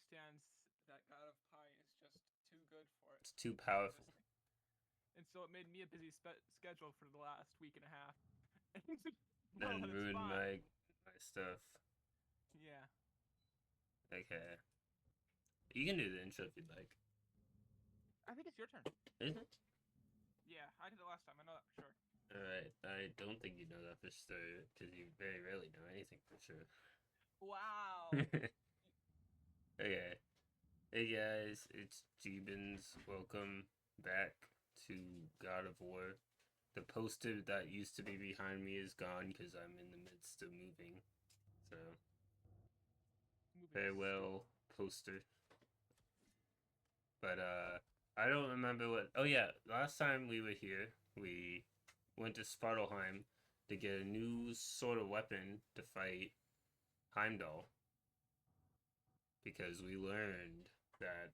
understands that God of Pi is just too good for it. It's too powerful. And so it made me a busy schedule for the last week and a half. No, Then that's ruined fine. my stuff. Yeah. Okay. You can do the intro if you'd like. I think it's your turn. Is it? Yeah, I did it last time. I know that for sure. Alright, I don't think you know that for sure, because you very rarely know anything for sure. Wow. Okay. Hey guys, it's Jeebins. Welcome back to God of War. The poster that used to be behind me is gone because I'm in the midst of moving. So, farewell, poster. But, I don't remember what... Oh yeah, last time we were here, we went to Svartalheim to get a new sort of weapon to fight Heimdall. Because we learned that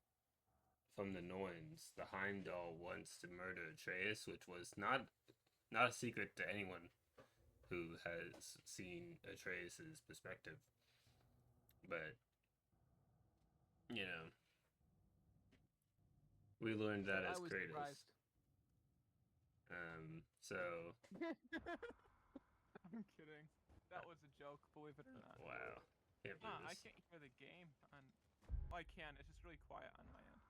from the Norns, the Heimdall wants to murder Atreus, which was not a secret to anyone who has seen Atreus's perspective. But, you know, we learned that as Kratos. So... I'm kidding. That was a joke, believe it or not. Wow. Can't believe I this. can't hear the game on... Oh, I can. It's just really quiet on my end.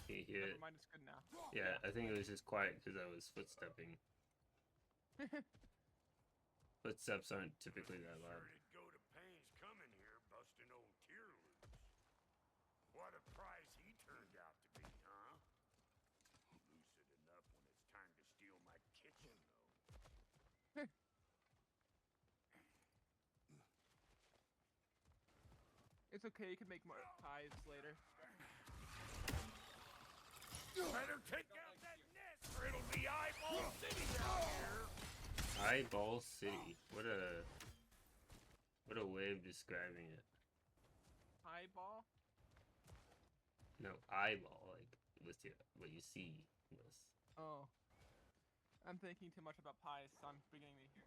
Can you hear Never it? mind, it's good now. Yeah, I think it was just quiet because I was footstepping. Footsteps aren't typically that loud. Sure did go to pains coming here, busting old tear loose. What a prize he turned out to be, huh? Lucid enough when it's time to steal my kitchen, though. It's okay, you can make more pies later. Better take out that nest, or it'll be Eyeball City down here. Eyeball City. What a way of describing it. Eyeball? No, eyeball, like with what you see. Was. Oh. I'm thinking too much about pies, so I'm beginning to hear.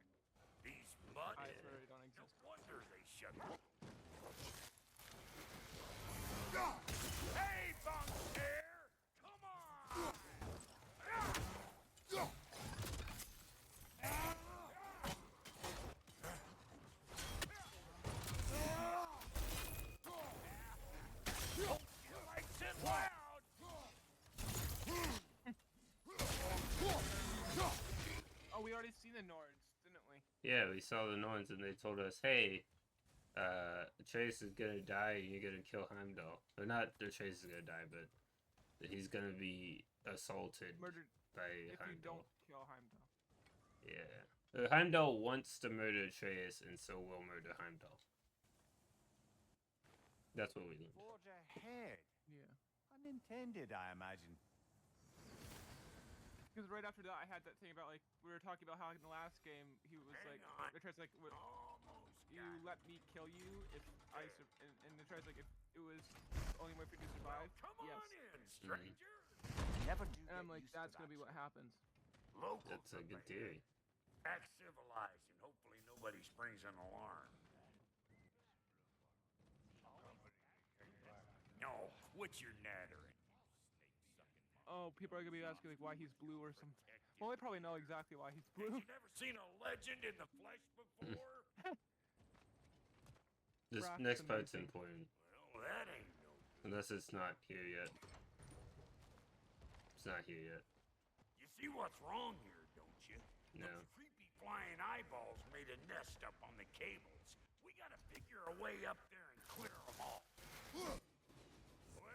These mud Pies really don't exist. No wonder they shut up. Hey, bunk there! Come on! You like it loud! Oh, we already seen the Nords, didn't we? Yeah, we saw the Norns and they told us, hey, Atreus is gonna die and you're gonna kill Heimdall. Or not Atreus is gonna die, but he's gonna be assaulted Murdered by if Heimdall. you don't kill Heimdall. Yeah. Heimdall wants to murder Atreus and so will murder Heimdall. That's what we learned. Forge ahead. Yeah. Unintended, I imagine. Because right after that, I had that thing about, like, we were talking about how in the last game, he was Hang like, on. Atreus like, Almost you got it. let me kill you if I, and Atreus like, if it was the only way for you to survive, Come yes. on in, stranger. Never do. And I'm like, that's gonna be what happens. Locals That's a up good ahead. theory. Act civilized and hopefully nobody springs an alarm. No, quit your nattering. Oh, people are gonna be asking, like, why he's blue or something. Well, they probably know exactly why he's Have blue. you never seen a legend in the flesh before? This Rock's next part's amazing. important. Well, that ain't no good. Unless it's not here yet. It's not here yet. You see what's wrong here, don't you? No. Those creepy flying eyeballs made a nest up on the cables. We gotta figure a way up there and clear them all.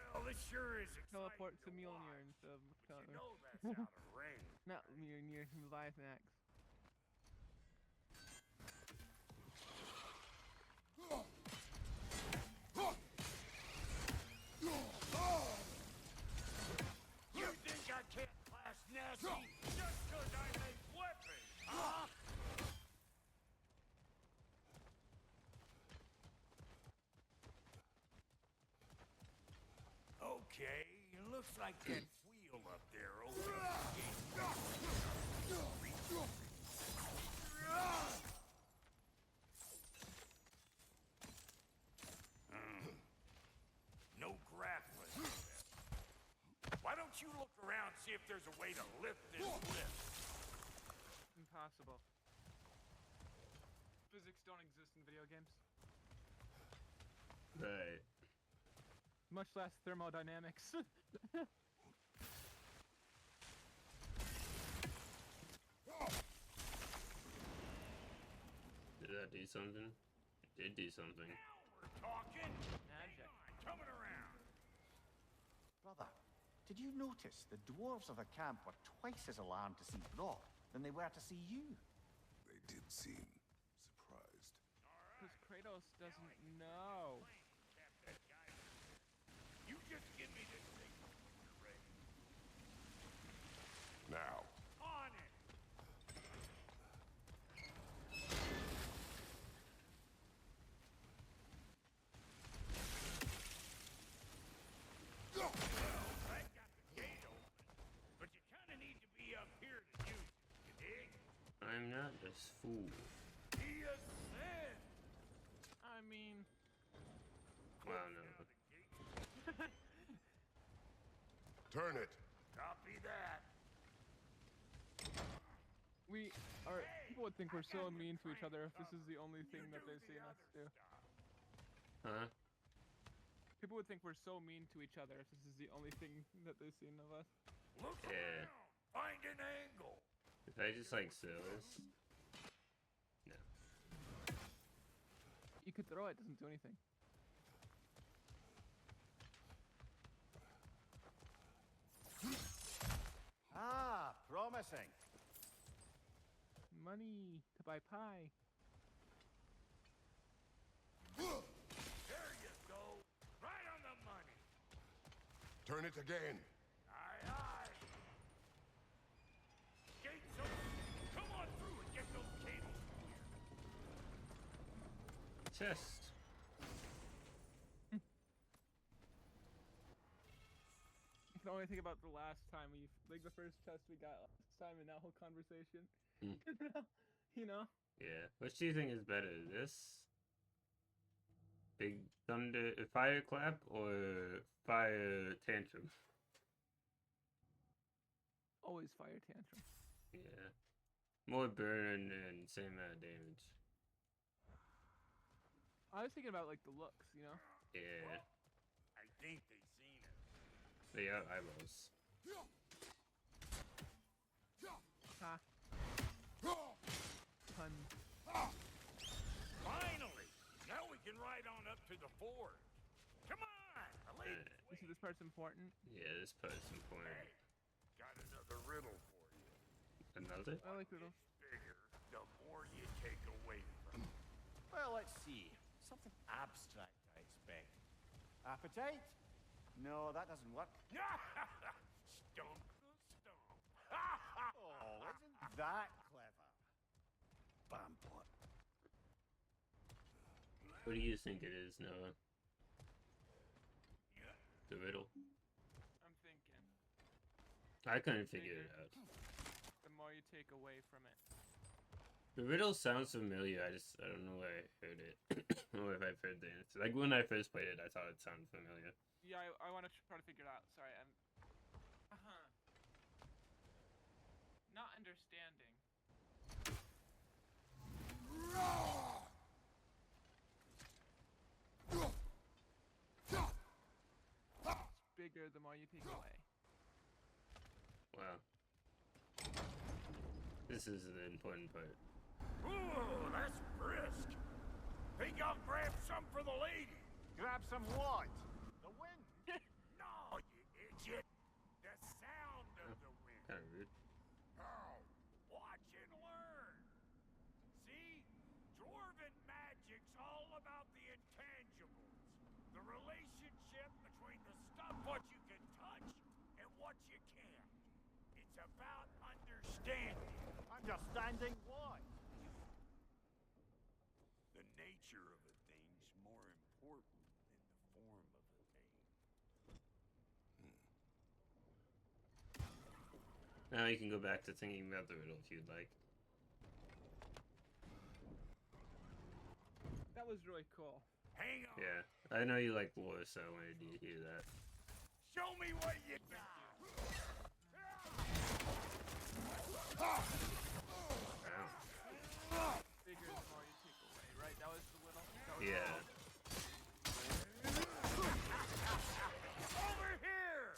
Well, this sure is exciting Teleport to to Mjolnir watch, instead of but you know that's out of range. not Mjolnir, Leviathan axe. You think I can't blast nasty just 'cause I make weapons, huh? Okay, looks like that wheel up there opens the gate. don't you look around, see if there's a way to lift this lift. Impossible. Physics don't exist in video games. Right. Much less thermodynamics. Did that do something? It did do something. Now we're talking. Magic. Hang on, coming around. Brother, did you notice the dwarves of the camp were twice as alarmed to see Brock than they were to see you? They did seem surprised. Because Kratos doesn't know. You just give me this thing when you're ready. Now, On it. Well, that got the gate open, but you kind of need to be up here to use it. You dig? I'm not this fool. He has said. I mean, Wow, no. Now the gate's turn it. Copy that. we are. People would think we're so mean to each other if this is the only thing that they've seen us do. Huh? People would think we're so mean to each other if this is the only thing that they've seen of us. Look Yeah. around. Find an angle. If I just like steal this? No. You could throw it, doesn't do anything. Ah, promising. Money to buy pie. There you go. Right on the money. Turn it again. Aye, aye. Gates open. Come on through and get those cables clear. Chest. I can only think about the last time like the first chest we got last time and that whole conversation. Hmm. You know? Yeah. Which do you think is better? This? Big thunder, fire clap, or fire tantrum? Always fire tantrum. Yeah. More burn and same amount of damage. I was thinking about like the looks, you know? Yeah. I think they seen it. They have eyeballs. Ha. Pun. Finally! Now we can ride on up to the forge. Come on! The lady's You see this part's important? Yeah, this part's important. Hey, got another riddle for you. Another? I like riddles. Bigger, the more you take away from it. Well, let's see. Something abstract, I expect. Appetite? No, that doesn't work. Stump the stump. Oh, isn't that clever? Bampot. What do you think it is, Noah? The riddle? I'm thinking. I couldn't figure it out. The more you take away from it. The riddle sounds familiar, I don't know where I heard it. Or if I've heard the answer. Like when I first played it, I thought it sounded familiar. Yeah, I want to try to figure it out. Sorry, I'm... Not understanding. It's bigger the more you take away. Wow. This is the important part. Ooh, that's brisk. Think I'll grab some for the lady. Grab some what? The wind. No, you idiot. The sound of the wind. Kind of rude. Oh, watch and learn. See? Dwarven magic's all about the intangibles. The relationship between the stuff what you can touch and what you can't. It's about understanding. Understanding what? The nature of a thing's more important than the form of a thing. Now you can go back to thinking about the riddle if you'd like. That was really cool. Hang on. Yeah. I know you like lore, so I wanted you to hear that. Show me what you got. Bigger the more you take away, right? That was the little. That was Yeah. Over here!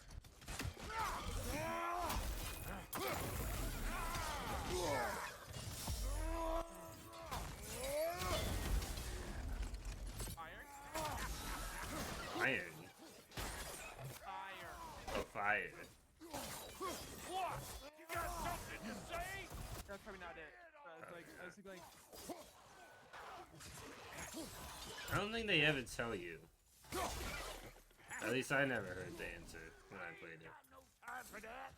Iron. Iron. Fire. Oh, fire. What? You got something to say? That's probably not it. I was thinking like. I don't think they ever tell you. At least I never heard the answer when I played it. Got no time for that.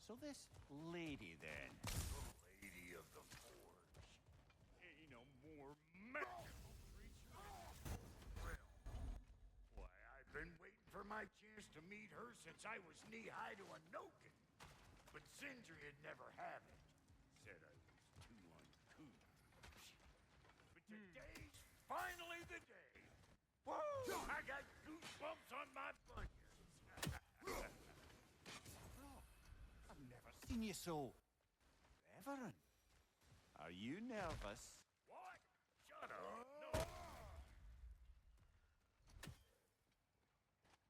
So this lady then. Lady of the Forge. Ain't no more magical creature. Why, I've been waiting for my chance to meet her since I was knee-high to a Noken. But Sindri would never have it. Said I was too uncouth. But today's finally the day. Whoa! I got goosebumps on my bunions. I've never seen you so reverent. Are you nervous? What? Shut up. No.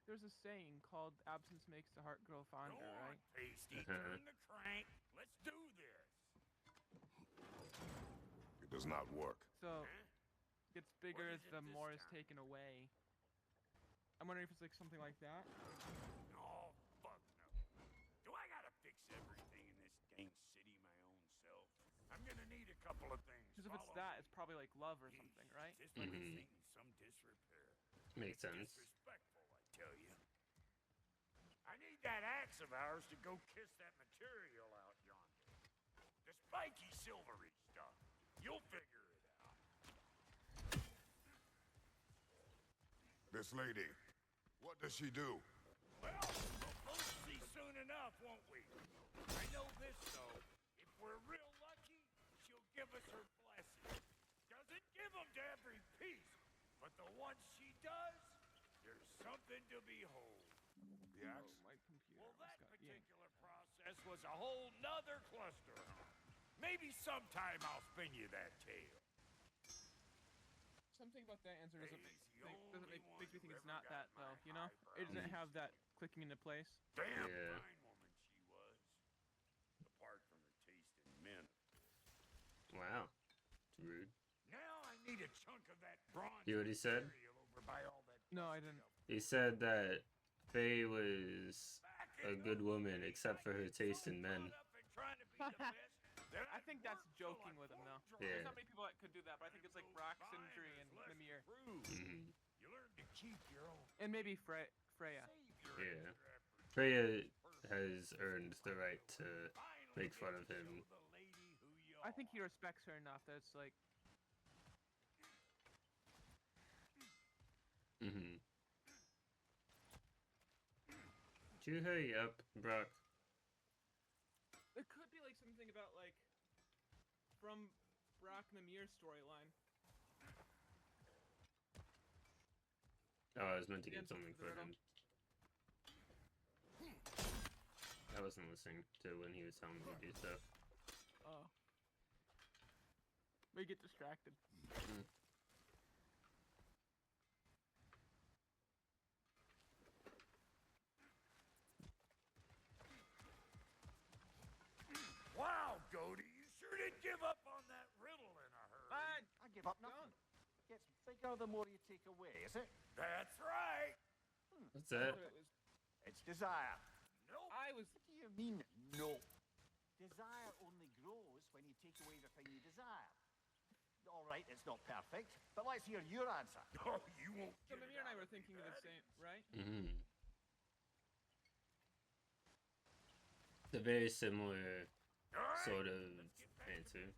There's a saying called "absence makes the heart grow fonder," Go on, right? Pasty. Turn the crank. Let's do this. It does not work. So Huh? it gets bigger What as is it the this more is time? taken away. I'm wondering if it's like something like that. Oh, fuck no. Do I gotta fix everything in this dang city my own self? I'm gonna need a couple of things. Because if it's Follow that, me. it's probably like love or something, right? This Mhm. thing in some disrepair. Makes sense. Disrespectful, I tell you. I need that axe of ours to go kiss that material out yonder. The spiky silvery stuff. You'll figure it out. This lady, what does she do? Well, we'll both see soon enough, won't we? I know this, though. If we're real lucky, she'll give us her blessing. Doesn't give them to every piece, but the ones she does, there's something to behold. The axe? My computer Well, that almost got yanked. particular process was a whole nother cluster. Maybe sometime I'll spin you that tale. Something about that answer doesn't He's the makes me only think one it's who not ever that got though. my You know, it doesn't eyebrows. have that clicking into place. Damn Yeah. fine woman she was. Apart from her taste in men. Wow. It's rude. Now I need a chunk of that bronze You know what he said? material over by all that No, I busted didn't. up He said that Faye was back a in good those woman days, except for I her get taste so in men. caught up in trying to be the best that I think that's work till joking I with him though. float Yeah. There's not many people that could do that, but I think it's like Brock, Sindri, and Mimir, Mhm. You learn to keep your own. and maybe Freya. Save your Yeah. extra effort. Freya has earned the right to Finally make get fun to of him. show the lady who you I think he are. respects her enough that it's like, Mhm. Would you hurry up, Brock? it could be like something about like from Brock and Mimir's storyline. Oh, I was meant to The get answer something to the for riddle. him. I wasn't listening to when he was telling me to do stuff. Oh. We get distracted. Wow, Goldie, you sure did give up on that riddle in a hurry. I give up nothing. Gets bigger the more you take away, is it? That's right. What's that? But it was. It's desire. Nope. I was. What do you mean, no? Desire only grows when you take away the thing you desire. All right, it's not perfect, but let's hear your answer. Oh, you won't So get it Mimir and I out were of me, thinking of the that same, is. right? Mhm. It's a very similar All right, sort of let's get back to answer. business.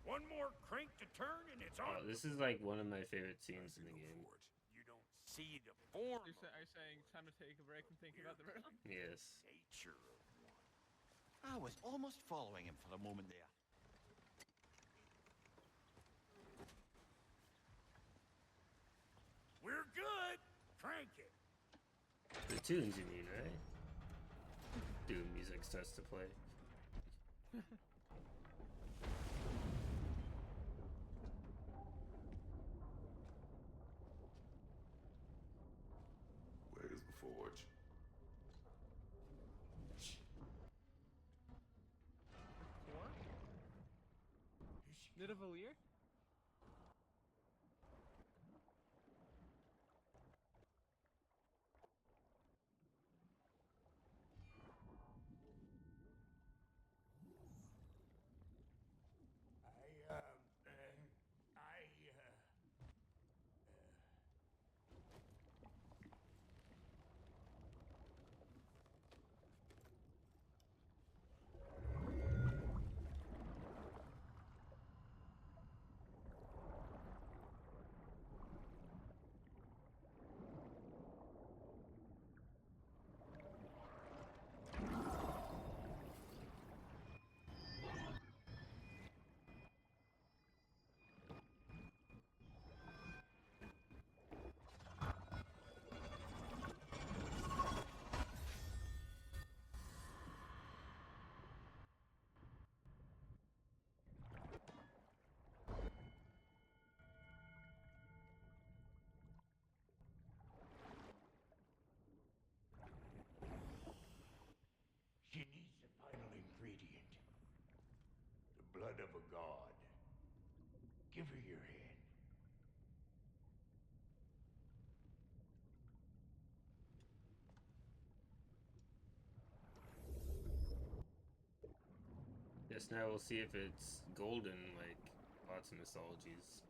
One more crank to turn and it's on. Oh, this is like one of my favorite scenes in the Go game. for it. You don't see the form Are you saying it's time to take a break and think about the riddle? Yes. nature of one. I was almost following him for a moment there. We're good. Crank it. The tunes, you mean, right? Dude, music starts to play. Where's the forge? Four? Nidavellir? She needs the final ingredient. The blood of a god. Give her your hand. Yes, now we'll see if it's golden like lots of mythologies.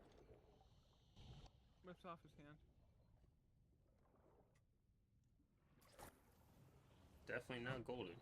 Whips off his hand. Definitely not golden.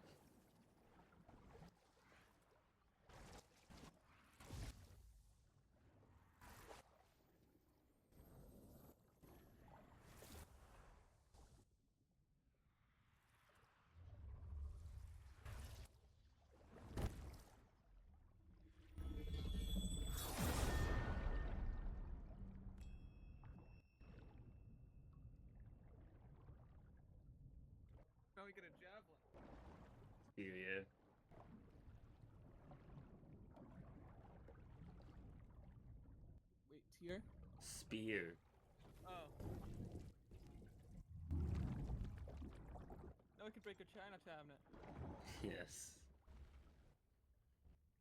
Now we get a javelin. Here, yeah. Wait, tier? Spear. Oh. Now we can break a China cabinet. Yes.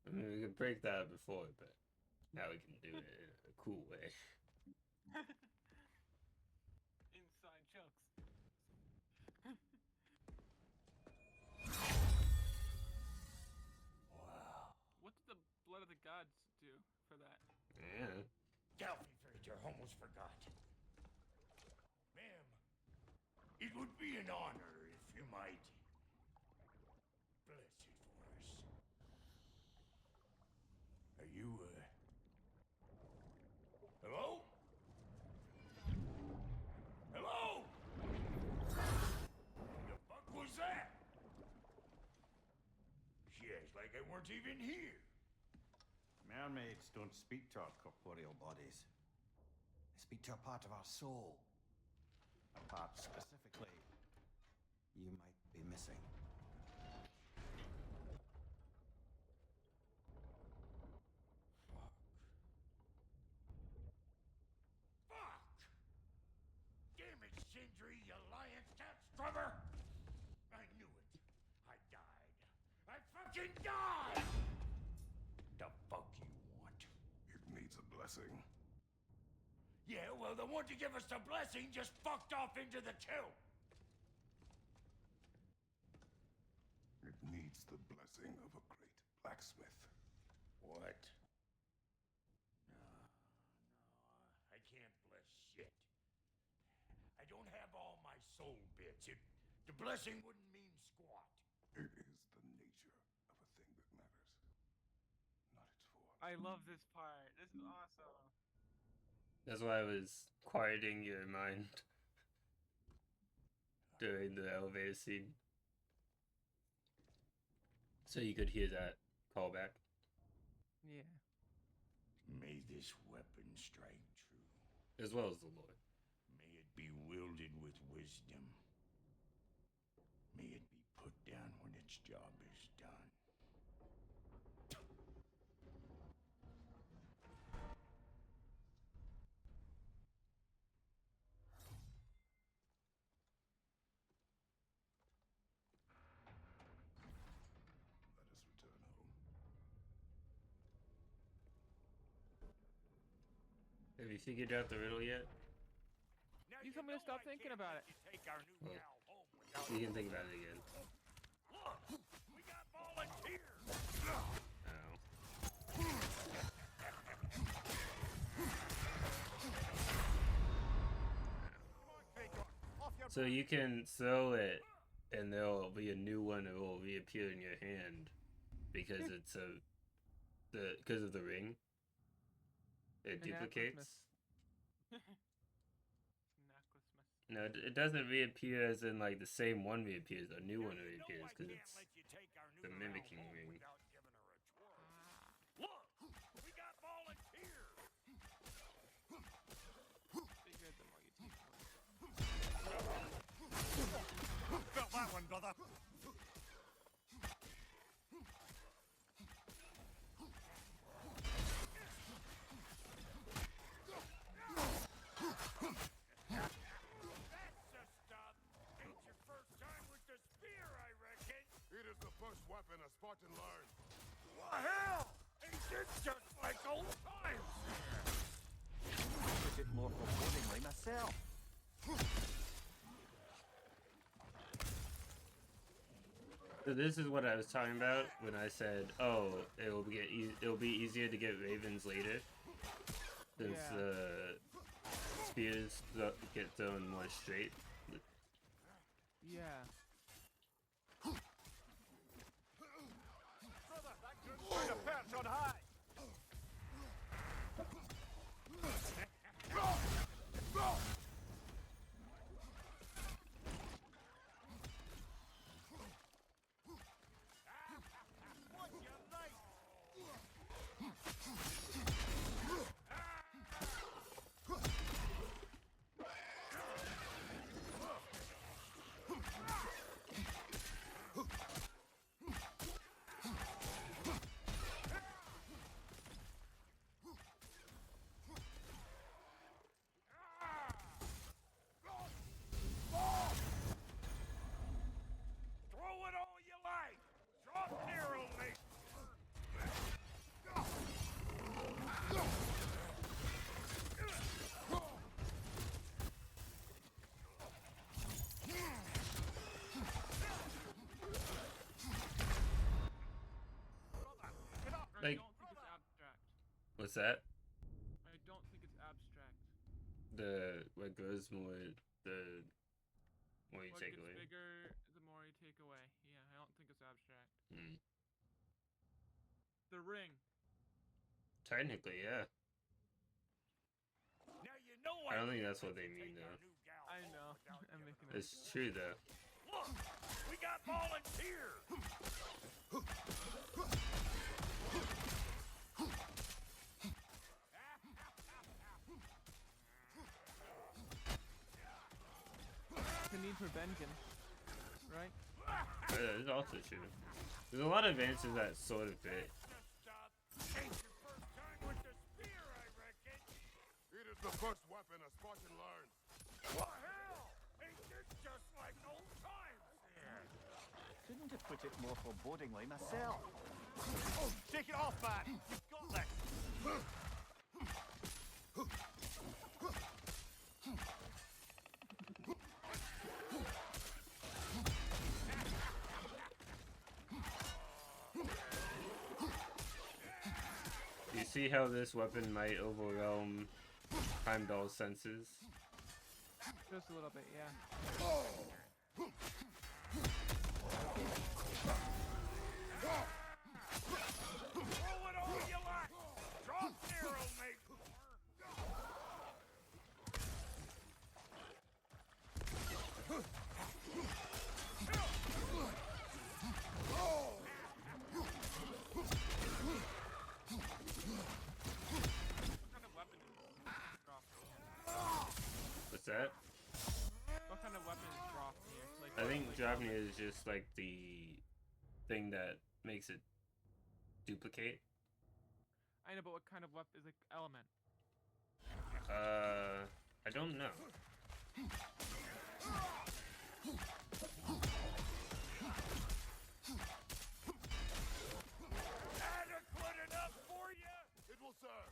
I mean, we could break that before, but now we can do it in a cool way. Inside jokes. Wow. What did the blood of the gods do for that? Yeah. Delphi Frater almost forgot. Ma'am, it would be an honor if you might bless it for us. Are you, hello? Hello? The fuck was that? She acts like I weren't even here. Mermaids don't speak to our corporeal bodies. They speak to a part of our soul. A part specifically you might be missing. Fuck! Damn it, Sindri, you lion cat scrubber! I knew it. I died. I fucking died! The fuck you want? It needs a blessing. Yeah, well, the one to give us the blessing just fucked off into the tomb. It needs the blessing of a great blacksmith. What? No, I can't bless shit. I don't have all my soul bits. The blessing wouldn't mean squat. It is the nature of a thing that matters, not its form. I love this part. This is awesome. That's why I was quieting your mind during the elevator scene. So you could hear that callback. Yeah. May this weapon strike true. As well as the Lord. May it be wielded with wisdom. May it be put down when its job is done. Let us return home. Have you figured out the riddle yet? Now, You told me to know stop I thinking can't about let you take our new Well, gal home without You can think about it again. Look, we got volunteers. Oh. So you can throw it, and there'll be a new one that will reappear in your hand because it's because of the ring. It duplicates. No, it doesn't reappear as in like the same one reappears. A new one reappears because it's the mimicking ring. Without giving her a twirl. Look, we got volunteers. Figured the more you take. Felt that one, brother. That's the stuff. Ain't your first time with the spear, I reckon. It is the first weapon a Spartan learned. What the hell? Ain't this just like old times? Put it more forebodingly myself. So this is what I was talking about when I said, "Oh, it'll be easier to get ravens later, since Yeah. spears get thrown more straight." Yeah. Find a perch on high. What you like? Throw it all you like. Drop narrow, mate. I Like- don't think it's abstract. What's that? I don't think it's abstract. The what goes more, the more you What take gets away. bigger, the more you take away. Yeah, I don't think it's abstract. Mm. The ring. Technically, yeah. Now you know I don't think can't that's what let they you mean, take our though. new gal I home know. without I'm giving making her it. It's true though. Look, we got volunteers. The need for vengeance. Right? It's also true. There's a lot of answers that sort of fit. Ain't your first time with the spear, I reckon. It is the first weapon a Spartan learned. What hell? Ain't this just like old times? Couldn't have put it more forebodingly myself. Oh, shake it off, man. You've got this. You see how this weapon might overwhelm Heimdall's senses? Just a little bit, yeah. Throw it all you like. Drop narrow, mate. What kind of weapon is this? Drop. What's that? What kind of weapon is Draupnir? Like, I think like, Draupnir is just like the thing that makes it duplicate. I know, but what kind of weapon is like element? I don't know. Adequate enough for you? It will serve.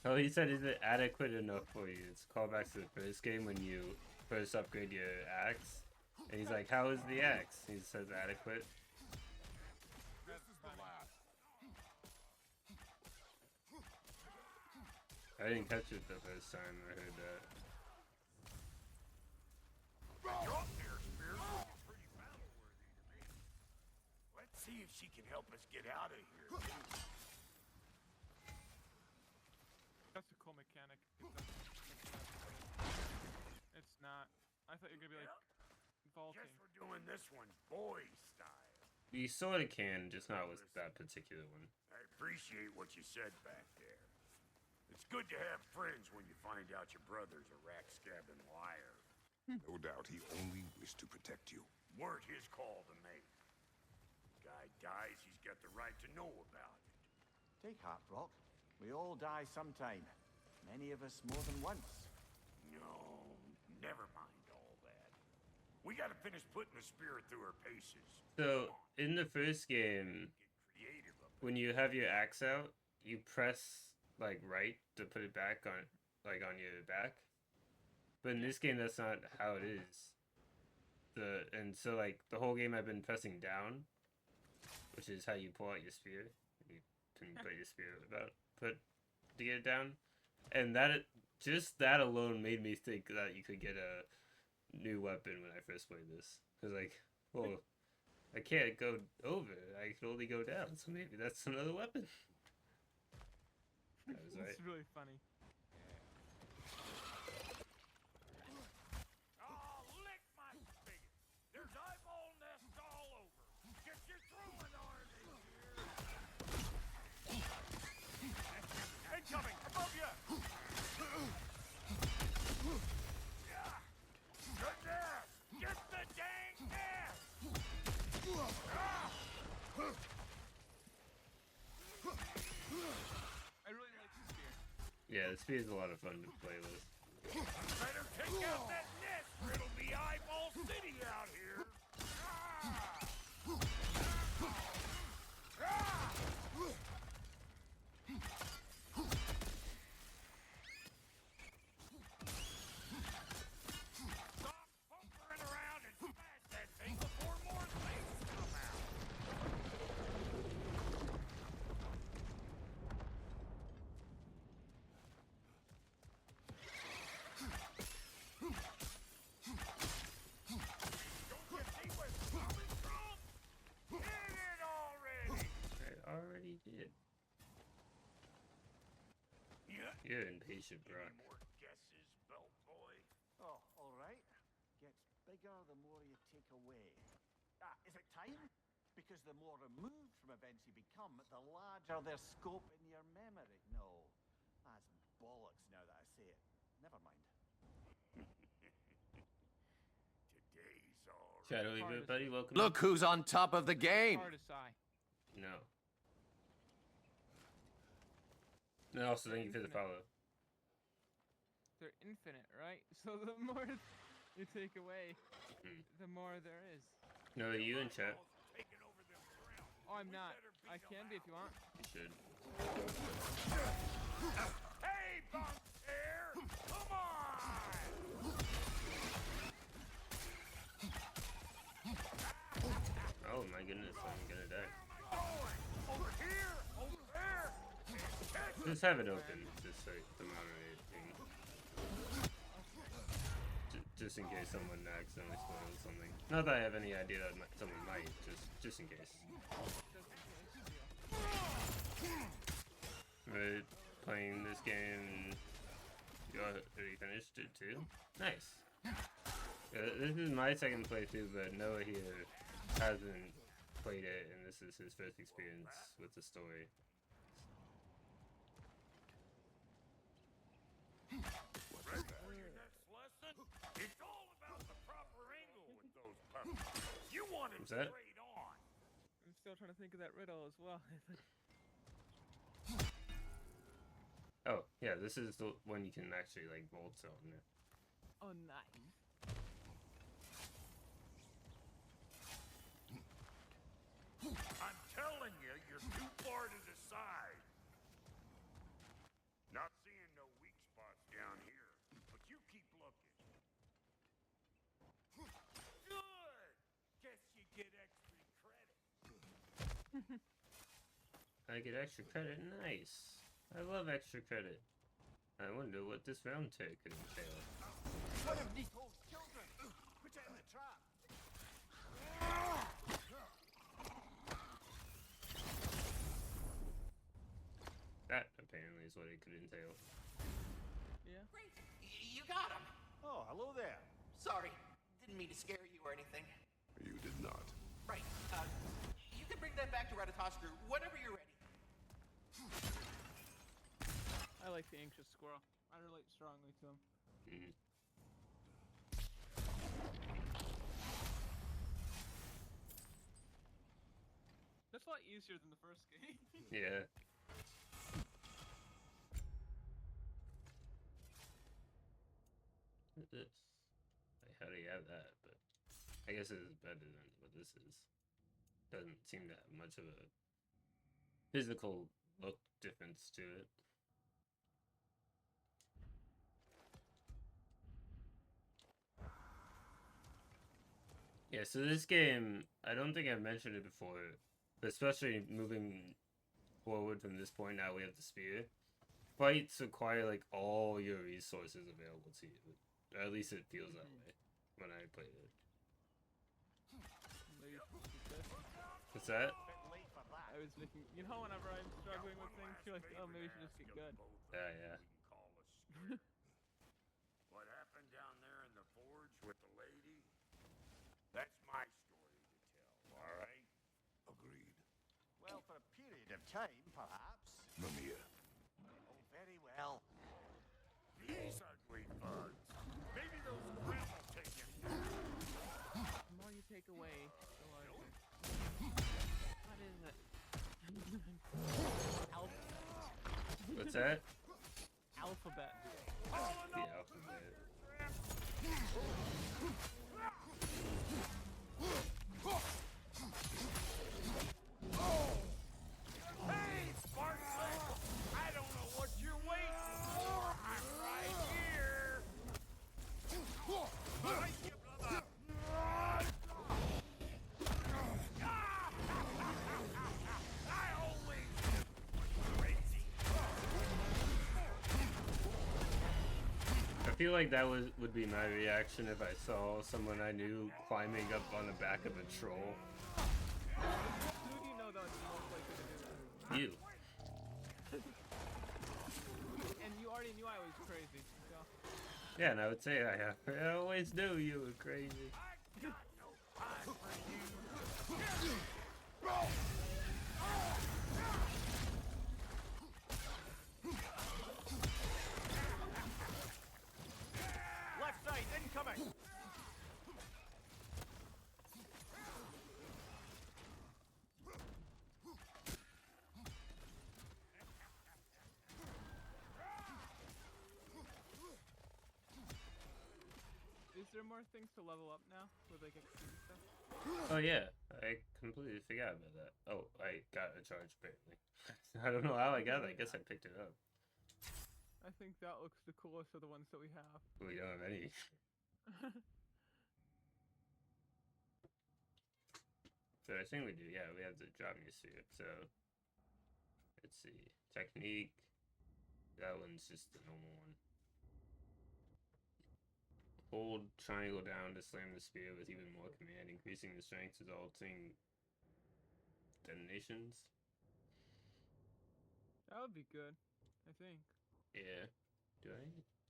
Oh, he said, is it adequate enough for you? It's a callback to the first game when you first upgrade your axe. And he's like, how is the axe? He says adequate. This is the last. I didn't catch it the first time I heard that. Draupnir spear looks pretty battle-worthy to me. Let's see if she can help us get out of here. That's a cool mechanic. It's not. I thought you were gonna be like vaulting. Guess we're doing this one boy style. You sort of can, just not with that particular one. I appreciate what you said back there. It's good to have friends when you find out your brother's a rack-scabbing liar. No doubt he only wished to protect you. Weren't his call to make. Guy dies, he's got the right to know about it. Take heart, Brock. We all die sometime. Many of us more than once. No, never mind all that. We gotta finish putting the spirit through her paces. So, in the first game, Get creative up when you have your axe out, you press, like, right to put it back on, like, on your back. But in this game, that's not how it is. And so, like, the whole game I've been pressing down, which is how you pull out your spear. You can put your spear to get it down. And just that alone made me think that you could get a new weapon when I first played this. Because, like, well, I can't go over. I can only go down. So maybe that's another weapon. That was right. It's really funny. Oh, lick my spigot! There's eyeball nests all over! Get your throwing arm in here! Incoming! Above you! Good nest! Get the dang nest! I really like the spear. Yeah, the spear is a lot of fun to play with. Better take out that nest or it'll be eyeball city out here! Stop bumpering around and smash that thing before more things come out! Don't you see where it's coming from? Hit it already! I already did. Yeah. You're impatient, Brock. Any more guesses, belt boy? Oh, all right. Gets bigger the more you take away. Ah, is it time? Because the more removed from events you become, the larger their scope in your memory. No, that's bollocks now that I say it. Never mind. Today's all right. Shadowy Hard Boot Buddy, welcome. Look who's on top of the game. Hard to sigh. No. And also, thank you for the Infinite. follow. They're infinite, right? So the more you take away, Mhm. the more there is. No, you in chat. Taking over them ground. Oh, I'm We not. better beat I 'em can be if you want. You should. Hey, bunk there! Come on! Oh my goodness, I'm gonna die. Where am I going? Over here! Over there! Catch Just have it open, just like the moderate thing. Just in case someone accidentally spoils something. Not that I have any idea that someone might, just in case. We're playing this game. You already finished it too? Nice. Yeah, this is my second playthrough, but Noah here hasn't played it, and this is his first experience with the story. son. It's all about the proper angle with those puppies. You want it What's that? straight on. I'm still trying to think of that riddle as well. Oh, yeah, this is the one you can actually, like, vault on there. Oh, nice. I'm telling you, you're too far to the side. Not seeing no weak spots down here, but you keep looking. Good! Guess you get extra credit. I get extra credit, nice. I love extra credit. I wonder what this round tear could entail. One of Nico's children! Put it in the trap! That, apparently, is what it could entail. Yeah. Great. You got him. Oh, hello there. Sorry. Didn't mean to scare you or anything. You did not. Right. You can bring that back to Ratatoskru whenever you're ready. I like the anxious squirrel. I relate strongly to him. Mm. That's a lot easier than the first game. Yeah. What is this? Like, how do you have that? But I guess it is better than what this is. Doesn't seem to have much of a physical look difference to it. Yeah, so this game, I don't think I've mentioned it before, but especially moving forward from this point now we have the spear. Fights require like all your resources available to you. Or at least it feels that way when I played it. Maybe you should do this. What's that? Bit late for that. I was thinking, you know, whenever I'm struggling with things, you're like, oh, maybe you should just get good. Yeah, yeah. What happened down there in the forge with the lady? That's my story to tell, all right? Agreed. Well, for a period of time, perhaps. Mamiya. Oh, very well. These ugly bugs. Maybe those grim will take it. The more you take away, the larger. What is it? Alphabet. What's that? Alphabet. The alphabet. Hey, Sparklet! I don't know what you're waiting for. I'm right here. Right, you brother. I always crazy. I feel like that would be my reaction if I saw someone I knew climbing up on the back of a troll. Who do you know that was the most likely to do that? You. And you already knew I was crazy, so. Yeah, and I would say I always knew you were crazy. I got no time for you. Left side, incoming! Is there more things to level up now with like XP and stuff? Oh yeah, I completely forgot about that. Oh, I got a charge apparently. I don't know how I got it. I guess I picked it up. I think that looks the coolest of the ones that we have. We don't have any. So I think we do. Yeah, we have the dropping sphere. So let's see. Technique. That one's just the normal one. Hold triangle down to slam the spear with even more command, increasing the strength, resulting detonations. That would be good, I think. Yeah. Do I?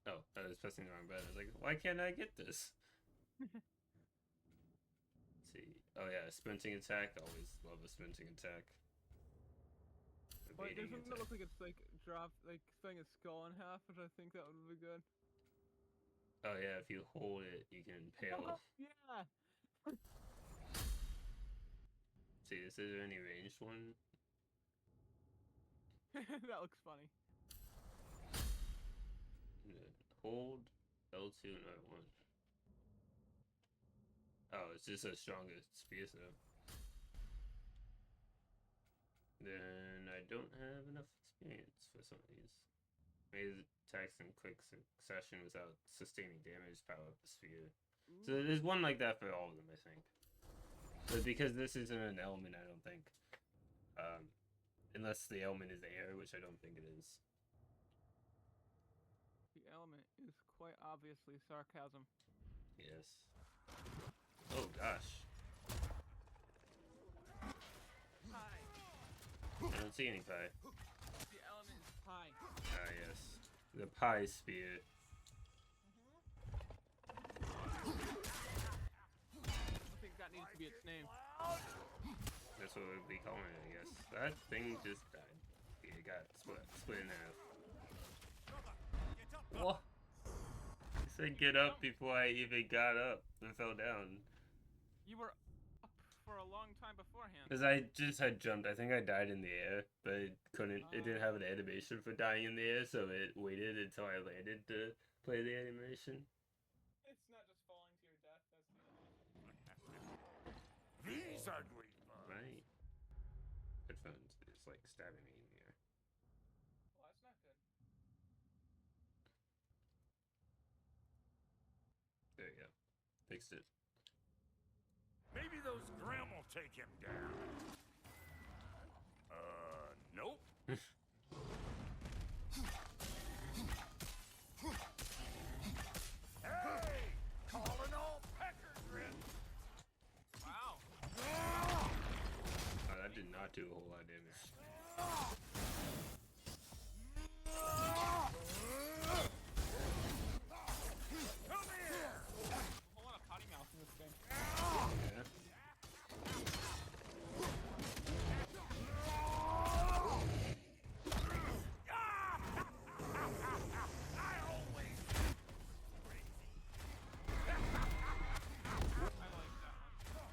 Oh, I was pressing the wrong button. I was like, why can't I get this? Let's see. Oh yeah, sprinting attack. Always love a sprinting attack. But there's Evading something that attack. looks like it's like cutting his skull in half, which I think that would be good. Oh yeah, if you hold it, you can impale. Yeah. See, this is there any ranged one? That looks funny. Hold L2 and R1. Oh, it's just a stronger spear though. Then I don't have enough experience for some of these. Maybe attacks in quick succession without sustaining damage power up the sphere. So there's one like that for all of them, I think. But because this isn't an element, I don't think. Unless the element is air, which I don't think it is. The element is quite obviously sarcasm. Yes. Oh gosh. Pie. I don't see any pie. The element is pie. Ah yes. The pie spear. I think that needs to be its name. That's what we'd be calling it, I guess. That thing just died. It got split in half. What? I said get up before I even got up and fell down. You were up for a long time beforehand. Because I just had jumped. I think I died in the air, but it couldn't. It didn't have an animation for dying in the air, so it waited until I landed to play the animation. It's not just falling to your death. That's the These ugly bugs. Right. Headphones. It's like stabbing me in the ear. Well, that's not good. There you go. Fixed it. Maybe those Grim will take him down. Nope. Hey! Calling all pecker Grim. Wow. Oh, that did not do a whole lot of damage. Come here! A whole lot of potty mouth in this game. Yeah. I always I like that one.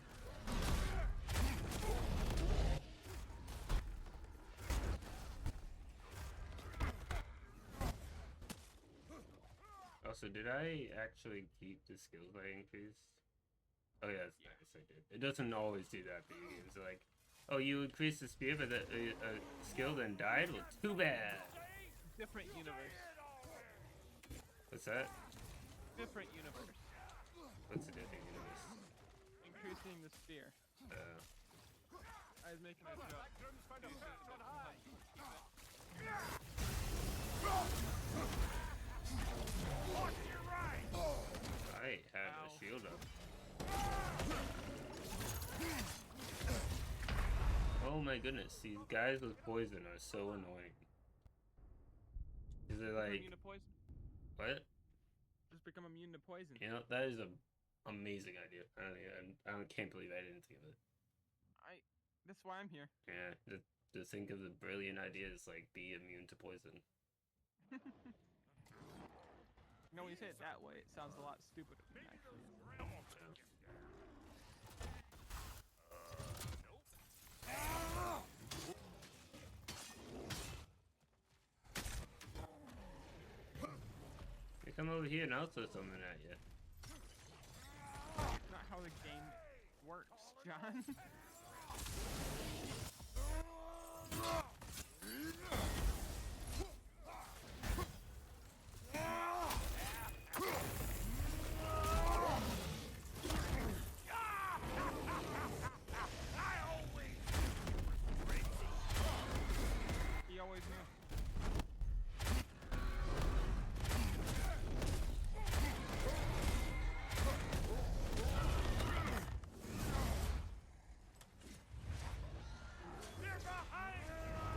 Also, did I actually keep the skills I increased? Oh yeah, that's nice. I did. It doesn't always do that. Video games are like, oh, you increased the spear, but the skill then died. Well, too bad. Different universe. What's that? Different universe. What's the different universe? Increasing the sphere. I was making a joke. I have a shield up. Oh my goodness, these guys with poison are so annoying. Is it like Immune to poison. what? Just become immune to poison. You know, that is an amazing idea. I can't believe I didn't think of it. That's why I'm here. Yeah, to think of the brilliant ideas like be immune to poison. No, when you say it that way, it sounds a lot stupider than it actually is. Grim will take him down. You come over here and I'll throw something at you. Not how the game works, John. He always knew. They're behind!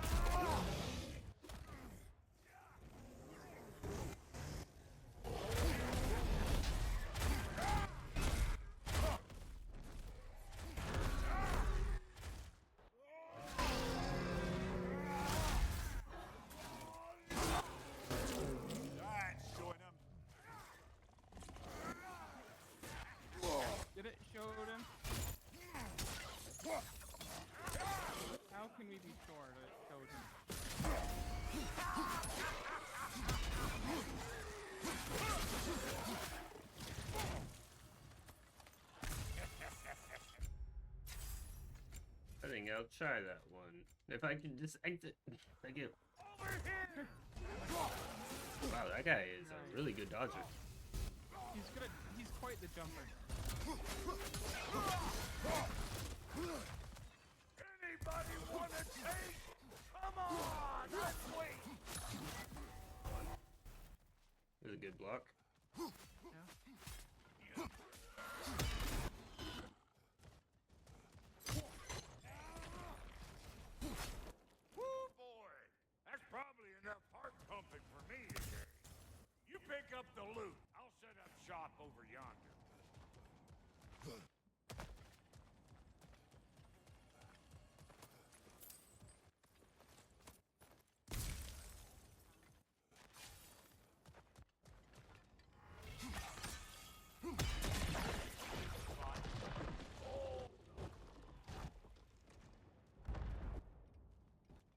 think I'll try that one. If I can just exit, I get. Wow, that guy is a really good dodger. He's good at. He's quite the jumper. Anybody wanna take? Come on, let's wait. There's a good block. Woo, boy. That's probably enough heart pumping for me today. You pick up the loot. I'll set up shop over yonder.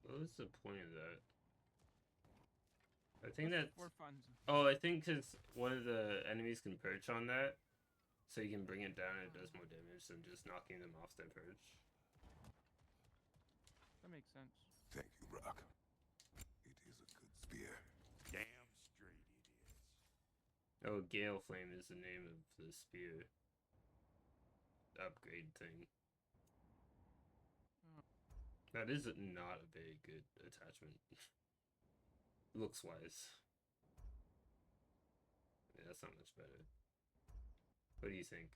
What was the point of that? I think that's. More fun. Oh, I think because one of the enemies can perch on that, so you can bring it down and it does more damage than just knocking them off their perch. That makes sense. Thank you, Rock. It is a good spear. Damn straight it is. Oh, Gale Flame is the name of the spear upgrade thing. That is not a very good attachment. Looks wise. Yeah, that's not much better. What do you think?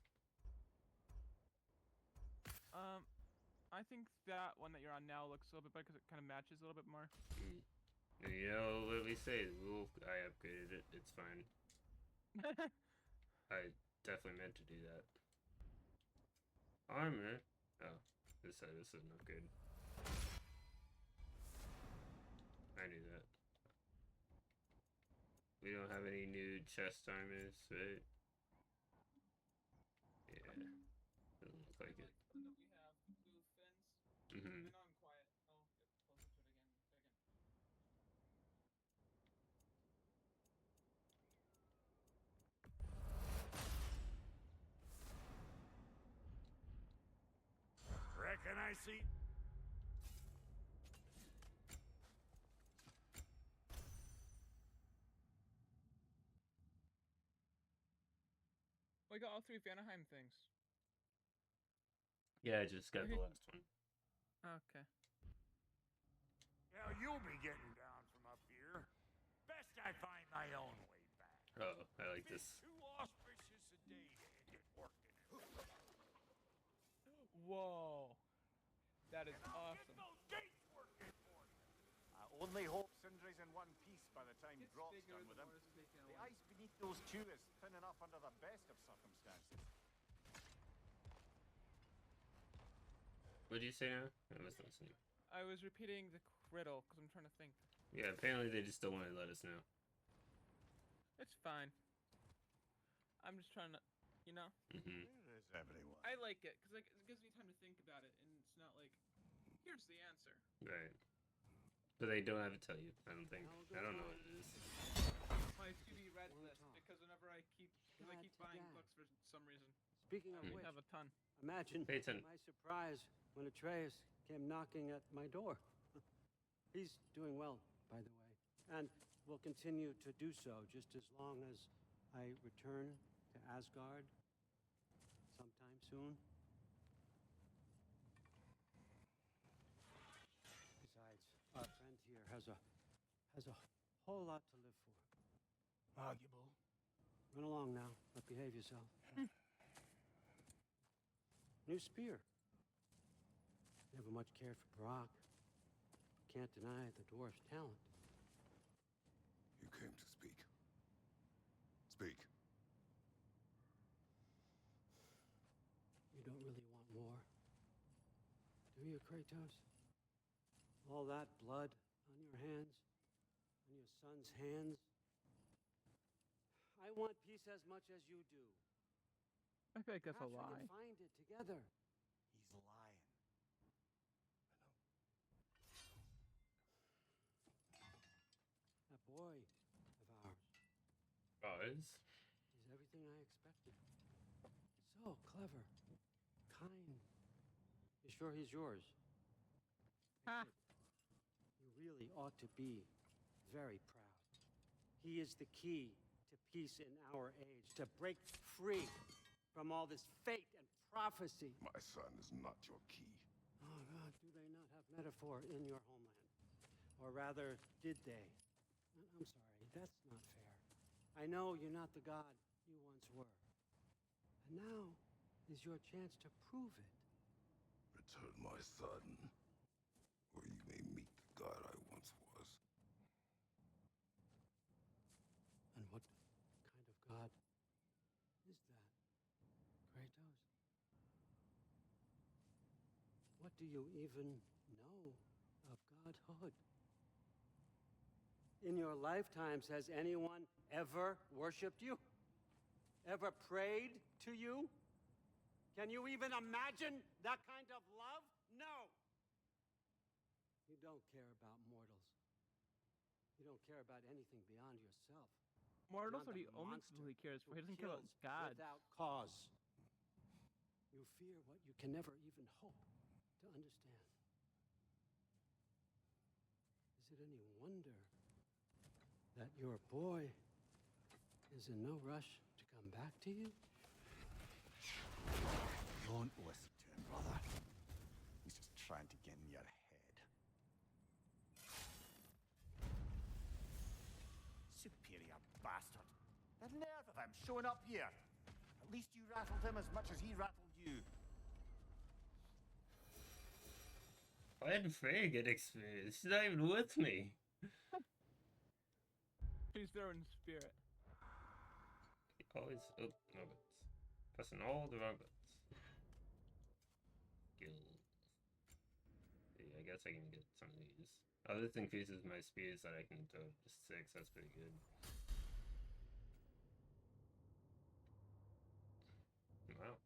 I think that one that you're on now looks a little bit better because it kind of matches a little bit more. You know what we say, I upgraded it, it's fine. I definitely meant to do that. Armor? Oh, this is an upgrade. I knew that. We don't have any new chest armors, right? Yeah. Doesn't look like it. We have blue fins. Mm-hmm. I know I'm quiet. I'll get closer to it again in a second. Reckon I see. We got all 3 Vanaheim things. Yeah, I just got the last one. Okay. Now you'll be getting down from up here. Best I find my own way back. Oh, I like this. Too auspicious a day to get working. Whoa. That is Get awesome. those gates working for you. I only hope Sindri's in one piece by the time It's Dropp's bigger done with than him. Mars is taking The away. ice beneath those two is thin enough under the best of circumstances. What did you say now? I was listening. I was repeating the riddle because I'm trying to think. Yeah, apparently they just don't want to let us know. It's fine. I'm just trying to, you know. Mm-hmm. Where is everyone? I like it because it gives me time to think about it, and it's not like, here's the answer. Right. But they don't have to tell you, I don't think. I don't know what it is. My to-be read list because whenever I keep buying books for some reason. Speaking of I which, have a ton. imagine Peyton. my surprise when Atreus came knocking at my door. He's doing well, by the way, and will continue to do so just as long as I return to Asgard sometime soon. Besides, our friend here has a whole lot to live for. Arguable. Run along now, but behave yourself. New spear. Never much cared for Brock. Can't deny the dwarf's talent. You came to speak. Speak. You don't really want more, do you, Kratos? All that blood on your hands, on your son's hands. I want peace as much as you do. I feel like that's a Perhaps we lie. can find it together. He's lying. That boy of ours Buzz? is everything I expected. So clever, kind. You sure he's yours? Ha! You really ought to be very proud. He is the key to peace in our age, to break free from all this fate and prophecy. My son is not your key. Oh, God, do they not have metaphor in your homeland? Or rather, did they? I'm sorry, that's not fair. I know you're not the God you once were. And now is your chance to prove it. Return my son, or you may meet the god I once was. And what kind of God is that, Kratos? What do you even know of godhood? In your lifetimes, has anyone ever worshipped you? Ever prayed to you? Can you even imagine that kind of love? No! You don't care about mortals. You don't care about anything beyond yourself. Mortals Beyond are the only monster people he cares for. He who doesn't care about kills God. without cause. You fear what you can never even hope to understand. Is it any wonder that your boy is in no rush to come back to you? Don't listen to him, brother. He's just trying to get in your head. Superior bastard. The nerve of him showing up here. At least you rattled him as much as he rattled you. Why did Freya get experience? She's not even with me. He's there in spirit. Always, oh, no buttons. Pressing all the wrong buttons. Guild. Yeah, I guess I can get some of these. Oh, this increases my speed so that I can throw just 6. That's pretty good. Wow.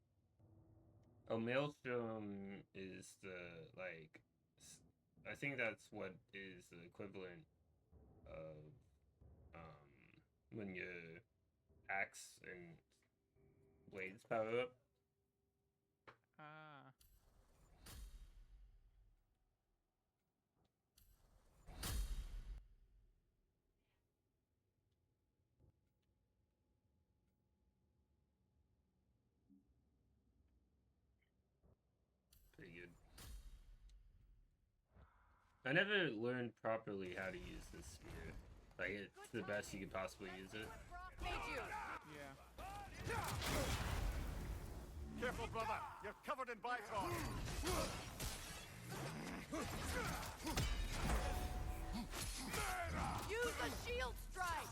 Oh, Maelstrom is the, like, I think that's what is the equivalent of, when your axe and blades power up. Ah. Pretty good. I never learned properly how to use this spear. Like, it's the best you could possibly use it. Yeah. Careful, brother. You're covered in Bifrost. Use a shield strike!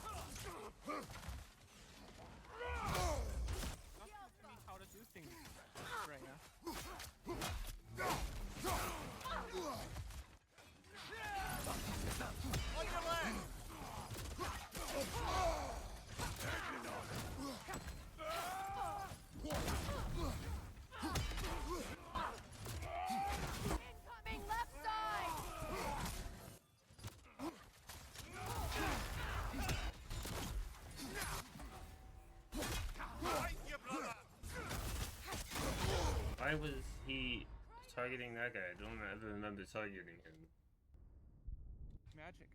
Not teaching me how to do things, Freya. On your leg! Incoming left side! Right, you brother! Why was he targeting that guy? I don't ever remember targeting him. Magic.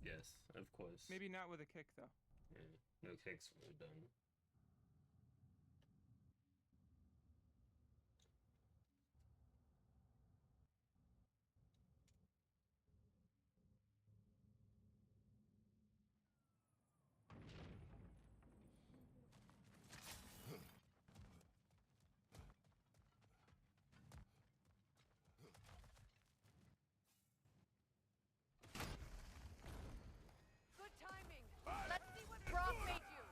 Yes, of course. Maybe not with a kick, though. Yeah, no kicks were done. Good timing! Let's see what Brock made you!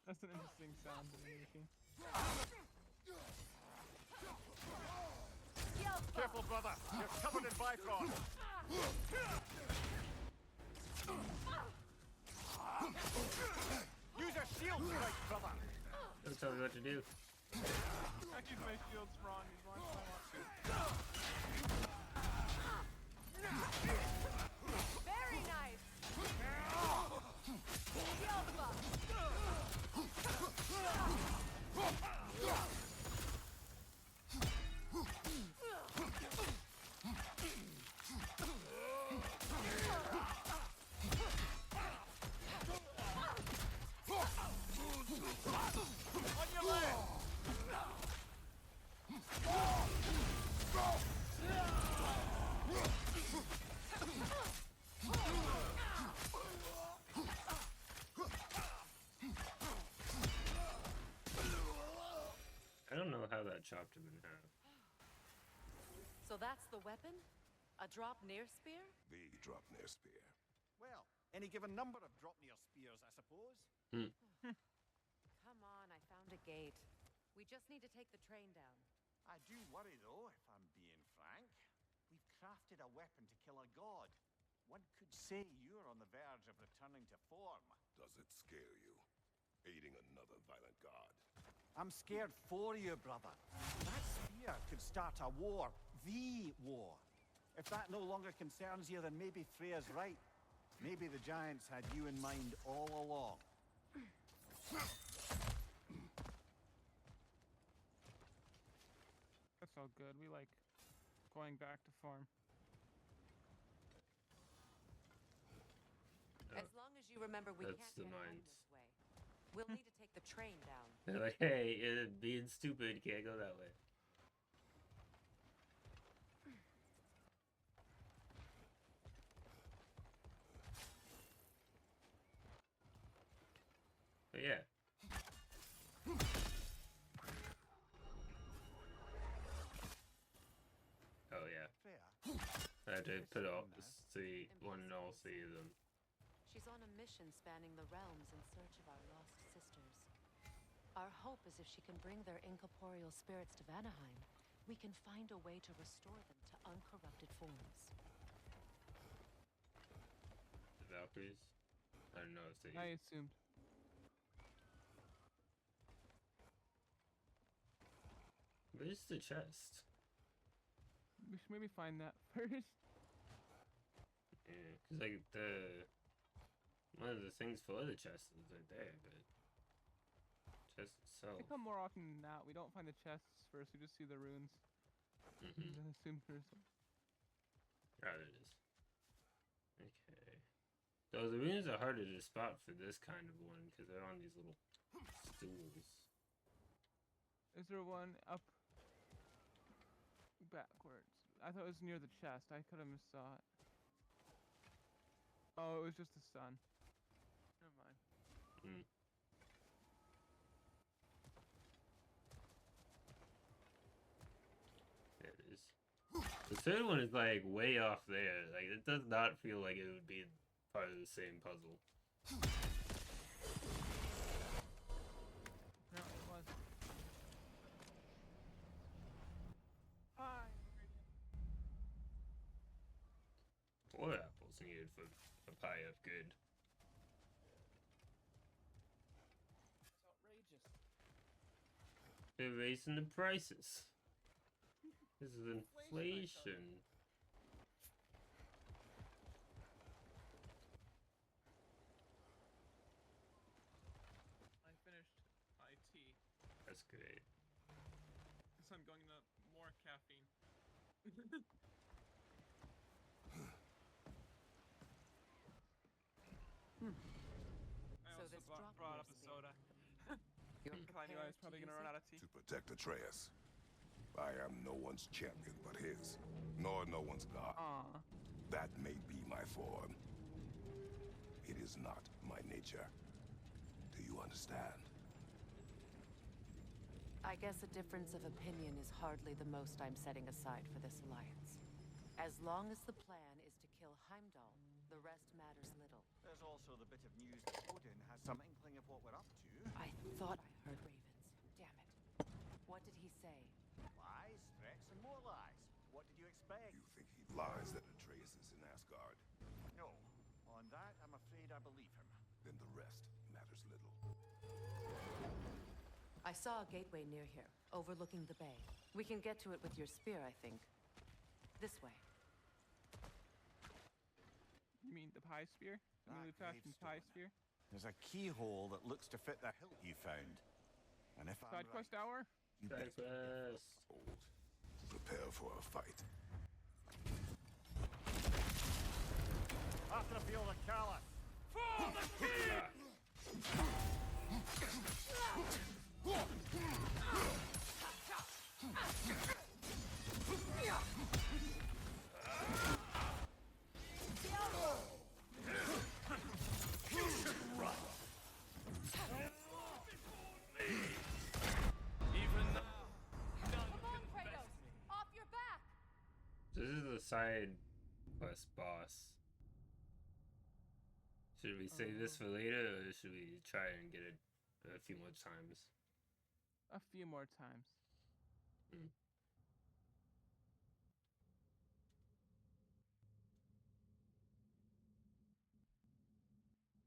That's an interesting sound to be making. Shield bump. Careful, brother. You're covered in Bifrost. Use a shield strike, brother. Don't tell me what to do. I use my shields wrong as long as I want to. Very nice! Shield bump. I don't know how that chopped him in half. So that's the weapon? A drop near spear? The drop near spear. Well, any given number of drop near spears, I suppose. Come on, I found a gate. We just need to take the train down. I do worry, though, if I'm being frank. We've crafted a weapon to kill a god. One could say you're on the verge of returning to form. Does it scare you? Aiding another violent god. I'm scared for you, brother. That spear could start a war. The war. If that no longer concerns you, then maybe Freya's right. Maybe the giants had you in mind all along. That's all good. We like going back to farm. As long as you remember we That's can't the get home mines. this way. We'll need to take the train down. They're like, hey, you're being stupid, you can't go that way. But yeah. Oh yeah. Freya, I had to put all one and all three of them. She's on a mission spanning the realms in search of our lost sisters. Our hope is if she can bring their incorporeal spirits to Vanaheim, we can find a way to restore them to uncorrupted forms. The Valkyries? I don't know if they... I assumed. Where's the chest? We should maybe find that first. Yeah, cause like one of the things for the chest is right there, but chest itself. They come more often than not. We don't find the chests first. We just see the runes. And then assume there's some. Oh, it is. Okay. Though the runes are harder to spot for this kind of one because they're on these little stools. Is there one up backwards? I thought it was near the chest. I could have missaw it. Oh, it was just the sun. Never mind. There it is. The third one is like way off there. Like it does not feel like it would be part of the same puzzle. No, it was. Hi, Four apples needed for a pie of good. It's outrageous. They're raising the prices. This is inflation. I finished my tea. That's great. So I'm going to more caffeine. I So also this drop brought up near a spear. soda. You're Because I knew I was probably going to run out of tea. To protect Atreus. I am no one's champion but his, nor no one's god. Aww. That may be my form. It is not my nature. Do you understand? I guess a difference of opinion is hardly the most I'm setting aside for this alliance. As long as the plan is to kill Heimdall, the rest matters little. there's also the bit of news that Odin has some inkling of what we're up to. I thought I heard ravens. Damn it. What did he say? Lies, threats, and more lies. What did you expect? You think he lies that Atreus is in Asgard? No. On that, I'm afraid I believe him. Then the rest matters little. I saw a gateway near here, overlooking the bay. We can get to it with your spear, I think. This way. You mean the pie spear? The That newly fashioned pie gravestone. spear? There's a keyhole that looks to fit the hilt you found. And if I'm Side right, quest hour? you Side best quest. Old. Prepare for a fight. after the field of Callus. Off your back! This is a side quest boss. Should we save this for later, or should we try and get it a few more times? A few more times.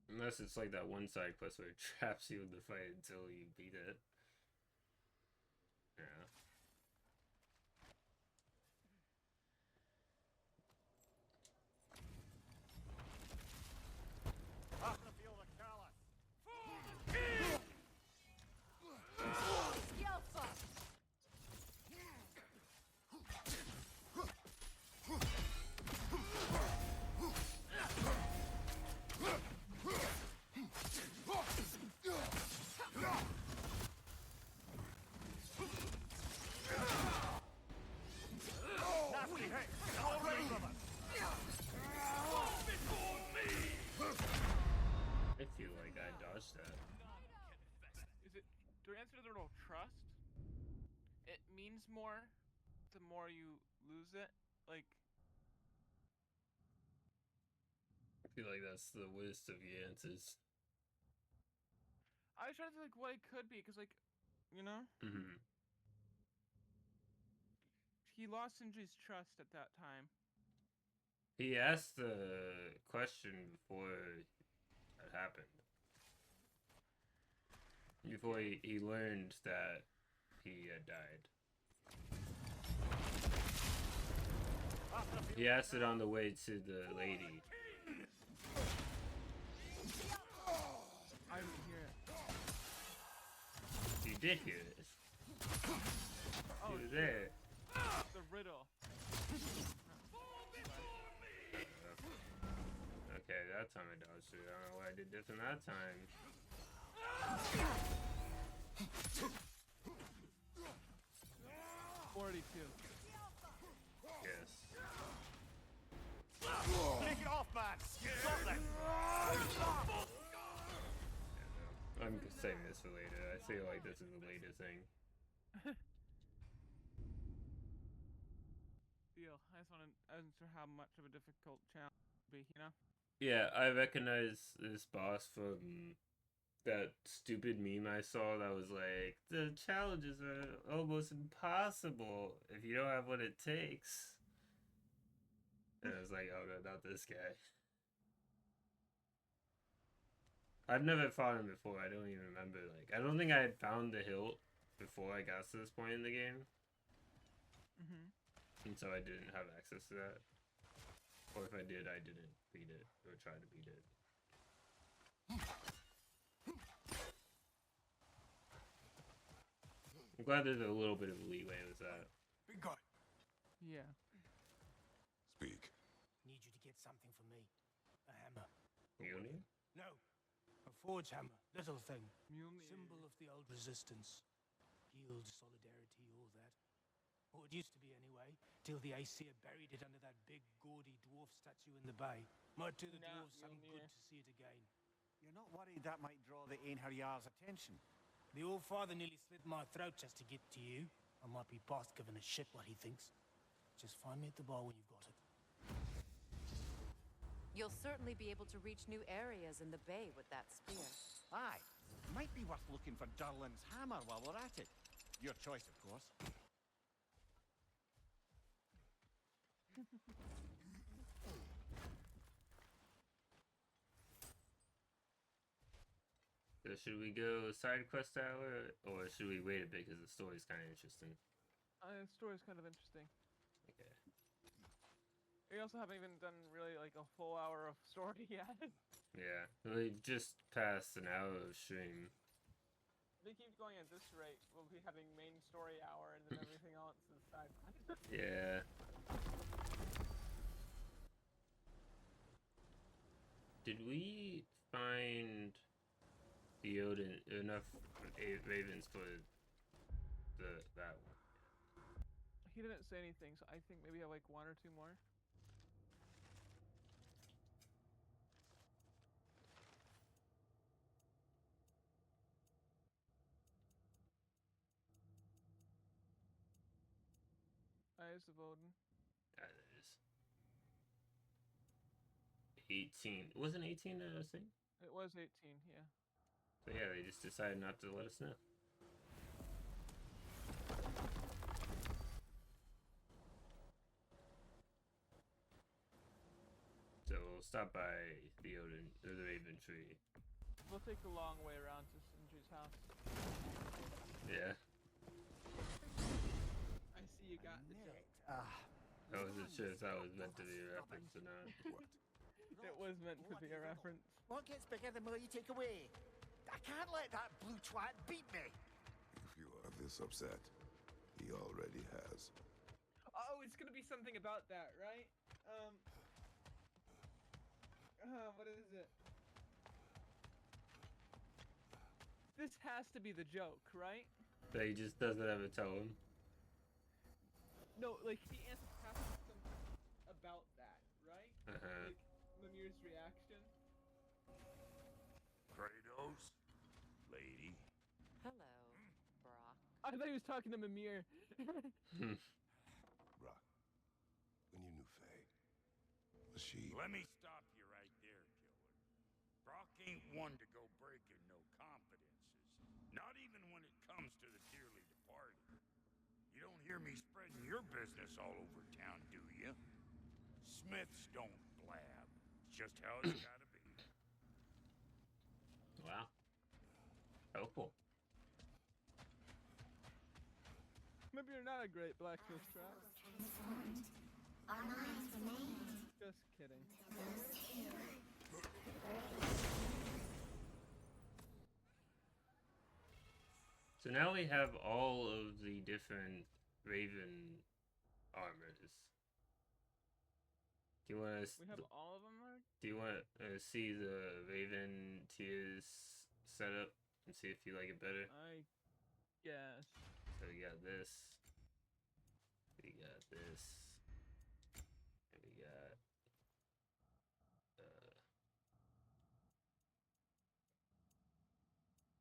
Unless it's like that one side quest where it traps you in the fight until you beat it. Yeah. After the field of Callus. Yelfa! Nasty hit. All three of us. I feel like I dodged that. Is it to answer the riddle trust? It means more the more you lose it. Like I feel like that's the worst of the answers. I was trying to think like what it could be, because like, you know, Mm-hmm. he lost Sindri's trust at that time. He asked the question before that happened. Before he learned that he had died. After the field He asked it on the way to the lady. I didn't hear it. You did hear it. Oh, You were there. the riddle. Okay, that time I dodged it. I don't know what I did different that time. 42. Yes. Take it off, man. Stop that. Yeah, no. I'm saving this for later. I feel like this is a later thing. Deal. I just want to answer how much of a difficult challenge it would be, you know? Yeah, I recognize this boss from that stupid meme I saw that was like, the challenges are almost impossible if you don't have what it takes. And I was like, oh no, not this guy. I've never fought him before. I don't even remember. Like, I don't think I had found the hilt before I got to this point in the game. Mm-hmm. And so I didn't have access to that. Or if I did, I didn't beat it or try to beat it. I'm glad there's a little bit of leeway with that. Be gone. Yeah. Speak. Need you to get something for me. A hammer. Mjolnir? No. A forge hammer. Little thing. Mjolnir. Symbol of the old resistance. Guild solidarity, all that. Or it used to be anyway, till the Aesir buried it under that big, gaudy dwarf statue in the bay. Might do the Nah, dwarves some good Mjolnir. to see it again. You're not worried that might draw the Einherjar's attention? The old father nearly slit my throat just to get to you. I might be past giving a shit what he thinks. Just find me at the bar when you've got it. You'll certainly be able to reach new areas in the bay with that spear. Aye. Might be worth looking for Durlin's hammer while we're at it. Your choice, of course. So should we go side quest hour, or should we wait a bit because the story's kind of interesting? The story's kind of interesting. Okay. We also haven't even done really like a full hour of story yet. Yeah, we just passed an hour of stream. they keep going at this rate, we'll be having main story hour and then everything else is side. Yeah. Did we find the Odin enough ravens for that one? He didn't say anything, so I think maybe I have like 1 or 2 more. Eyes of Odin. That is 18. It wasn't 18 that I was saying? It was 18, yeah. So yeah, they just decided not to let us know. So we'll stop by the Odin or the Raven Tree. We'll take a long way around to Sindri's house. Yeah. I see you got the joke. I wasn't sure if that was meant to be a reference or not. It was meant to be a reference. What gets bigger the more you take away? I can't let that blue twat beat me. If you are this upset, he already has. Oh, it's gonna be something about that, right? What is it? This has to be the joke, right? That he just doesn't ever tell him. No, like the answer has to be something about that, right? Uh-huh. Like Mimir's reaction. Kratos, lady. Hello, Brock. I thought he was talking to Mimir. Brock, when you knew Faye, was she... Let me stop you right there, killer. Brock ain't one to go breaking no confidences. Not even when it comes to the dearly departed. You don't hear me spreading your business all over town, do you? Smiths don't blab. It's just how it's gotta be. Wow. Oh, cool. Maybe you're not a great blacksmith, Trap. Transformed. Our minds remained. Just kidding. Those two. So now we have all of the different Raven armors. Do you want to? We have all of them, Mark? Do you want to see the Raven tiers setup and see if you like it better? I guess. So we got this. We got this. And we got.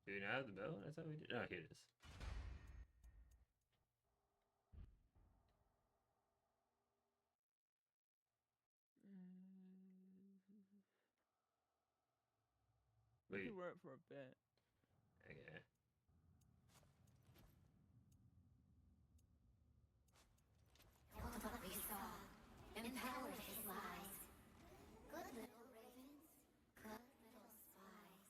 Do we not have the bell? I thought we did. Oh, here it is. We Wait. can wear it for a bit. Okay. What we saw empowered his lies. Good little ravens, good little spies.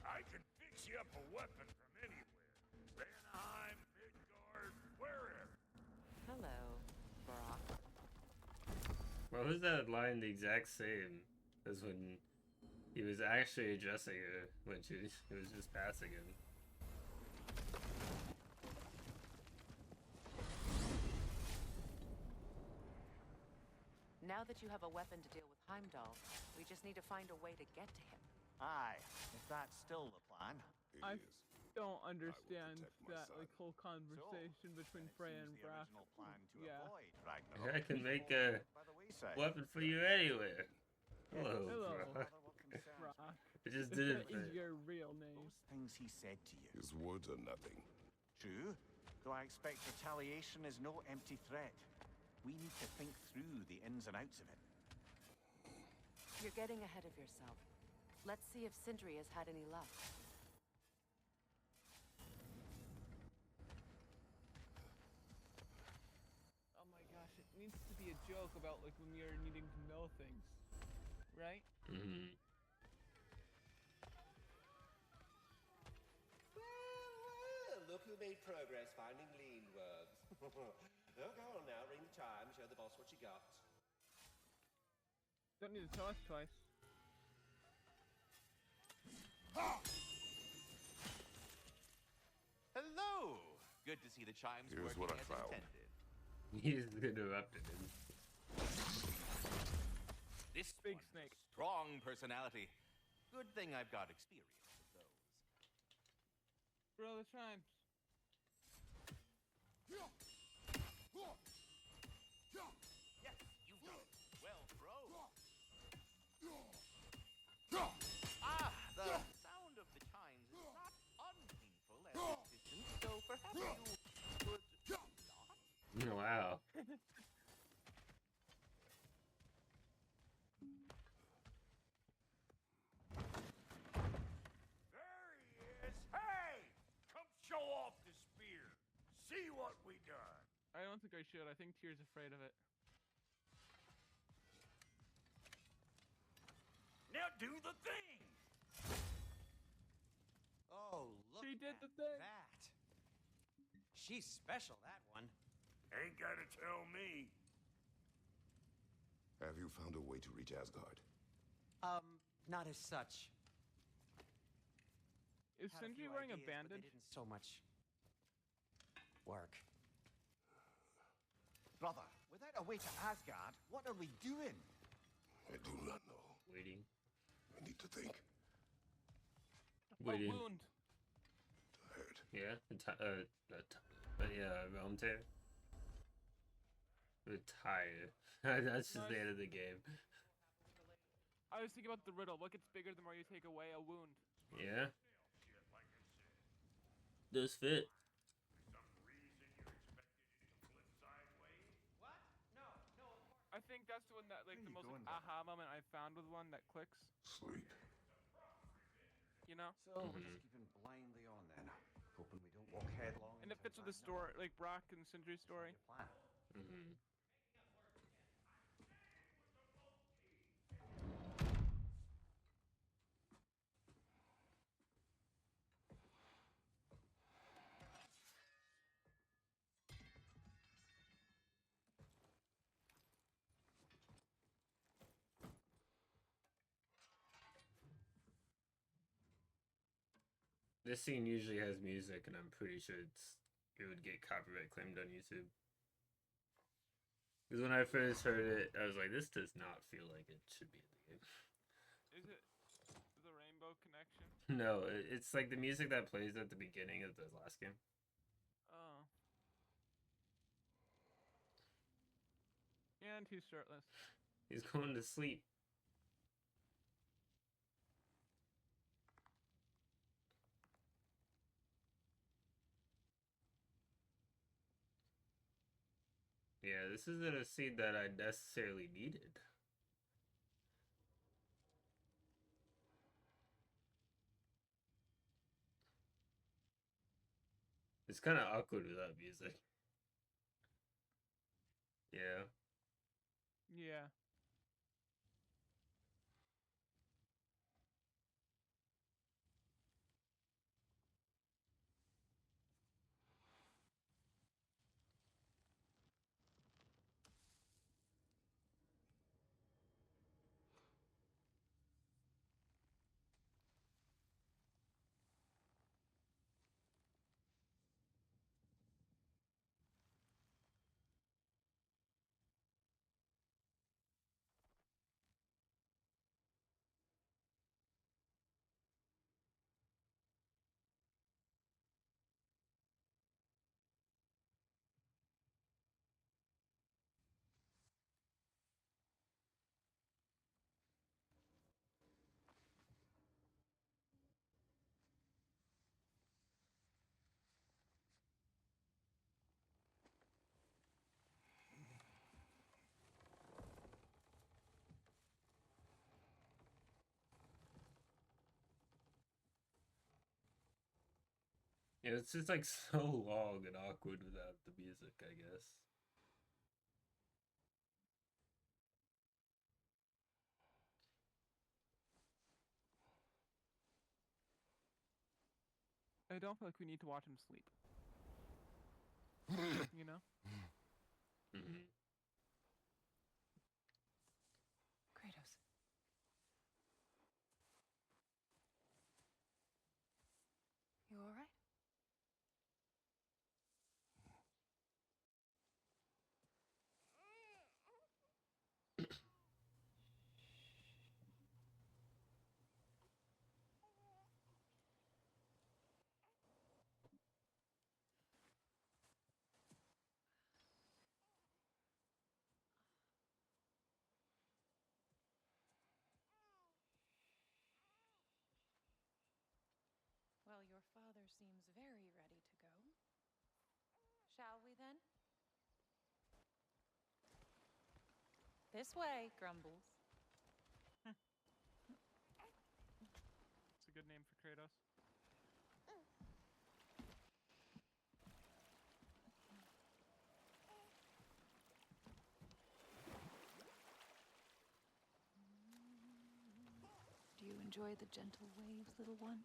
I can fix you up a weapon from anywhere. Vanaheim, Midgard, wherever. Hello, Brock. Why was that line the exact same as when he was actually addressing her when he was just passing him? Now that you have a weapon to deal with Heimdall, we just need to find a way to get to him. Aye, if that's still the plan. It I is. don't understand protect my that son. like whole conversation between Then it Freya seems and the Brock. original plan to Yeah. avoid Ragnarok I can was make fallen a by the wayside. weapon for you anywhere. Hello, Hello. bro. Rather what concerns me. Brock. I just did it That for is your real name. Those things he said to you. His words are nothing. True, though I expect retaliation is no empty threat. We need to think through the ins and outs of it. You're getting ahead of yourself. Let's see if Sindri has had any luck. Oh my gosh, it needs to be a joke about like when you're needing to know things, right? Mm-hmm. Well, look who made progress finding lean worms. Oh, go on now, ring the chime, show the boss what you got. Don't need to tell us twice. Hello! Good to see the chimes Here's working what I as found. intended. He's interrupted him. This Big one's a snake. strong personality. Good thing I've got experience with those. Bro, the chimes. Yes, you've done it. Well, bro. Ah, the sound of the chimes is not unpainful as musicians, so perhaps you could not? Wow. There he is! Hey! Come show off the spear! See what we done! I don't think I should. I think Tyr's afraid of it. Now do the thing! Oh, look She did at the thing. that. She's special, that one. Ain't gotta tell me. Have you found a way to reach Asgard? Not as such. Is Had Sindri few wearing a ideas, but they bandage? didn't so much work. Brother, without a way to Asgard, what are we doing? I do not know. Waiting. I need to think. Waiting. A wound. Tired. Yeah. Yeah, realm tear. Retire. That's just the end of the game. I was thinking about the riddle. What gets bigger the more you take away? A wound. Yeah. Shit, like I said. Does fit. For some reason you expected it to flip sideways? What? No, no, of course. I think that's the one that, like, the Where you most going, aha moment I found with one that clicks. Sleep. You know? So we're just keeping blindly on then, hoping we don't walk headlong. And it fits with the story, like Brock and Sindri's story. Plan. Mm-hmm. This scene usually has music, and I'm pretty sure it would get copyright claimed on YouTube. Because when I first heard it, I was like, this does not feel like it should be in the game. Is it the Rainbow Connection? No, it's like the music that plays at the beginning of the last game. Oh. And he's shirtless. He's going to sleep. Yeah, this isn't a scene that I necessarily needed. It's kind of awkward without music. Yeah. Yeah. Yeah, it's just like so long and awkward without the music, I guess. I don't feel like we need to watch him sleep. You know? Mhm. Kratos. You all right? Well, your father seems very ready to go. Shall we then? This way, Grumbles. It's a good name for Kratos. Do you enjoy the gentle waves, little one?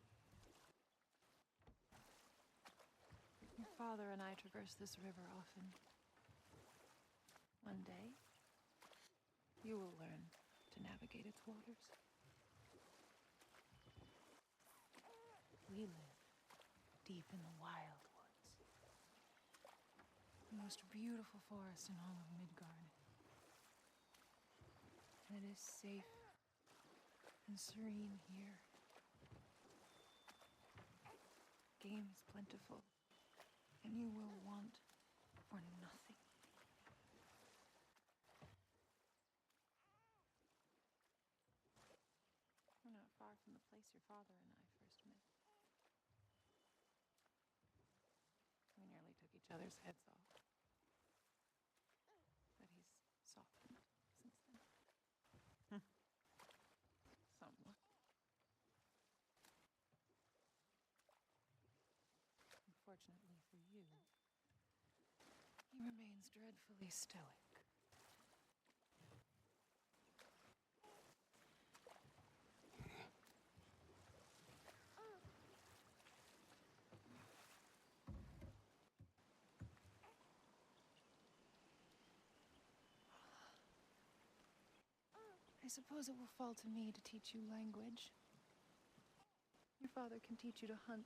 Your father and I traverse this river often. One day, you will learn to navigate its waters. We live deep in the wild woods. The most beautiful forest in all of Midgard. And it is safe and serene here. Game is plentiful, and you will want for nothing. We're not far from the place your father and I first met. We nearly took each other's heads off. But he's softened since then. Somewhat. Unfortunately for you, he remains dreadfully stoic. I suppose it will fall to me to teach you language. Your father can teach you to hunt.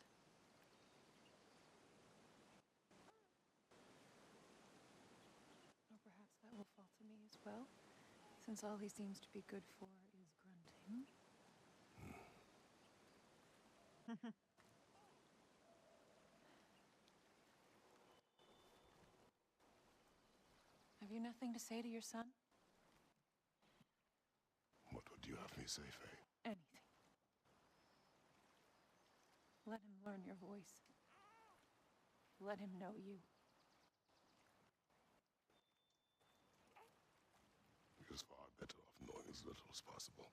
Or perhaps that will fall to me as well, since all he seems to be good for is grunting. Have you nothing to say to your son? What would you have me say, Faye? Anything. Let him learn your voice. Let him know you. He is far better off knowing as little as possible.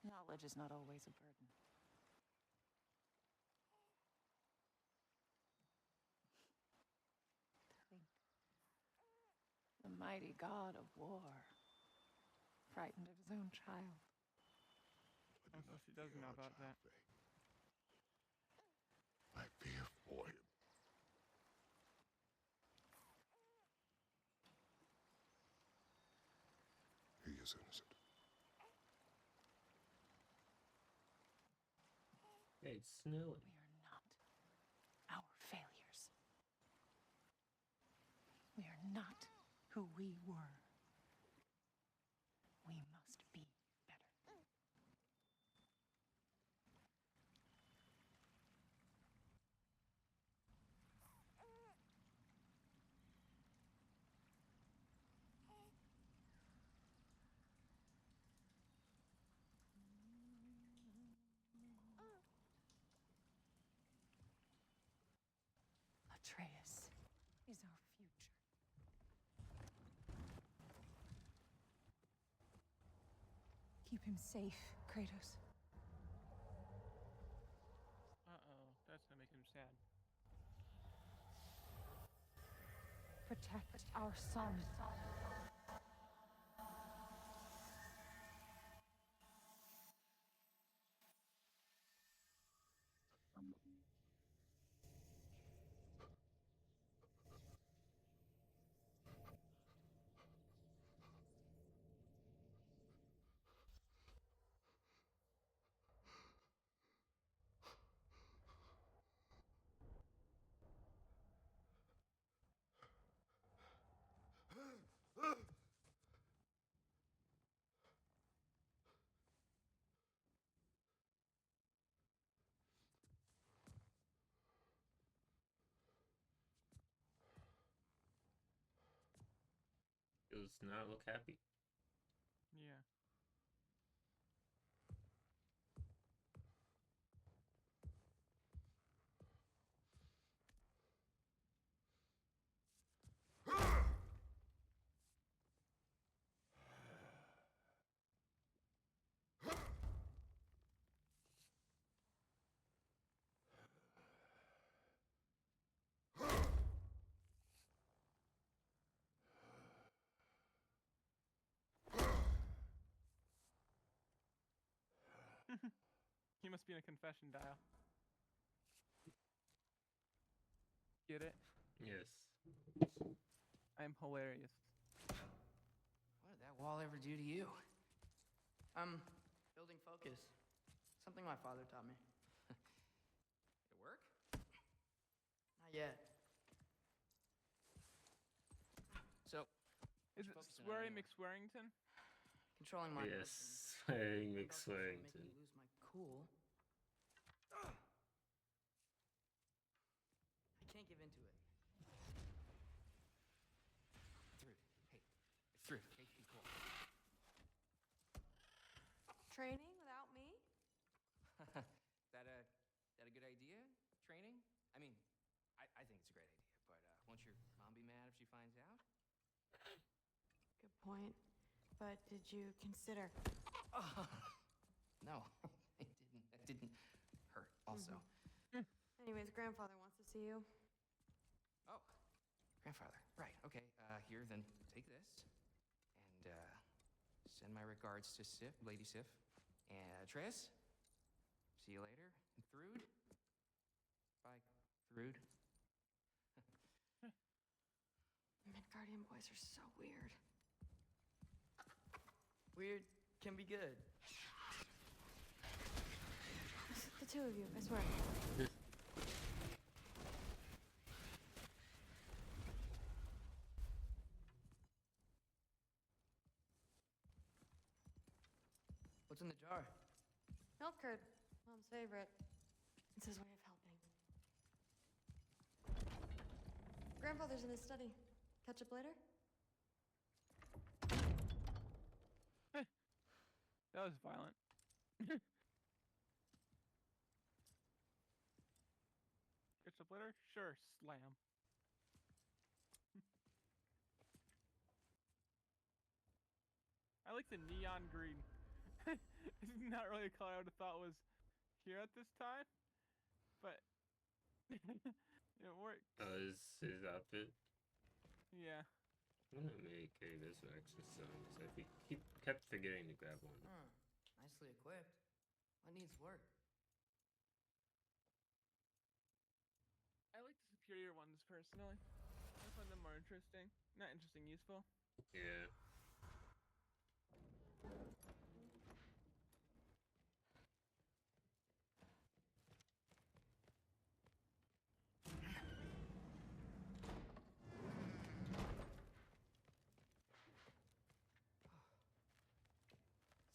Knowledge is not always a burden. Think. The mighty god of war, frightened of his own child. I do Also, not she doesn't fear know our about child, that. Faye. I fear for him. He is innocent. Hey, it's snowing. We are not our failures. We are not who we were. We must be better. Atreus is our future. Keep him safe, Kratos. Uh-oh, that's gonna make him sad. Protect our son. does not look happy. Yeah. He must be in a confession dial. Get it? Yes. I'm hilarious. What did that wall ever do to you? Building focus. Something my father taught me. Did it work? Not yet. So, Is it focusing on Swearing anyway. McSwearington? Controlling my Yes. emotions. Swearing Without also making McSwearington. me lose my cool. I can't give into it. Through. Hey, it's through. Okay, be cool. Training without me? That a good idea? Training? I mean, I think it's a great idea, but won't your mom be mad if she finds out? Good point. But did you consider? No, I didn't. That didn't hurt. Also. Anyways, grandfather wants to see you. Oh, grandfather. Right. Okay. Here, then take this, and send my regards to Sif, Lady Sif, and Tris. See you later. And Thrude. Bye, Thrude. Midgardian boys are so weird. Weird can be good. The two of you, I swear. What's in the jar? Milk curd, Mom's favorite. It's his way of helping. Grandfather's in his study. Catch up later? That was violent. Catch up later? Sure, slam. I like the neon green. It's not really a color I would have thought was here at this time, but it works. Is his outfit? Yeah. I'm gonna make a resurrection stone because I kept forgetting to grab one. Nicely equipped. What needs work? I like the superior ones personally. I find them more interesting. Not interesting, useful. Yeah.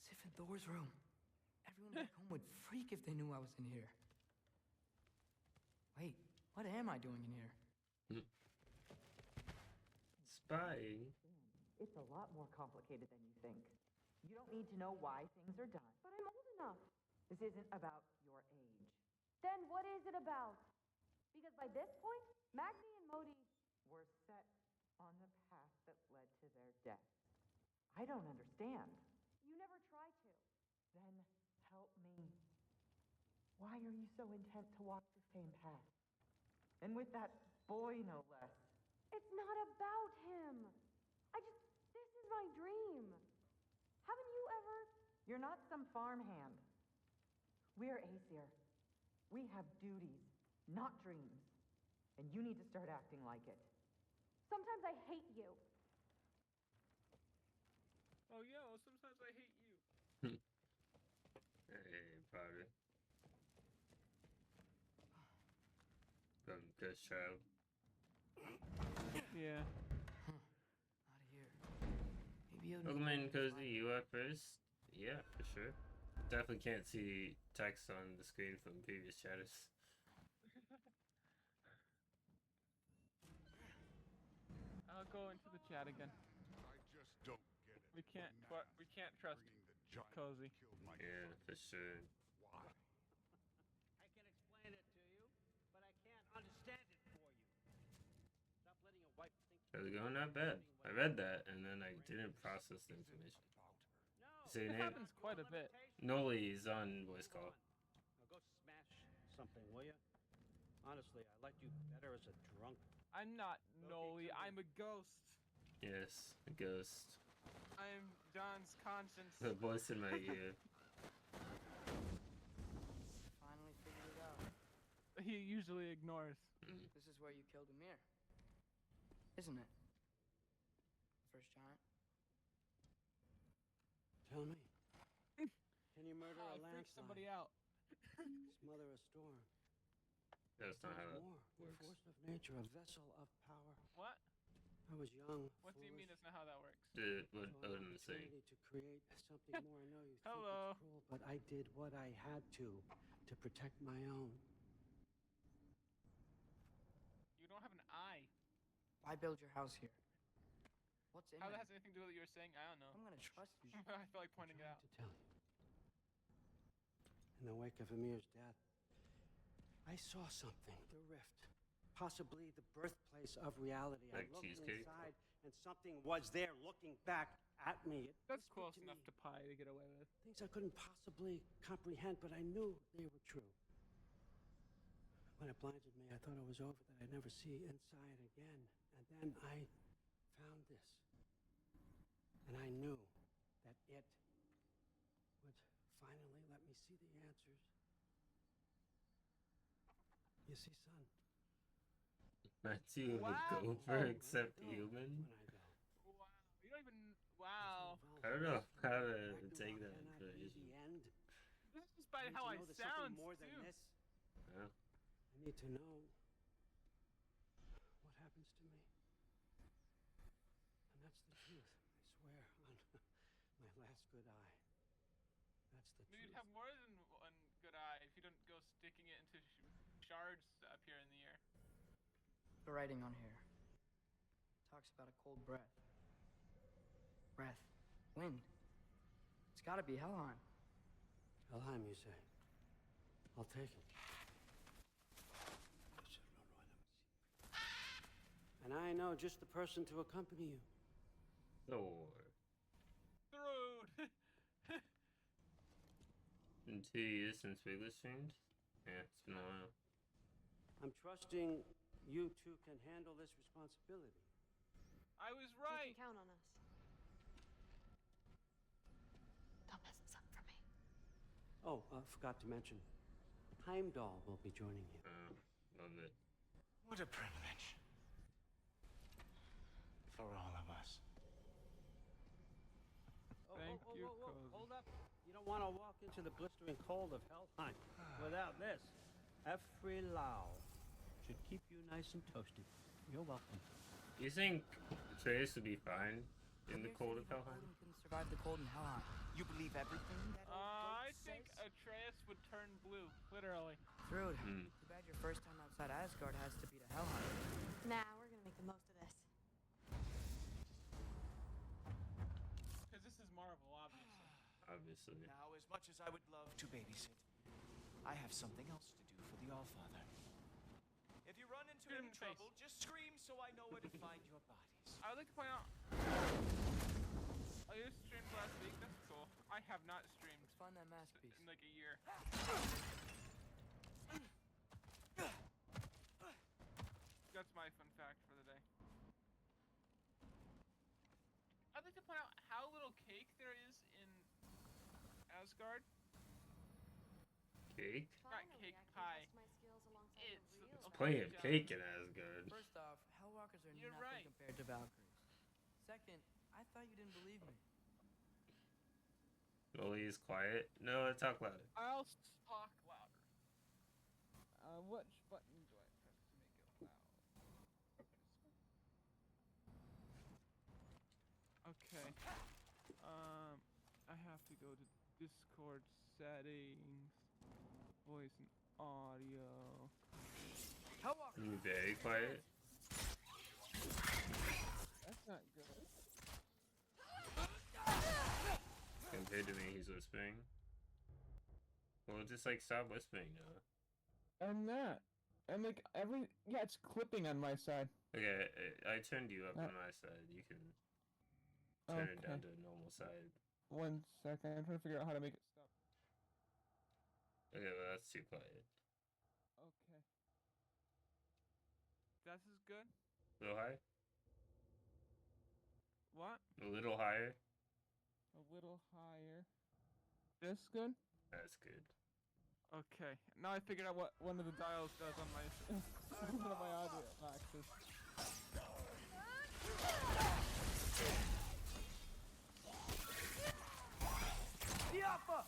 Sif and Thor's room. Everyone back home would freak if they knew I was in here. Wait, what am I doing in here? Spying? It's a lot more complicated than you think. You don't need to know why things are done. But I'm old enough. This isn't about your age. Then what is it about? Because by this point, Magni and Modi Were set on the path that led to their death. I don't understand. you never try to. Then help me. Why are you so intent to walk the same path? And with that boy, no less. It's not about him. This is my dream. Haven't you ever? You're not some farmhand. We're Aesir. We have duties, not dreams. And you need to start acting like it. Sometimes I hate you. Oh, yo, sometimes I hate you. Hey, Potter. From Ghost Child. Yeah. Out of here. Maybe I'll Welcome in, Cozy. You are first? Yeah, for sure. Definitely can't see text on the screen from previous chatters. I'll go into the chat again. I just We can't trust Cozy. Yeah, for sure. Why? I can explain it to you, but I can't understand it for you. Stop letting your wife think. How's it going? Not bad. I read that and then I didn't process the information. Say your It name? happens quite a bit. Noley is on voice call. Now go smash something, will you? Honestly, I liked you better as a drunk. I'm not Noley. I'm a ghost. Yes, a ghost. I'm John's conscience. The voice in my ear. Finally figured it out. He usually ignores. This is where you killed Amir, isn't it? The first giant. Tell me. Can you murder Oh, a freak landslide? somebody out. Smother a storm. That's not how More. it A works. force of nature, a vessel of power. What? I was young. What do you mean that's not how that works? What So Odin was saying. opportunity to create something more. I know you think Hello. it's cruel, but I did what I had to protect my own. You don't have an eye. Why build your house here? What's in How it? that has anything to do with what you were saying? I don't know. I'm gonna trust you. I feel like pointing it out. To tell you. In the wake of Amir's death, I saw something. The rift. Possibly the birthplace of reality. Like I looked cheesecake? inside, and something was there looking back at me. It That's whispered close to enough me to pie to get away with. things I couldn't possibly comprehend, but I knew they were true. When it blinded me, I thought it was over, that I'd never see inside again. And then I found this. And I knew that it would finally let me see the answers. You see, son. Not you, Wow. gopher, except human. Wow. You don't even. Wow. I don't know how to take that Cannot be information. the end. This is just by I need how to I know there's sound something more too. than this. Yeah. I need to know what happens to me. And that's the truth, I swear, on my last good eye. That's the Maybe truth. you'd have more than one good eye if you don't go sticking it into shards up here in the air. The writing on here talks about a cold breath. Breath. Wind. It's gotta be Helheim. Helheim, you say? I'll take it. And I know just the person to accompany you. Thor. Through. In 2 years since we last streamed? Yeah, it's been a while. I'm trusting you two can handle this responsibility. I was You right. can count on us. Don't mess this up for me. Oh, forgot to mention. Heimdall will be joining you. Love it. What a privilege. For all of us. Thank you, Cozy. Hold up. You don't want to walk into the blistering cold of Helheim without this. Every Lao should keep you nice and toasty. You're welcome. You think Atreus would be fine in the Amir cold said of even Helheim? Odin couldn't survive the cold in Helheim. You believe everything that old I goat think says? Atreus would turn blue, literally. Thrud, Hmm. too bad your first time outside Asgard has to be to Helheim. Nah, we're gonna make the most of this. Because this is Marvel, obviously. Obviously. Now, as much as I would love to babysit, I have something else to do for the Allfather. If you run into Shoot him any in the face. trouble, just scream so I know where to find your bodies. I would like to point out. Oh, you streamed last week? That's cool. I have not streamed Let's find that masterpiece. in like a year. That's my fun fact for the day. I'd like to point out how little cake there is in Asgard. Cake? Not cake pie. It's Plenty of pie cake jam. in Asgard. First off, Hellwalkers are You're nothing right. compared to Valkyries. Second, I thought you didn't believe me. Noley is quiet. No, talk louder. I'll talk louder. Which button do I press to make it loud? Okay. I have to go to Discord settings, voice and audio. Hellwalkers! You're very quiet. That's not good. compared to me, he's whispering. Well, just like stop whispering now. I'm not. I'm like yeah, it's clipping on my side. Okay, I turned you up on my side. You can turn it down to a normal side. 1 second, I'm trying to figure out how to make it stop. Okay, well that's too quiet. Okay. This is good. A little high? What? A little higher? A little higher. This good? That's good. Okay. Now I figured out what one of the dials does on my one of my audio boxes. Yaffa!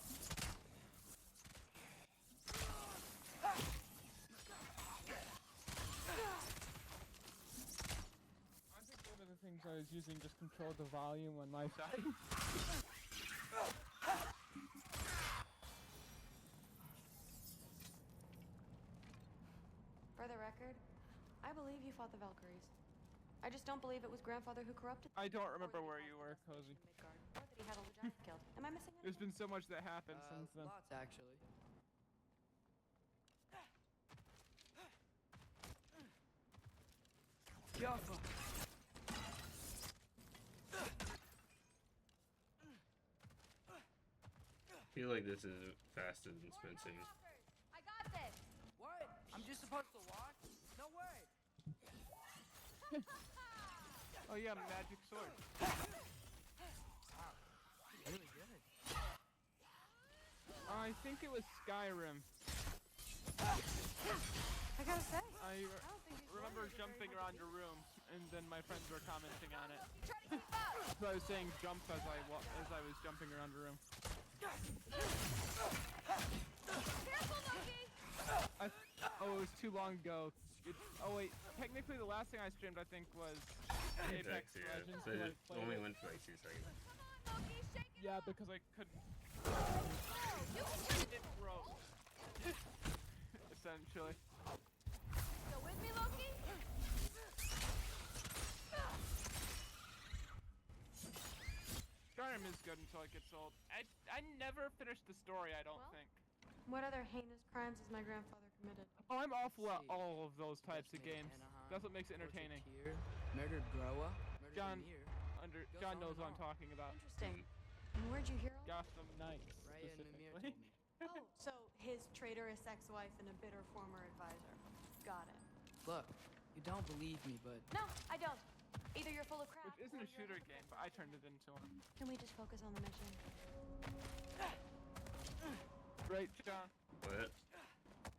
I think one of the things I was using just controlled the volume on my side. For the record, I believe you fought the Valkyries. I just don't believe it was Grandfather who corrupted I don't remember where you were, Cozy. Midgard, or that he had all the giants killed. Am I missing anything? There's been so much that happened since then. Lots, actually. Yaffa! I feel like this is faster than Spencer. I got this! What? I'm just supposed to watch? No way! Oh yeah, magic sword. Really good. I think it was Skyrim. I gotta say, I don't think these remember warriors are jumping very around your room, and then my friends were commenting on it. Try to keep up! So I was saying jump as I was jumping around your room. Careful, Loki! Oh, it was too long ago. Oh wait, technically the last thing I streamed I think was Apex Legends. But I it played only it. went for like 2 seconds. Loki, shake it! Yeah, because I couldn't. You can It broke. Essentially. go with me, Loki? Skyrim is good until it gets old. I never finished the story, I don't think. What other heinous crimes has my grandfather committed? Oh, I'm awful at all of those types of games. That's what makes it entertaining. Murdered Groa. Murdered John, Ymir. John knows what I'm talking about. Interesting. And where'd you hear all Gotham Knights, Raya and Mimir specifically. told me. Oh, so his traitorous ex-wife and a bitter former advisor. Got it. Look, you don't believe me, but No, I don't. Either you're full of crap. Which isn't a shooter game, but I turned it into one. Can we just focus on the mission? Right, John? What?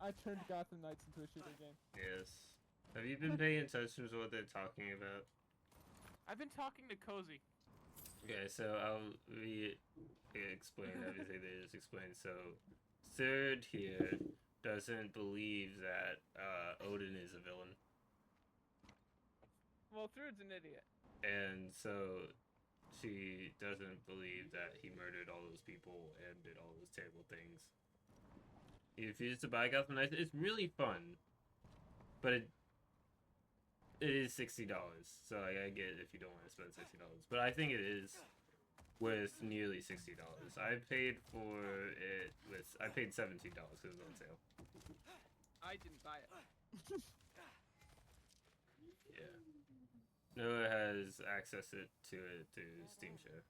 I turned Gotham Knights into a shooter game. Yes. Have you been paying attention to what they're talking about? I've been talking to Cozy. Okay, so I'll re-explain everything they just explained. So, Third here doesn't believe that Odin is a villain. Well, Thrud's an idiot. And so she doesn't believe that he murdered all those people and did all those terrible things. He refuses to buy Gotham Knights. It's really fun, but it is $60. So like, I get it if you don't want to spend $60, but I think it is worth nearly $60. I paid for it I paid $17 because it was on sale. I didn't buy it. Yeah. Noah has access to it through Steam Share.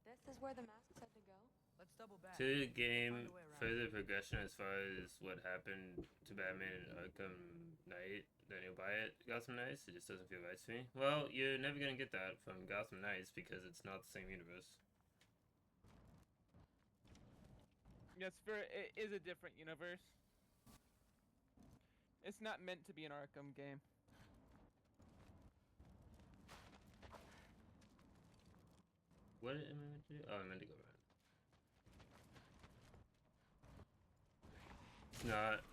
This is where the masks had to go? let's double back. To the game, Find a way around. further progression as far as what happened to Batman and Arkham Knight, then you'll buy it. Gotham Knights, it just doesn't feel right to me. Well, you're never gonna get that from Gotham Knights because it's not the same universe. Yes, it is a different universe. It's not meant to be an Arkham game. What am I meant to do? Oh, I'm meant to go around. It's not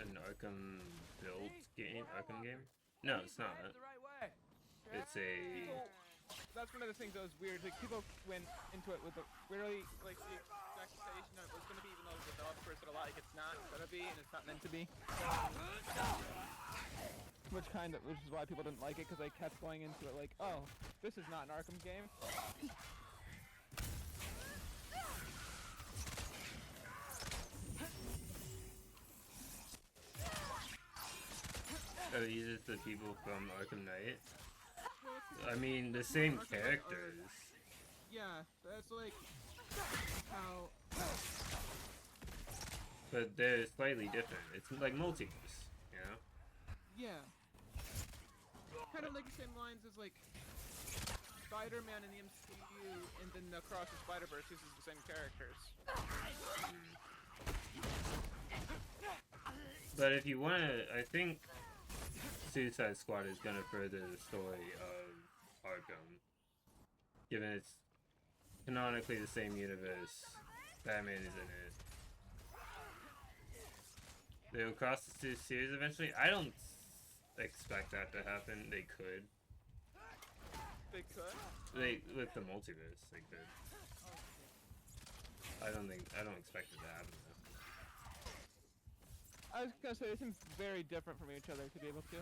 an Arkham build game. Arkham game? No, it's not. The right way. It's a. That's one of the things that was weird. Like, people went into it with a really, like, the expectation that it was going to be, even though the developers said a lot, like, it's not going to be, and it's not meant to be. Which is why people didn't like it, because they kept going into it like, oh, this is not an Arkham game. Are these just the people from Arkham Knight? I mean, the same characters. Yeah, that's like how. But they're slightly different. It's like multiverse, you know? Yeah. Kind of like the same lines as like Spider-Man in the MCU, and then across the Spider-Verse uses the same characters. But if you want to, I think Suicide Squad is going to further the story of Arkham. Given it's canonically the same universe, Batman is in it. They'll cross the series eventually. I don't expect that to happen. They could. They could? With the multiverse, they could. I don't expect it to happen though. I was gonna say, they seem very different from each other to be able to.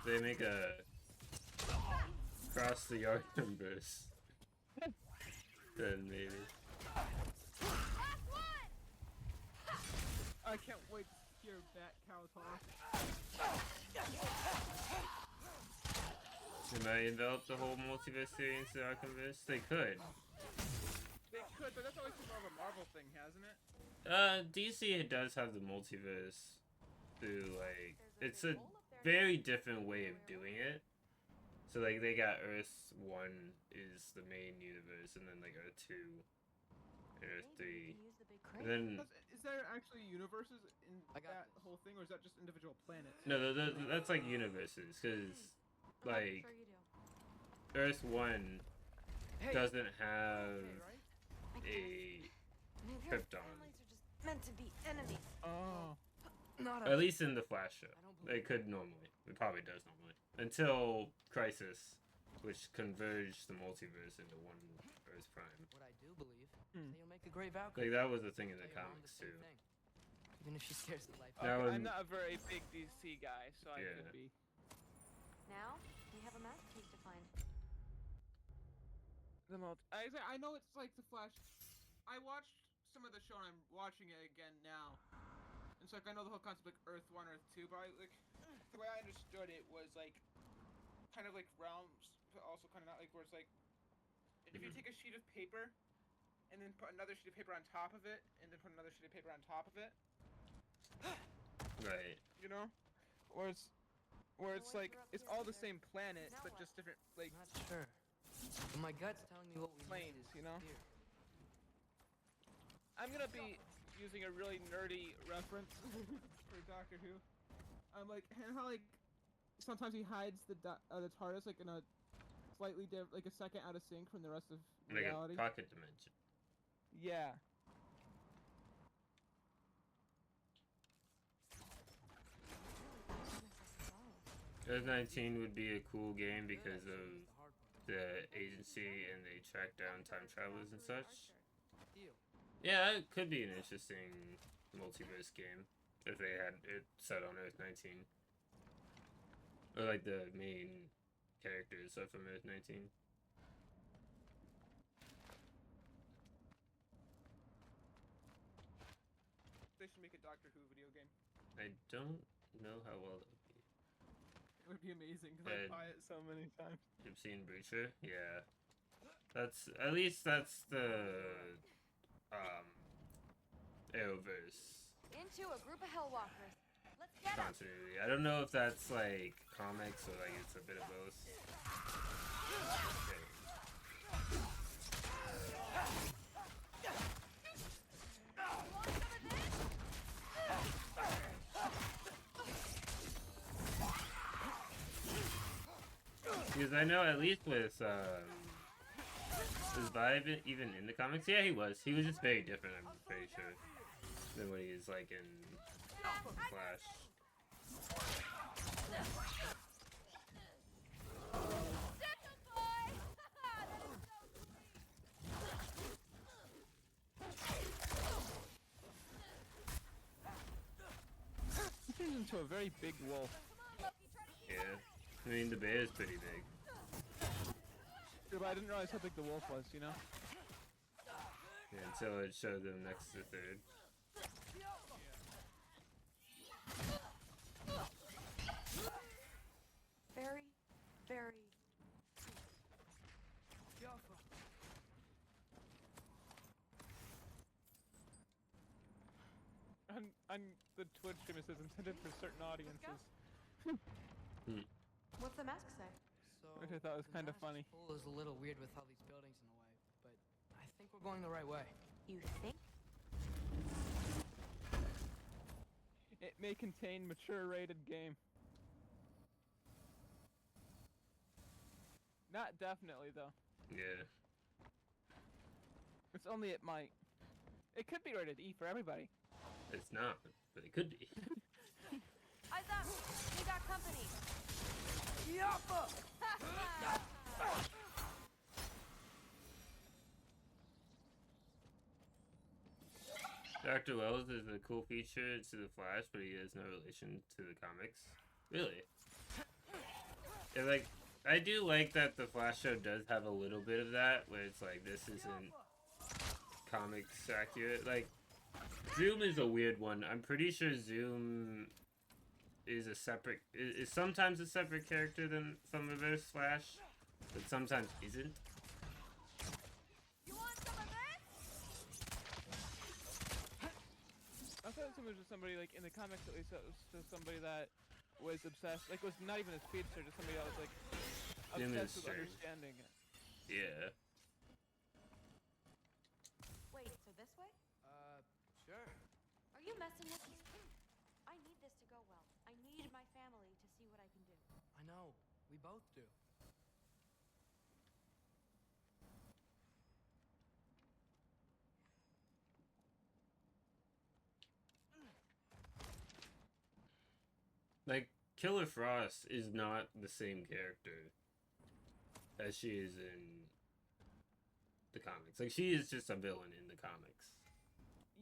They make a cross the Arkhamverse. Then maybe. I can't wait to hear Bat Cow talk. They might envelop the whole multiverse theory into the Arkhamverse. They could. They could, but that's always been more of a Marvel thing, hasn't it? DC does have the multiverse through, like, it's a very different way of doing it. So, like, they got Earth 1 is the main universe, and then, like, Earth 2 and Earth 3. And then... Is there actually universes in that whole thing, or is that just individual planets? No, that's, like, universes, because, like, Earth 1 doesn't have a Krypton. Meant to be enemies. Oh. At least in the Flash show. It could normally. It probably does normally. Until Crisis, which converged the multiverse into one Earth Prime. What I do believe is that you'll make a great Valkyrie. Like, that was the thing in the comics, too. Even if she scares the life out of me. I'm not a very big DC guy, so I could be. Now, we have a masterpiece to find. I know it's like the Flash. I watched some of the show and I'm watching it again now. And so like I know the whole concept like Earth 1, Earth 2, but like the way I understood it was like kind of like realms, but also kind of not like where it's like if you take a sheet of paper and then put another sheet of paper on top of it and then put another sheet of paper on top of it. Right. You know? Where it's like it's all the same planet but just different like not sure. But my gut's telling me what we planes, you know? I'm gonna be using a really nerdy reference for Doctor Who. I'm like, and how like sometimes he hides the TARDIS like in a slightly like a second out of sync from the rest of reality. Like a pocket dimension. Yeah. Earth 19 would be a cool game because of the agency and they track down time travelers and such. Yeah, it could be an interesting multiverse game if they had it set on Earth 19. Or like the main characters are from Earth 19. They should make a Doctor Who video game. I don't know how well that would be. It would be amazing because I buy it so many times. You've seen Breacher? Yeah. That's at least that's the Arrowverse Into a group of Hellwalkers. Let's get them. continuity. I don't know if that's like comics or like it's a bit of both. Okay. Because I know at least with is Vibe even in the comics? Yeah, he was. He was just very different, I'm pretty sure, than what he is like in Flash. He turns into a very big wolf. Yeah. I mean, the bear is pretty big. Yeah, but I didn't realize how big the wolf was, you know? Yeah, until it showed them next to the third. on the Twitch stream it says intended for certain audiences. What's the mask say? So Which I thought was the kind of mask's funny. pull is a little weird with all these buildings in the way, but I think we're going the right way. You think? It may contain mature rated game. Not definitely though. Yeah. It's only it might. It could be rated E for everybody. It's not, but it could be. Eyes up! We got company! Yappa! Dr. Wells is a cool feature to the Flash, but he has no relation to the comics. Really? Yeah, like, I do like that the Flash show does have a little bit of that, where it's like, this isn't comics accurate. Like, Zoom is a weird one. I'm pretty sure Zoom is a separate, is sometimes a separate character than some Reverse Flash, but sometimes isn't. You want some of this? I thought it was just somebody, like, in the comics at least, it was just somebody that was obsessed, like, was not even a speedster, just somebody that was, like, obsessed with understanding it. Yeah. Wait, so this way? Sure. Are you messing with me? I need this to go well. I need my family to see what I can do. I know. We both do. Like, Killer Frost is not the same character as she is in the comics. Like, she is just a villain in the comics.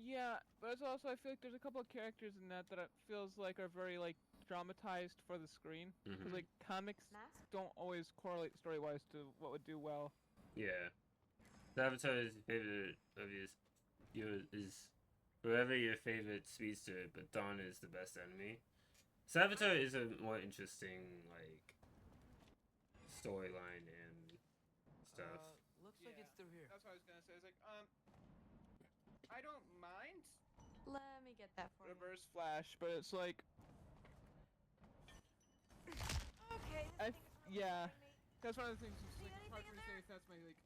Yeah, but it's also, I feel like there's a couple of characters in that it feels like are very, like, dramatized for the screen. Because, like, comics don't always correlate story-wise to what would do well. Yeah. Saboteur is your favorite of yours is whoever your favorite speedster, but Dawn is the best enemy. Saboteur is a more interesting, like, storyline and stuff. Looks like it's through here. That's what I was gonna say. It's like, I don't mind Let me get that for Reverse Flash, but it's like, you. Okay, this thing's really yeah, bothering me. that's one of the things. It's See like anything hard in for me to say there? if that's my like.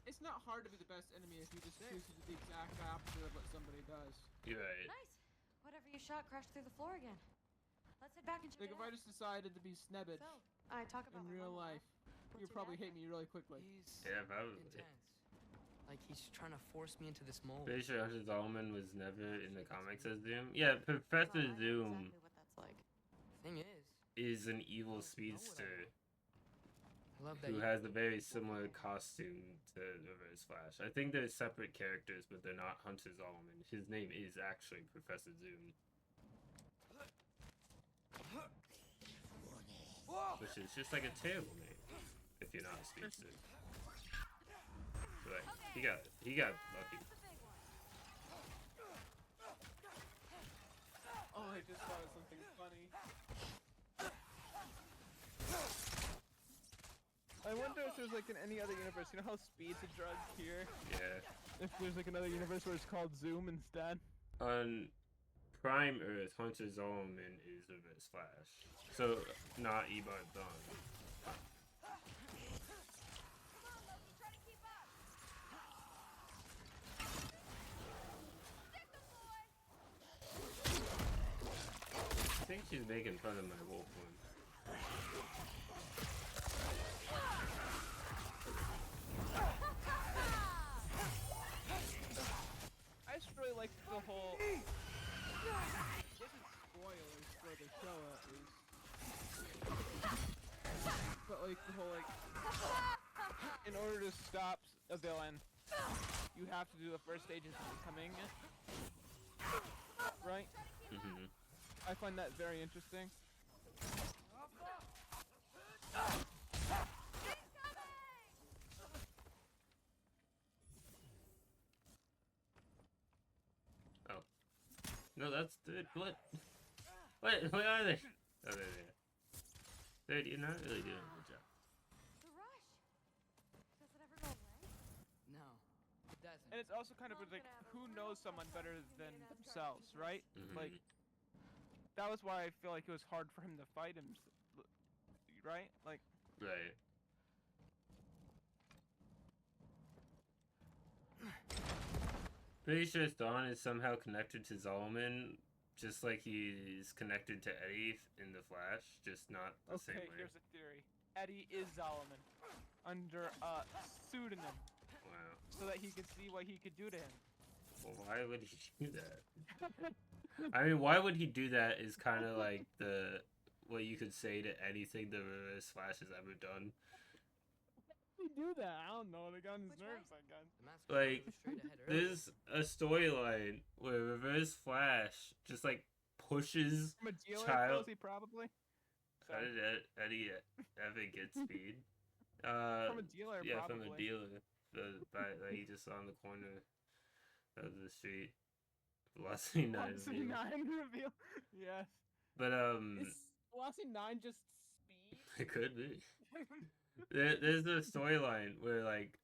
It's not hard to be the best enemy if you just choose to do the exact opposite of what somebody does. You're right. Nice. Whatever you shot crashed through the floor again. Let's head back and check Like, it if I out. just decided to be Snebbit So, I talk about in my real mom a lot. life, What's you'd your probably dad hate me really quickly. He's Yeah, probably. intense. Like he's trying to force me into this mold. Pretty sure Hunter Zolman was never in the comics as Zoom. Yeah, Professor Well, I know Zoom exactly what that's like. Thing is an evil speedster I love that who you- has a very similar costume to Reverse Flash. I think they're separate characters, but they're not Hunter Zolman. His name is actually Professor Zoom. Which is just like a terrible name if you're not a speedster. But he got lucky. Oh, I just thought of something funny. I wonder if there's like in any other universe, you know how speed's a drug here? Yeah. If there's like another universe where it's called Zoom instead. On Prime Earth, Hunter Zolman is Reverse Flash. So, not Ebar Dawn. I think she's making fun of my wolf one. I just really like the whole. This is spoilers for the show at least. But like the whole like, in order to stop a villain, you have to do the first stage of becoming, right? Mm-hmm. I find that very interesting. Oh. No, that's dude. What? What? Where are they? Oh, they're there. Dude, you're not really doing a good job. The rush. Does it ever go away? No, it doesn't. And it's also kind of like, who knows someone better than themselves, right? Like, that was why I feel like it was hard for him to fight him, right? Like, right. Pretty sure Dawn is somehow connected to Zalman, just like he's connected to Eddie in the Flash, just not the same way. Okay, here's a theory. Eddie is Zalman under a pseudonym. Wow. So that he could see what he could do to him. Well, why would he do that? I mean, why would he do that is kind of like what you could say to anything the Reverse Flash has ever done. He do that? I don't know. They got on his nerves, I guess. Like, there's a storyline where Reverse Flash just like pushes From a dealer, child. probably. How did Eddie ever get speed? From a dealer, yeah, probably. from a dealer. That he just saw on the corner of the street. Velocity 9 Velocity 9 reveal. Yes. But Is Velocity 9 just speed? it could be. There's a storyline where like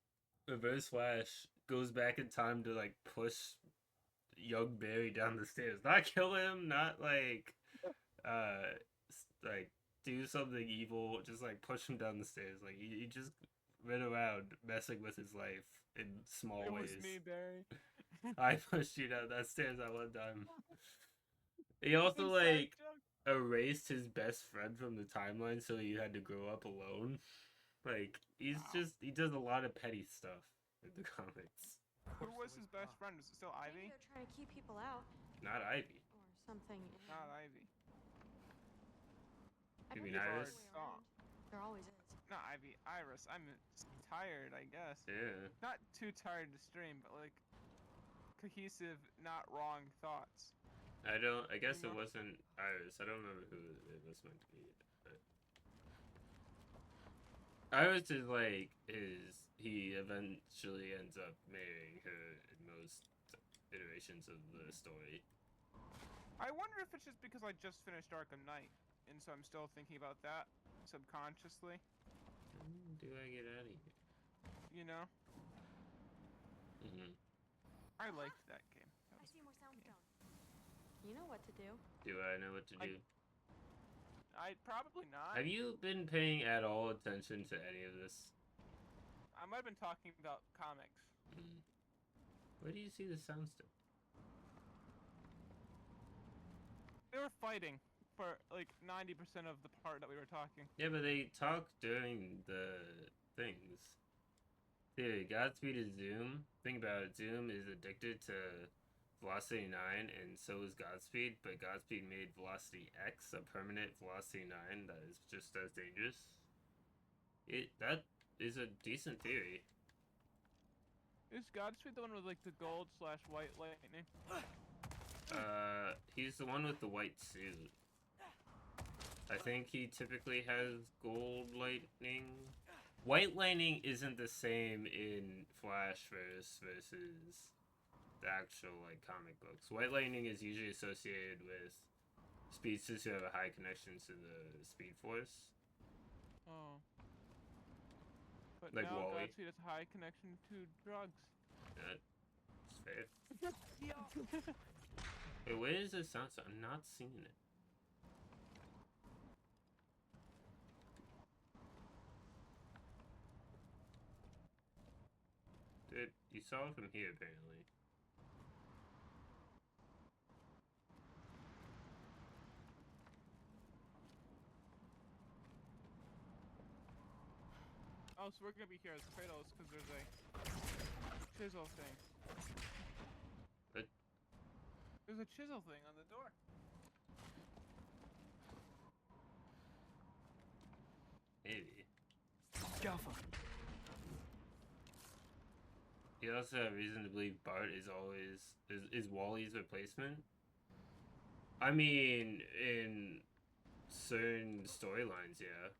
Reverse Flash goes back in time to like push young Barry down the stairs. Not kill him, not like do something evil, just like push him down the stairs. Like he just ran around messing with his life in small ways. It was me, Barry. I pushed you down that stairs that one time. He also like erased his best friend from the timeline, so he had to grow up alone. Like he does a lot of petty stuff in the comics. Who was his best friend? Was it still Ivy? Maybe they're trying to keep people out. Not Ivy. Or something. Not Ivy. You mean Iris? There always is. Not Ivy. Iris. I'm tired, I guess. Yeah. Not too tired to stream, but like cohesive, not wrong thoughts. I guess it wasn't Iris. I don't remember who it was meant to be. But Iris is like he eventually ends up marrying her in most iterations of the story. I wonder if it's just because I just finished Arkham Knight, and so I'm still thinking about that subconsciously. When do I get out of here? You know? I liked that game. I see more soundstone. You know what to do. Do I know what to do? I probably not. Have you been paying at all attention to any of this? I might have been talking about comics. Where do you see the soundstone? They were fighting for like 90% of the part that we were talking. Yeah, but they talk during the things. Dude, Godspeed is Zoom. Think about it. Zoom is addicted to Velocity 9, and so is Godspeed, but Godspeed made Velocity X a permanent Velocity 9 that is just as dangerous. That is a decent theory. Is Godspeed the one with like the gold/white lightning? He's the one with the white suit. I think he typically has gold lightning. White lightning isn't the same in Flashverse versus the actual like comic books. White lightning is usually associated with speedsters who have a high connection to the Speed Force. Oh. But Like now Wally. Godspeed has a high connection to drugs. That's fair. Wait, where is this sound? I'm not seeing it. Dude, you saw it from here, apparently. Oh, so we're gonna be here as Kratos because there's a chisel thing. What? There's a chisel thing on the door. Maybe. Jaffa. You also have reason to believe Bart is always is Wally's replacement. I mean, in certain storylines, yeah.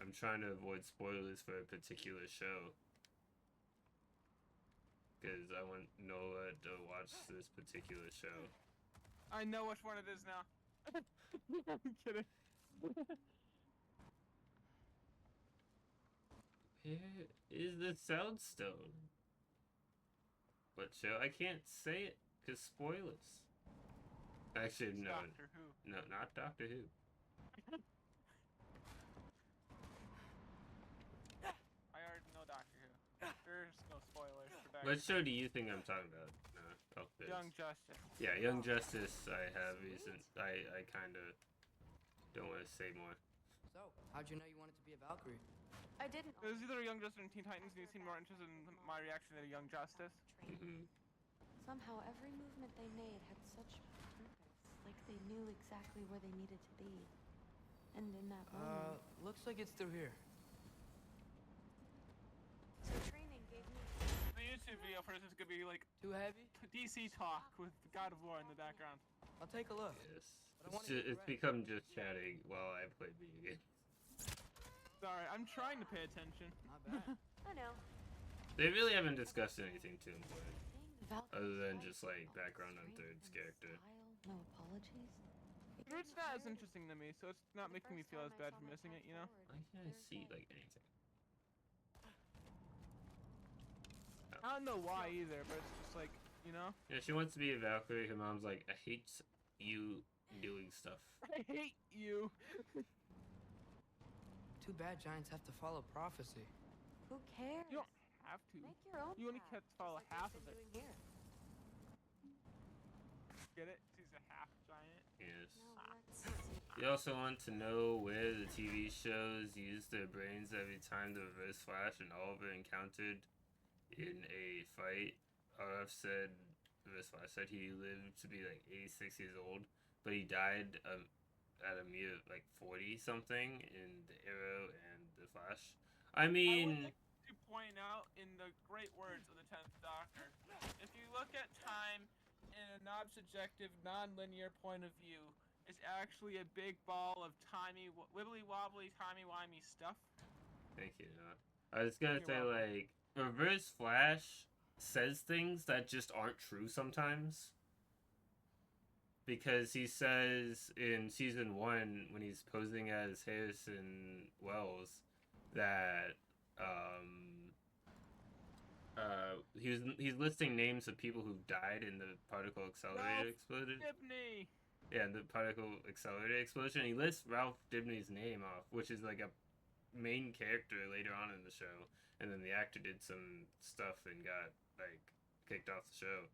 I'm trying to avoid spoilers for a particular show because I want Noah to watch this particular show. I know which one it is now. I'm kidding. Where is the Soundstone? What show? I can't say it because spoilers. Actually, no. Doctor Who. No, not Doctor Who. I already know Doctor Who. There's no spoilers for Doctor What show do you think I'm talking about? No. Oh, there's- Young Justice. Yeah, Young Justice. I have reason. I kind of don't want to say more. So, how'd you know you wanted to be a Valkyrie? I didn't. It was either Young Justice or Teen Titans, and you seemed more interested in my reaction to Young Justice. Somehow every movement they made had such purpose, like they knew exactly where they needed to be. And in that moment. Looks like it's through here. So training gave me. The YouTube video for this is gonna be like too heavy. DC talk with God of War in the background. I'll take a look. Yes. It's become just chatting while I play video games. Sorry, I'm trying to pay attention. Not bad. I know. They really haven't discussed anything too important, other than just like background on Third's character. No apologies. It's not as interesting to me, so it's not making me feel as bad for missing it, you know? Why can't I see like anything? I don't know why either, but it's just like, you know? Yeah, she wants to be a Valkyrie. Her mom's like, I hate you doing stuff. I hate you. Too bad giants have to follow prophecy. Who cares? You don't have to. Make your own. You only have to follow half of it. Here. Get it? She's a half giant. Yes. No, You also want to know where the TV shows use their brains every time the Reverse Flash and Oliver encountered in a fight. RF said, Reverse Flash said he lived to be like 86 years old, but he died at a mere like 40 something in the Arrow and the Flash. I mean, I would like to point out in the great words of the 10th Doctor, if you look at time in a non-subjective, non-linear point of view, it's actually a big ball of wibbly-wobbly, timey-wimey stuff. thank you. I was gonna say, like, Reverse Flash says things that just aren't true sometimes. Because he says in season 1, when he's posing as Harrison Wells, that he's listing names of people who died in the particle accelerator explosion. Dibny. Yeah, the particle accelerator explosion. He lists Ralph Dibny's name off, which is like a main character later on in the show. And then the actor did some stuff and got like kicked off the show.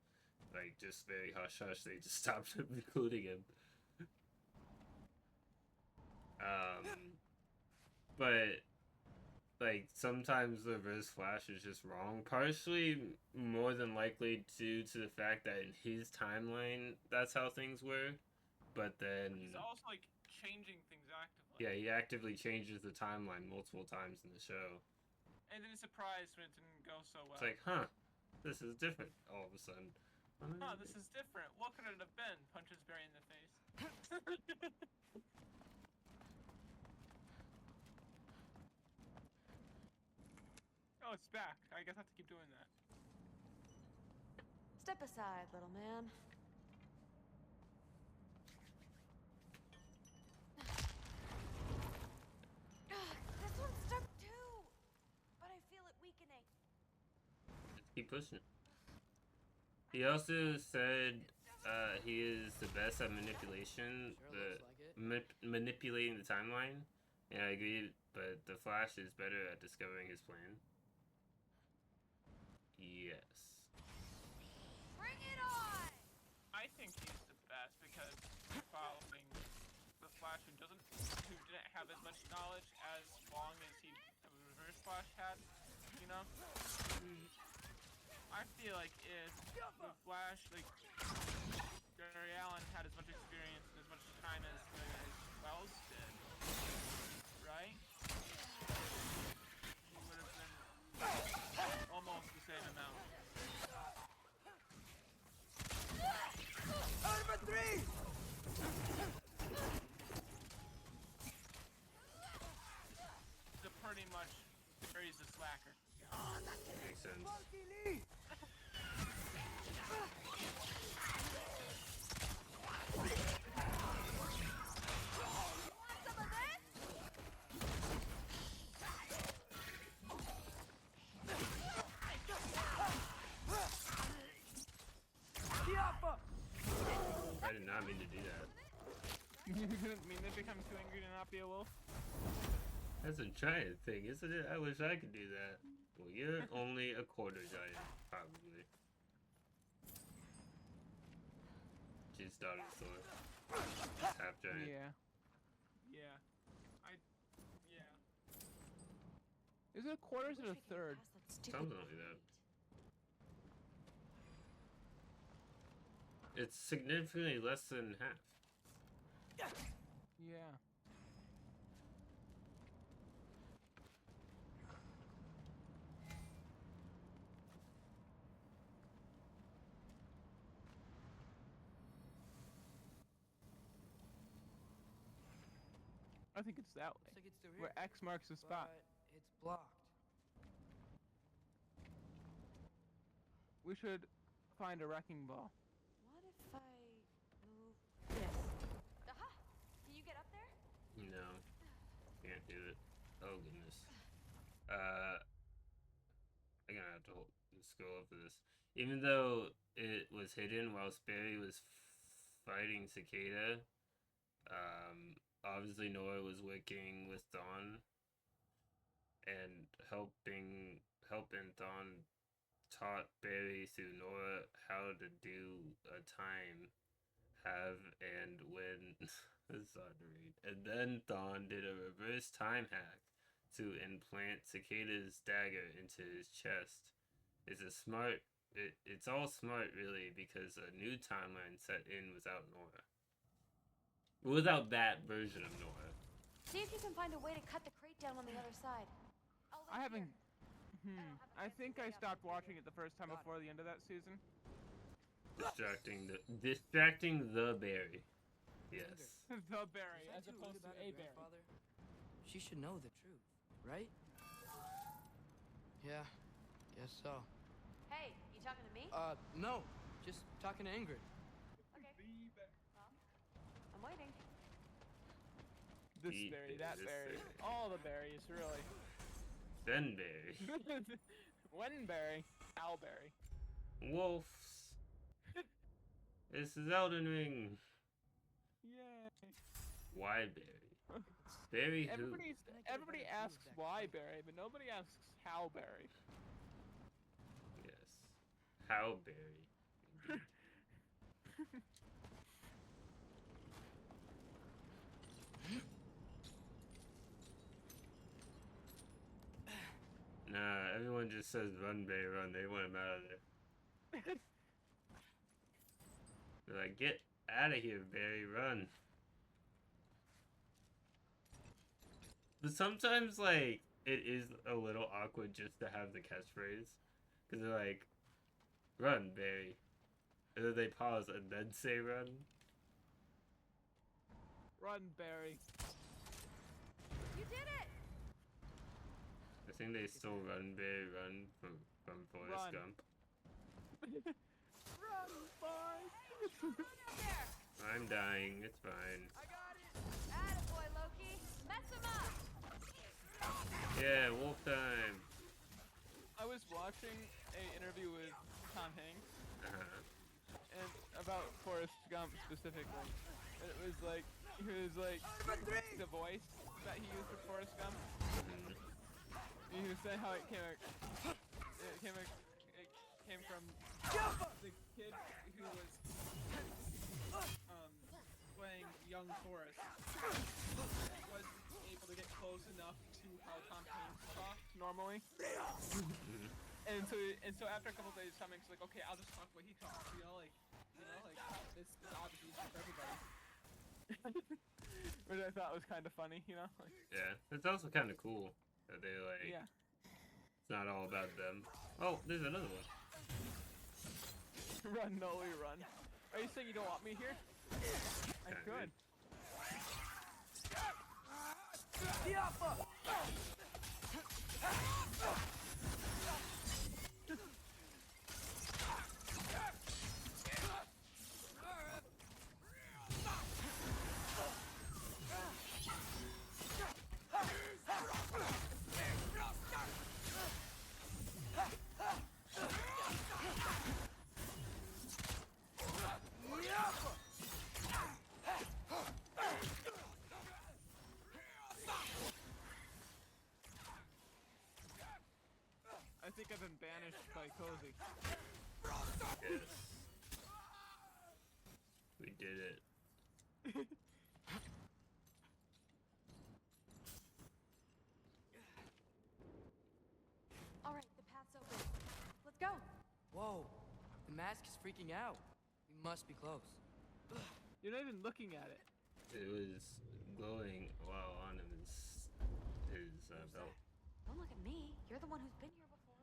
Like, just very hush hush. They just stopped including him. But like sometimes the Reverse Flash is just wrong. Partially, more than likely, due to the fact that in his timeline, that's how things were. But then He's also like changing things actively. yeah, he actively changes the timeline multiple times in the show. And then surprised when it didn't go so well. It's like, huh, this is different all of a sudden. Huh, this is different. What could it have been? Punches Barry in the face. Oh, it's back. I guess I have to keep doing that. Step aside, little man. This one's stuck too, but I feel it weakening. Keep pushing it. He also said he is the best at manipulation, manipulating the timeline. And I agree, but the Flash is better at discovering his plan. Yes. Bring it on! I think he's the best because following the Flash who didn't have as much knowledge as long as Reverse Flash had, you know? I feel like if the Flash, like Gary Allen, had as much experience and as much time as Wells did, right? He would have been almost the same amount. Number 3! So pretty much, Barry's the slacker. Makes sense. doesn't mean they become too angry to not be a wolf. That's a giant thing, isn't it? I wish I could do that. Well, you're only a quarter giant, probably. She's dinosaur. Half giant. Yeah. Yeah. Yeah. Is it a quarter or is it a third? Something like that. It's significantly less than half. Yeah. I think it's that way. Looks like it's through Where here. X marks the spot. But it's blocked. We should find a wrecking ball. What if I move this? Aha! Can you get up there? No. Can't do it. Oh goodness. I'm gonna have to scroll up for this. Even though it was hidden while Sperry was fighting Cicada, obviously Nora was working with Dawn and helping Dawn taught Barry through Nora how to do a time, have, and win. It's hard to read. And then Dawn did a reverse time hack to implant Cicada's dagger into his chest. It's all smart really, because a new timeline set in without Nora. Without that version of Nora. See if you can find a way to cut the crate down on the other side. I haven't. I think I stopped watching it the first time before the end of that season. Distracting the berry. Yes. The berry, as opposed to a berry. She should know the truth, right? Yeah, guess so. Hey, you talking to me? No, just talking to Ingrid. Okay. Well, I'm waiting. This berry, that berry, all the berries, really. Benberry. Wenberry. Owlberry. Wolves. This is Elden Ring. Yay. Why berry? Berry who? Everybody asks why berry, but nobody asks how berry. Yes. How berry. Nah, everyone just says run, Barry, run. They want him out of there. They're like, get out of here, Barry, run. But sometimes, like, it is a little awkward just to have the catchphrase. Because they're like, run, Barry. And then they pause and then say run. Run, Barry. You did it! I think they still run, Barry, run from Forrest Gump. Run, boy! I'm dying, it's fine. I got it! Attaboy, Loki! Mess him up! Yeah, wolf time! I was watching an interview with Tom Hanks, and about Forrest Gump specifically. And it was like, he was like, the voice that he used for Forrest Gump. He was saying how it came from the kid who was playing young Forrest wasn't able to get close enough to how Tom Hanks talked normally. And so after a couple days, Tom Hanks was like, okay, I'll just talk the way he talks, this is obviously for everybody. Which I thought was kind of funny, you know? Like, yeah, it's also kind of cool that they like. Yeah. It's not all about them. Oh, there's another one. Run, Noley, run. Are you saying you don't want me here? I could. think I've been banished by Cozy. Yes. We did it. All right, the path's open. Let's go. Whoa, the mask is freaking out. We must be close. You're not even looking at it. It was glowing while on his belt. Don't look at me. You're the one who's been here before.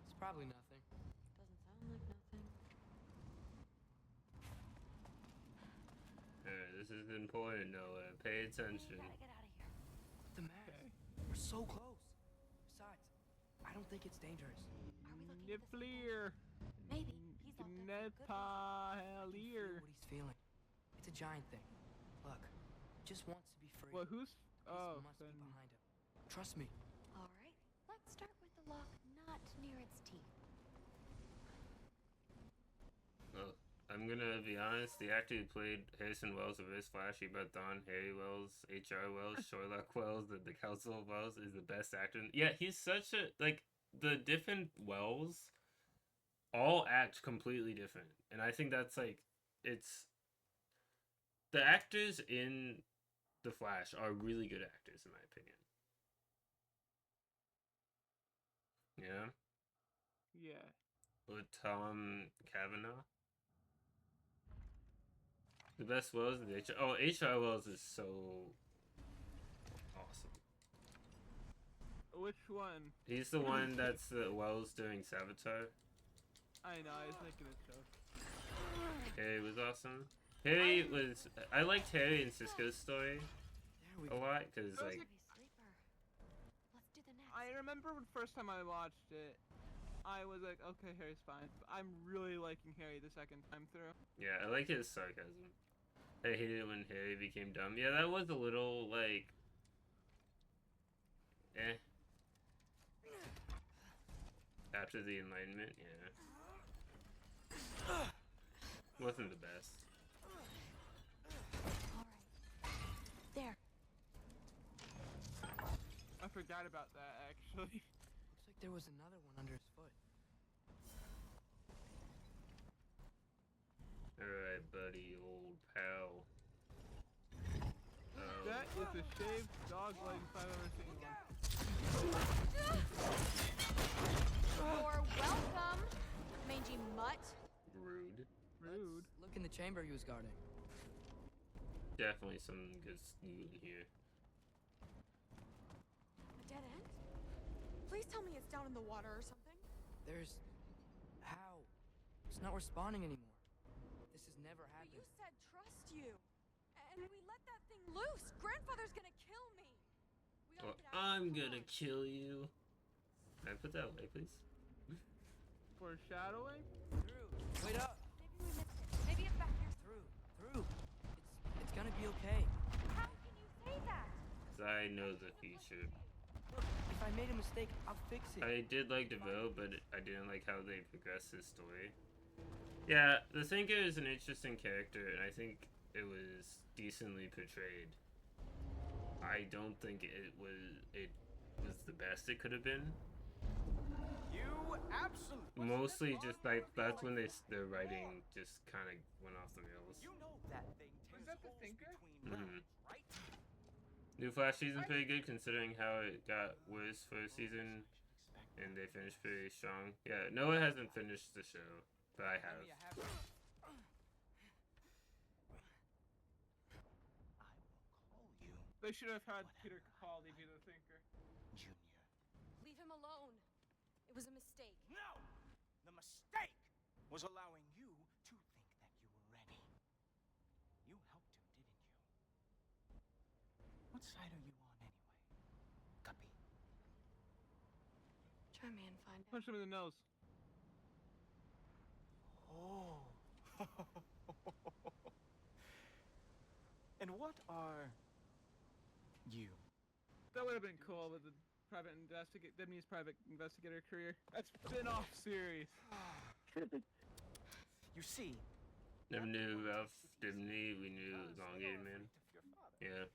It's probably nothing. Doesn't sound like nothing. This is important, Noah. Pay attention. We gotta get out of here. The mask. We're so close. Besides, I don't think it's dangerous. Are we looking Niflier. Maybe. He's locked up for good. Nepalier. What he's feeling. It's a giant thing. Look, he just wants to be free. Well, who's... Oh, must be behind him. Trust me. All right. Let's start with the lock not near its teeth. Well, I'm gonna be honest. The actor who played Harrison Wells, Reverse Flash, Ebert Thawne, Harry Wells, H.R. Wells, Sherlock Wells, the Council of Wells, is the best actor. Yeah, he's such a like the different Wells all act completely different, and I think that's like it's the actors in The Flash are really good actors, in my opinion. Yeah. Yeah. With Tom Cavanaugh. The best Wells is H.R. Oh, H.R. Wells is so awesome. Which one? He's the one that's the Wells during Saboteur. I know, I was making a joke. Harry was awesome. Harry was... I liked Harry and Cisco's story a lot, because, like... I remember the first time I watched it, I was like, okay, Harry's fine. But I'm really liking Harry the second time through. Yeah, I like his sarcasm. I hated it when Harry became dumb. Yeah, that was a little, like... Eh. After the Enlightenment, yeah. Wasn't the best. There. I forgot about that, actually. Looks like there was another one under his foot. Alright, buddy, old pal. That is the shaved dog leg if I've ever seen one. You're welcome, mangy mutt. Rude. Rude. Let's look in the chamber he was guarding. Definitely some good loot here. A dead end? Please tell me it's down in the water or something. There's... How? It's not responding anymore. This has never But happened. you said trust you. And we let that thing loose. Grandfather's gonna kill me. We gotta Well, get out. I'm gonna kill you. Can I put that away, please? Foreshadowing? Through. Wait up. Maybe we missed it. Maybe it's back here. Through. It's gonna be okay. How can you say that? 'Cause I know the future. Look, if I made a mistake, I'll fix it. I did like DeVoe, but I didn't like how they progressed his story. Yeah, the Thinker is an interesting character, and I think it was decently portrayed. I don't think it was the best it could have been. You absolutely. Mostly just like that's when their writing just kind of went off the rails. You know that thing Was that the Thinker? Mhm. New Flash season pretty good considering how it got worse first season, and they finished pretty strong. Yeah, Noah hasn't finished the show, but I have. They should have had Peter Capaldi be the Thinker. Junior. Leave him alone. It was a mistake. No! The mistake was allowing you to think that you were ready. You helped him, didn't you? What side are you on anyway? Guppy. Try me and find out. Punch him in the nose. Oh. And what are you? That would have been cool with the Debney's private investigator career. That's spin-off series. You see, Never knew Ralph Dibney. We knew Elongated Man. Yeah.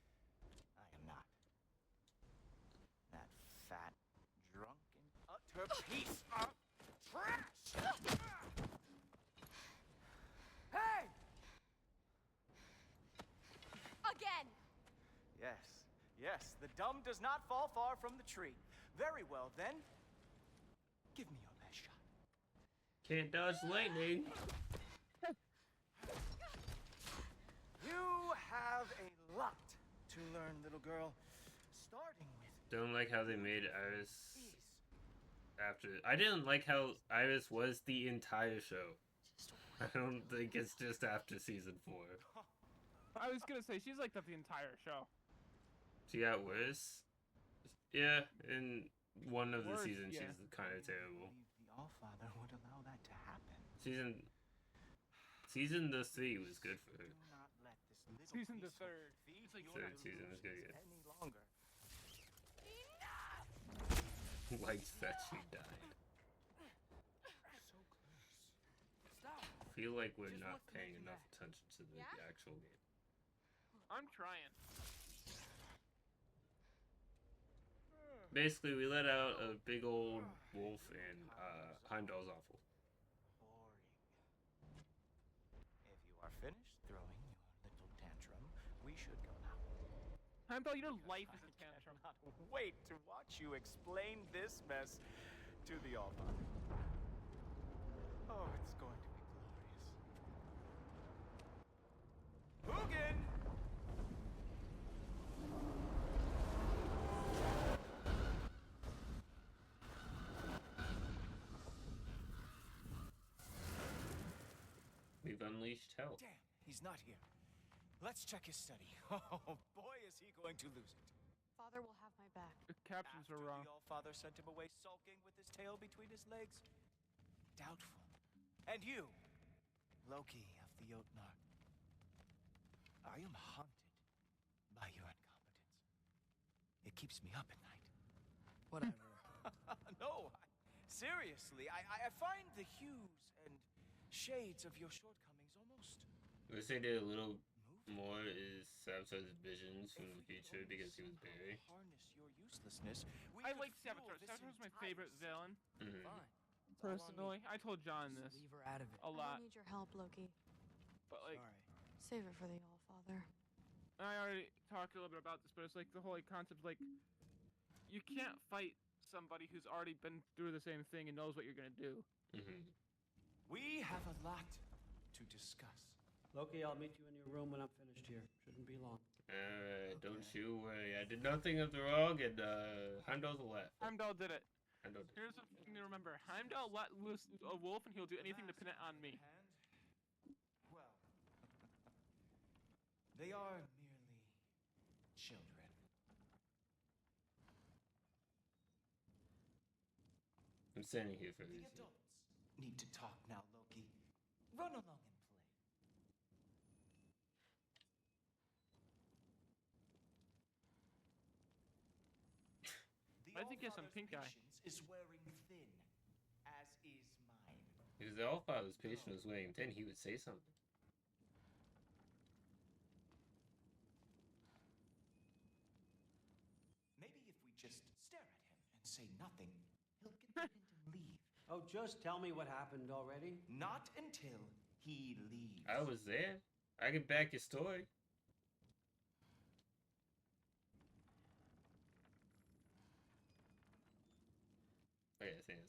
I am not. That fat, drunken, utter piece of trash! Hey! Again! Yes, the dumb does not fall far from the tree. Very well, then. Give me your best shot. Can't dodge lightning. You have a lot to learn, little girl. Starting with... Don't like how they made Iris after... I didn't like how Iris was the entire show. I don't think it's just after season 4. I was gonna say, she's like that the entire show. She got worse? Yeah, in one of the Worse, seasons yeah. she's kind of terrible. The Allfather would allow that to happen. Season 3 was good for her. Do not let this little Season the piece of third. feed It's like your Third season was good, delusions yeah. any longer. Likes that she died. So close. Stop! I feel like we're Just not what's paying making enough that? attention to the Yeah? actual game. I'm trying. Basically, we let out a big old wolf and Heimdall's awful. Boring. If you are finished throwing your little tantrum, we should go now. Heimdall, your life is a tantrum. I cannot wait to watch you explain this mess to the Allfather. Oh, it's going to be glorious. Hugin! We've unleashed hell. Damn, he's not here. Let's check his study. Oh, boy, is he going to lose it. Father will have my back. The captions After are wrong. the Allfather sent him away sulking with his tail between his legs? Doubtful. And you, Loki of the Jotnar. I am haunted by your incompetence. It keeps me up at night. Whatever. No, seriously, I find the hues and shades of your shortcomings almost... I wish they did a little more is Sabotage's visions from the future because he was Barry. Harness your uselessness. I like Sabotage. Sabotage's my favorite villain. Mm-hmm. Fine. Personally, I told John this Leave her out of it. a lot, I don't need your help, Loki. but like, Sorry. Save it for the Allfather. I already talked a little bit about this, but it's like the whole like, concept, like, you can't fight somebody who's already been through the same thing and knows what you're gonna do. Mm-hmm. We have a lot to discuss. Loki, I'll meet you in your room when I'm finished here. Shouldn't be long. Alright, don't you worry. I did nothing of the wrong, and Heimdall's a laugh. Heimdall did it. Heimdall did it. Here's a thing to remember: Heimdall let loose a wolf, and he'll do anything to pin it on me. Well, they are merely children. I'm standing here for a The reason. adults need to talk now, Loki. Run along and play. The I think he has some Allfather's pink eye. patience is wearing thin, as is mine. If the Allfather's patient was weighing 10, he would say something. Maybe if we just stare at him and say nothing, he'll get the hint and leave. Oh, just tell me what happened already. Not until he leaves. I was there. I can back your story. Okay, I think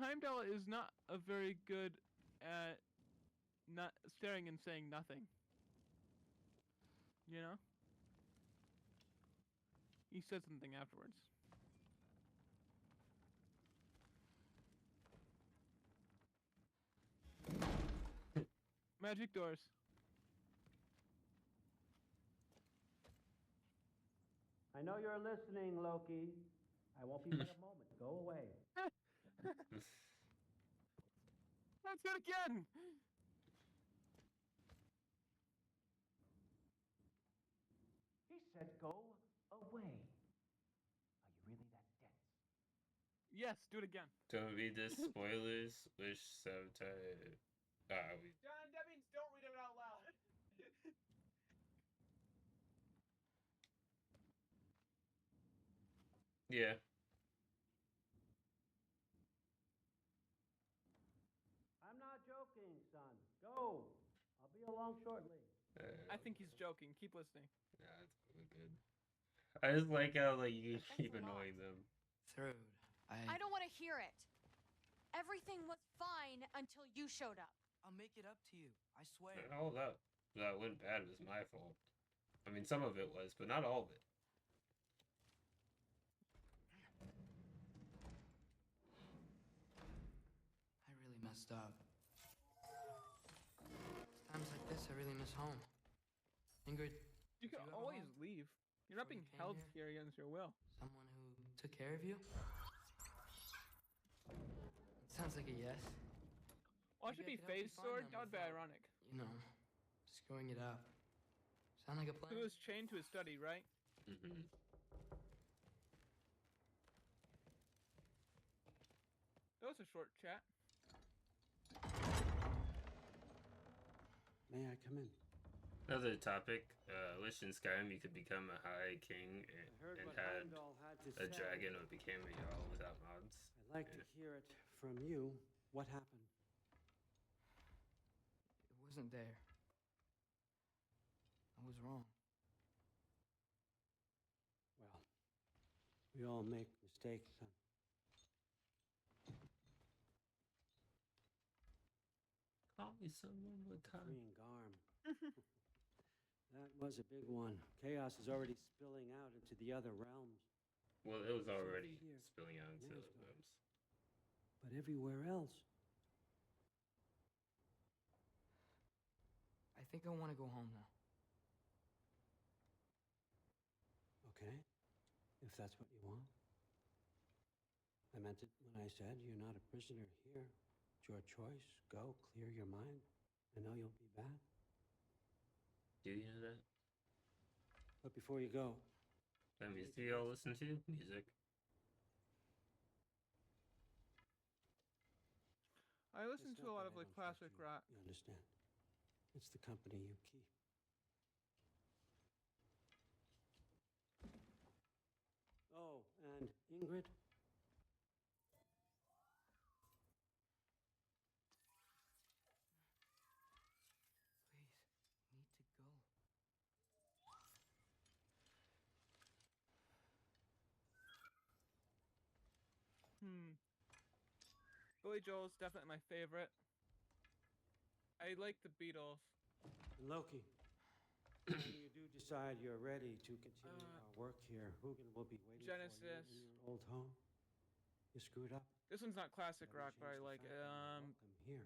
Heimdall is not a very good at not staring and saying nothing. You know? He said something afterwards. Magic doors. I know you're listening, Loki. I won't be but a moment. Go away. That's it again! He said go away. Are you really that dense? Yes, do it again. Don't read this. Spoilers. Wish Sabotage. John, that means don't read it out loud. Yeah. call shortly. I think he's joking. Keep listening. Yeah, that's really good. I just like how like you keep annoying them. Throat. I don't want to hear it. Everything was fine until you showed up. I'll make it up to you. I swear. All that went bad was my fault. I mean, some of it was, but not all of it. I really messed up. Times like this, I really miss home. Ingrid, You can always leave. You're not being held here against your will. someone who took care of you? Sounds like a yes. Watch it be phase sword. That would be ironic. You know, screwing it up. Sound like a plan? He was chained to his study, right? Mm-hmm. That was a short chat. May I come in? Another topic. Wish in Skyrim you could become a high king and had a dragon or became a jarl without mods. I'd like to hear it from you. What happened? It wasn't there. I was wrong. Well, we all make mistakes, son. Call me son one more time. Freeing Garm. That was a big one. Chaos is already spilling out into the other realms. Well, it was already spilling out into the rooms. But everywhere else. I think I want to go home now. Okay, if that's what you want. I meant it when I said you're not a prisoner here. It's your choice. Go, clear your mind. I know you'll be back. Do you know that? But before you go... That means do y'all listen to music? I listen to a lot of like classic rock. You understand? It's the company you keep. Oh, and Ingrid? Billy Joel's definitely my favorite. I like the Beatles. And Loki, when you do decide you're ready to continue our work here, Hugin will be waiting Genesis. for you in your old home. You screwed up. This one's not classic rock, but I like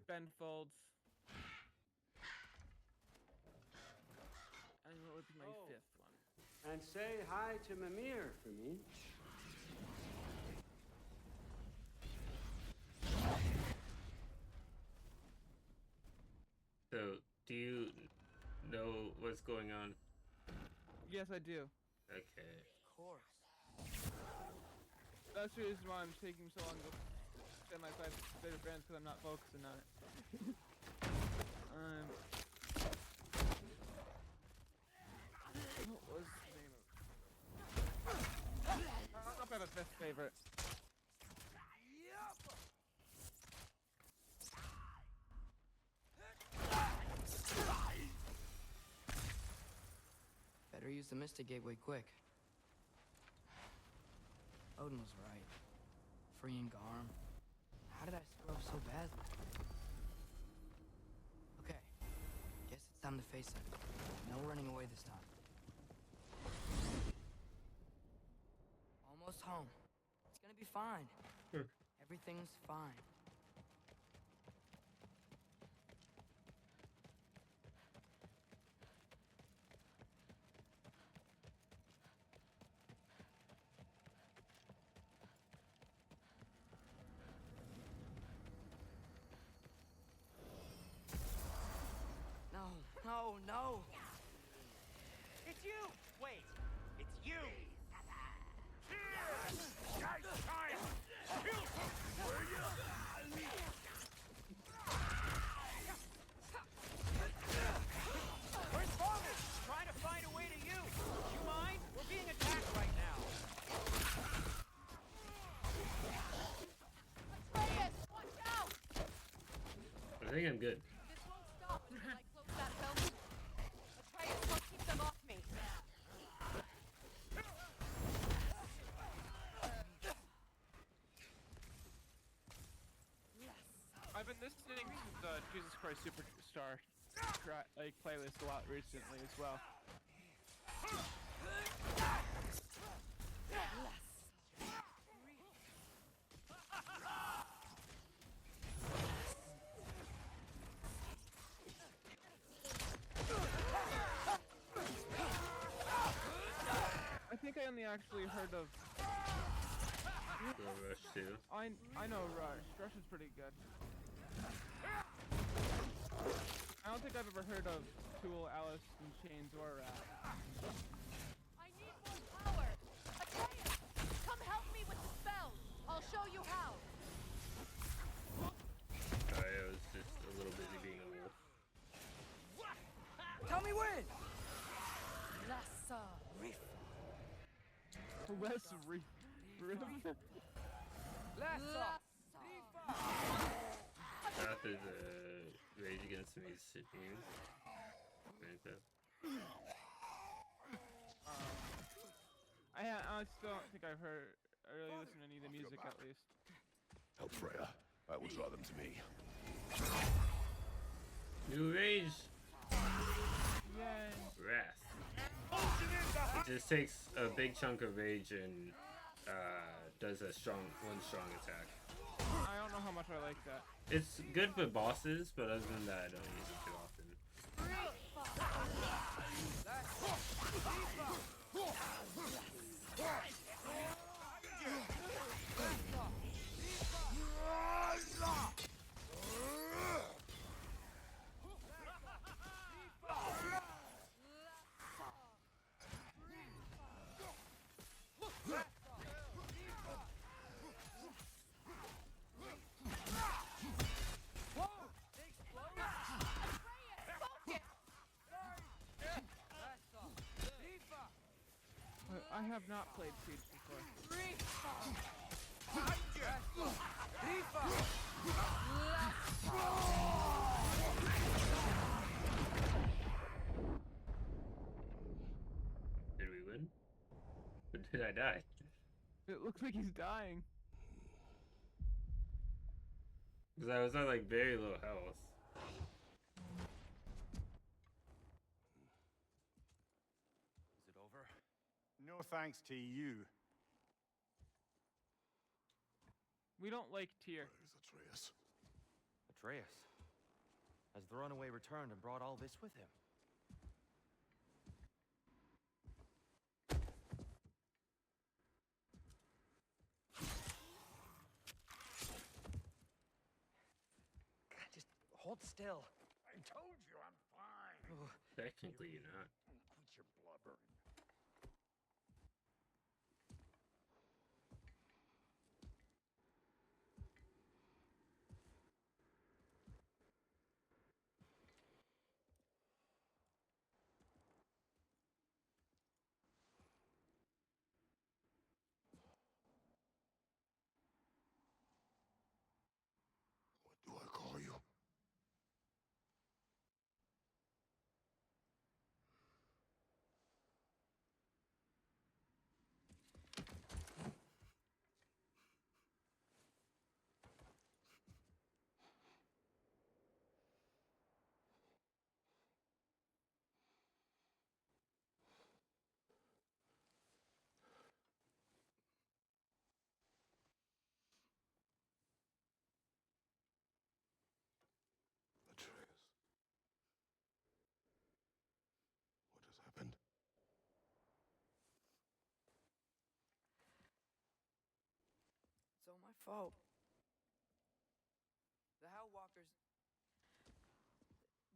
Ben Folds. And what would be my fifth one? And say hi to Mimir for me. So, do you know what's going on? Yes, I do. Okay. Of course. That's the reason why I'm taking so long to say my 5 favorite bands, because I'm not focusing on it. What was the name of it? I don't know if I have a fifth favorite. Better use the Mystic Gateway quick. Odin was right. Freeing Garm. How did I screw up so badly? Okay. Guess it's time to face it. No running away this time. Almost home. It's gonna be fine. Everything's fine. No, no! It's you! Wait, it's you! Guys, time! Kill him, will ya? Where's Farmer? Trying to find a way to you! You mind? We're being attacked right now! Atreus, watch out! I think I'm good. This won't stop until I close that belt. listening to the Jesus Christ Superstar like playlist a lot recently as well. I think I only actually heard of Rush too. I know Rush. Rush is pretty good. I don't think I've ever heard of Tool, Alice in Chains, or Rat. I need more power! Atreus! Come help me with the spell! I'll show you how! I was just a little busy being a wolf. Tell me when! Lassa Riff. Less Riff. Lassa! After the Rage Against the Machine. I still don't think I've heard. I really listened to any of the music at least. Help Freya. I will draw them to me. New Rage! Yay! Wrath. It just takes a big chunk of rage and does a one strong attack. I don't know how much I like that. It's good for bosses, but other than that, I don't use it too often. I have not played Siege before. Did we win? Or did I die? It looks like he's dying. Because I was at like very low health. Is it over? No thanks to you. We don't like Tyr. Where's Atreus? Atreus. Has the runaway returned and brought all this with him? God, just hold still. I told you I'm fine. Technically, you're not. Quit your blubbering. What do I call you? Atreus. What has happened? It's all my fault. The Hell Walkers.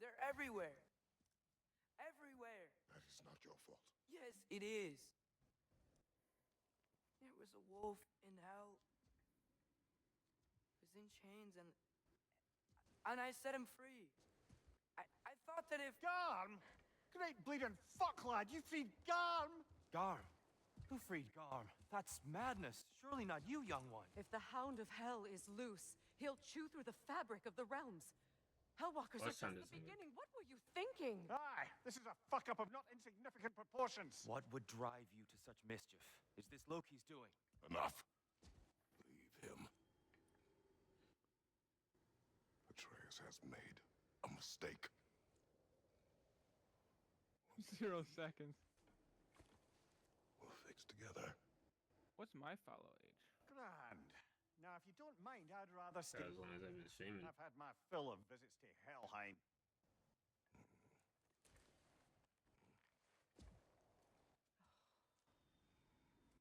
They're everywhere. Everywhere. That is not your fault. Yes, it is. There was a wolf in hell. He was in chains and I set him free. I thought that if Garm? Great bleeding fuck, lad. You freed Garm? Garm? Who freed Garm? That's madness. Surely not you, young one. If the Hound of Hell is loose, he'll chew through the fabric of the realms. Hellwalkers are What just sound the is it? beginning. What were you thinking? Aye, this is a fuck up of not insignificant proportions. What would drive you to such mischief? Is this Loki's doing? Enough. Leave him. Trace has made a mistake. 0 seconds. We'll fix together. What's my follow age? Grand. Now, if you don't mind, I'd rather stay. That was when I was having streaming. I've had my fill of visits to Helheim.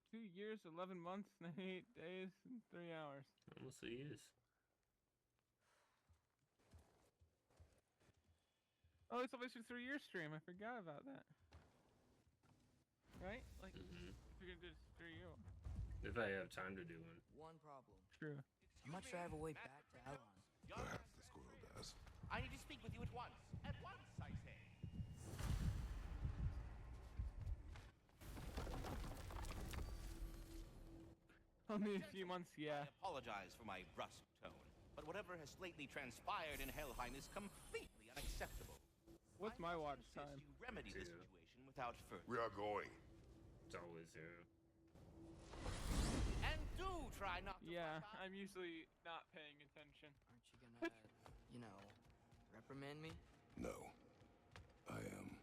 2 years, 11 months, 98 days, and 3 hours. Almost 2 years. Oh, it's always a 3-year stream. I forgot about that. Right? Like, if you're gonna do this 3-year one. If I have time to do one. One problem. True. How much do I have a way back to Alon? Perhaps the squirrel does. I need to speak with you at once. At once, I say. Only a few months, yeah. I apologize for my brusque tone, but whatever has lately transpired in Helheim is completely unacceptable. What's my watch time? You remedy the situation without further. We are going. It's always 0. And do try not to. Yeah, I'm usually not paying attention. Aren't you gonna, you know, reprimand me? No. I am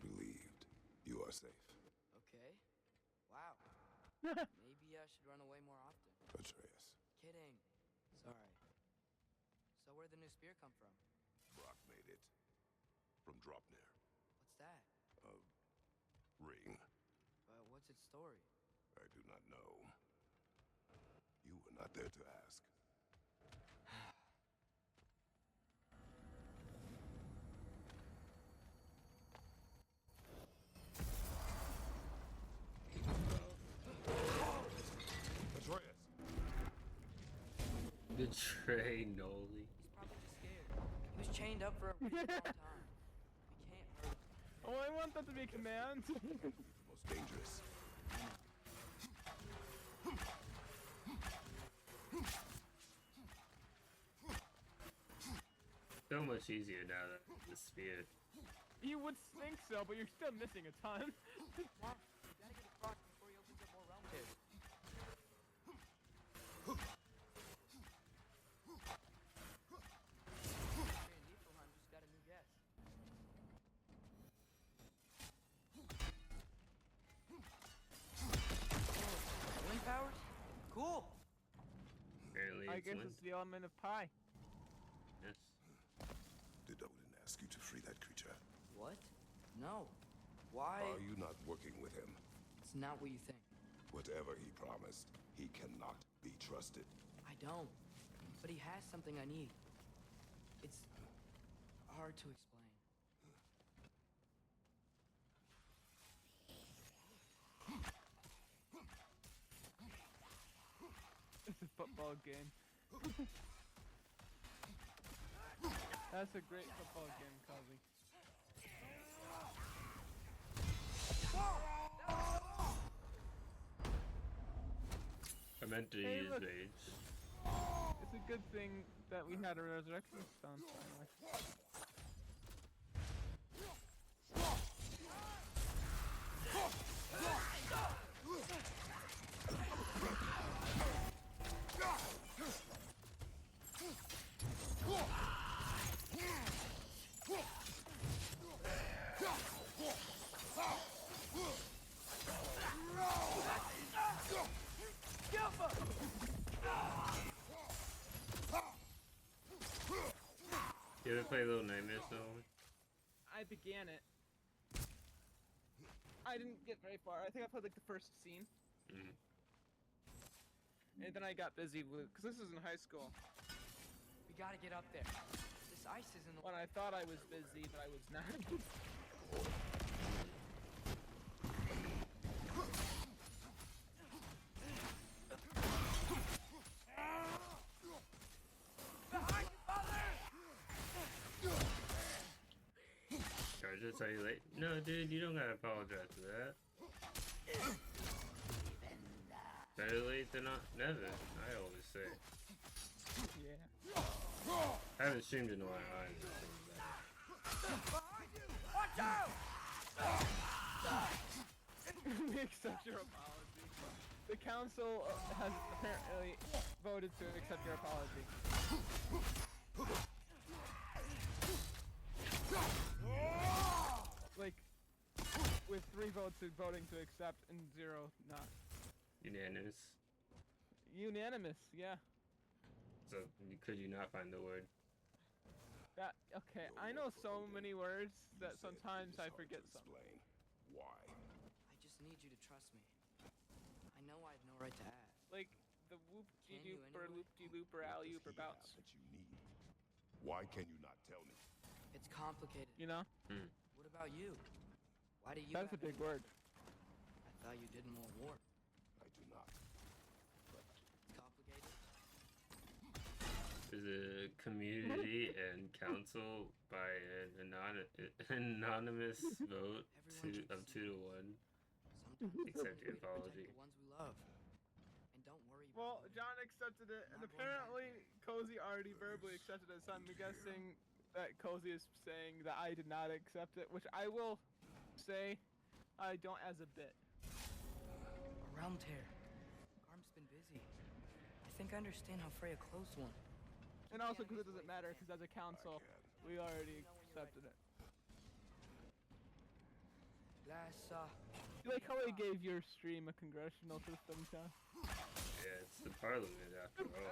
relieved. You are safe. Okay. Wow. Maybe I should run away more often. Atreus. Kidding. Sorry. So where'd the new spear come from? Brock made it. From Dropnir. What's that? A ring. What's its story? I do not know. You were not there to ask. Atreus! Betray Noley. He's probably just scared. He was chained up for a really long time. We can't hurt him. Oh, I want that to be a command. Most dangerous. So much easier now that the spear. You would think so, but you're still missing a ton. Come on, we gotta get across before he opens up more realm caves. Niflheim just got a new guest. Wind powers? Cool. Apparently I it's guess wind. it's the element of pi. Yes. Did Odin ask you to free that creature? What? No. Why? Are you not working with him? It's not what you think. Whatever he promised, he cannot be trusted. I don't. But he has something I need. It's hard to explain. It's a football game. That's a great football game, Cosby. I meant to Hey, use look. rage. It's a good thing that we had a resurrection stone finally. You ever play Little Nightmares though? I began it. I didn't get very far. I think I played like the first scene. And then I got busy with, because this was in high school. We gotta get up there. This ice is in the When I thought I was busy, but I was not. Charge us, are you late? No, dude, you don't gotta apologize for that. Better late than not, never, I always say. Yeah. I haven't streamed in a while either. Watch out! We accept your apology. The council has apparently voted to accept your apology. Like, with 3 votes voting to accept and 0 not. Unanimous. Unanimous, yeah. So could you not find the word? That, okay, I know so many words that sometimes I forget some. Why? I just need you to trust me. I know I have no right to ask. Like the whoop-de-dooper, loop-de-looper, alley-ooper bounce. That you need. Why can you not tell me? It's complicated. You know? What about you? Why do you That's a have big word. I thought you didn't want war. I do not. Complicated? Is a community and council by an anonymous vote of 2 to 1. Accept your apology. The ones we love. And don't worry about Well, John accepted it, and apparently Cozy already verbally accepted it, so I'm guessing that Cozy is saying that I did not accept it, which I will say I don't as a bit. A realm tear. Arm's been busy. I think I understand how Freya closed one. And also because it doesn't matter, because as a council, we already accepted it. You like how I gave your stream a congressional system, John? Yeah, it's the parliament after all.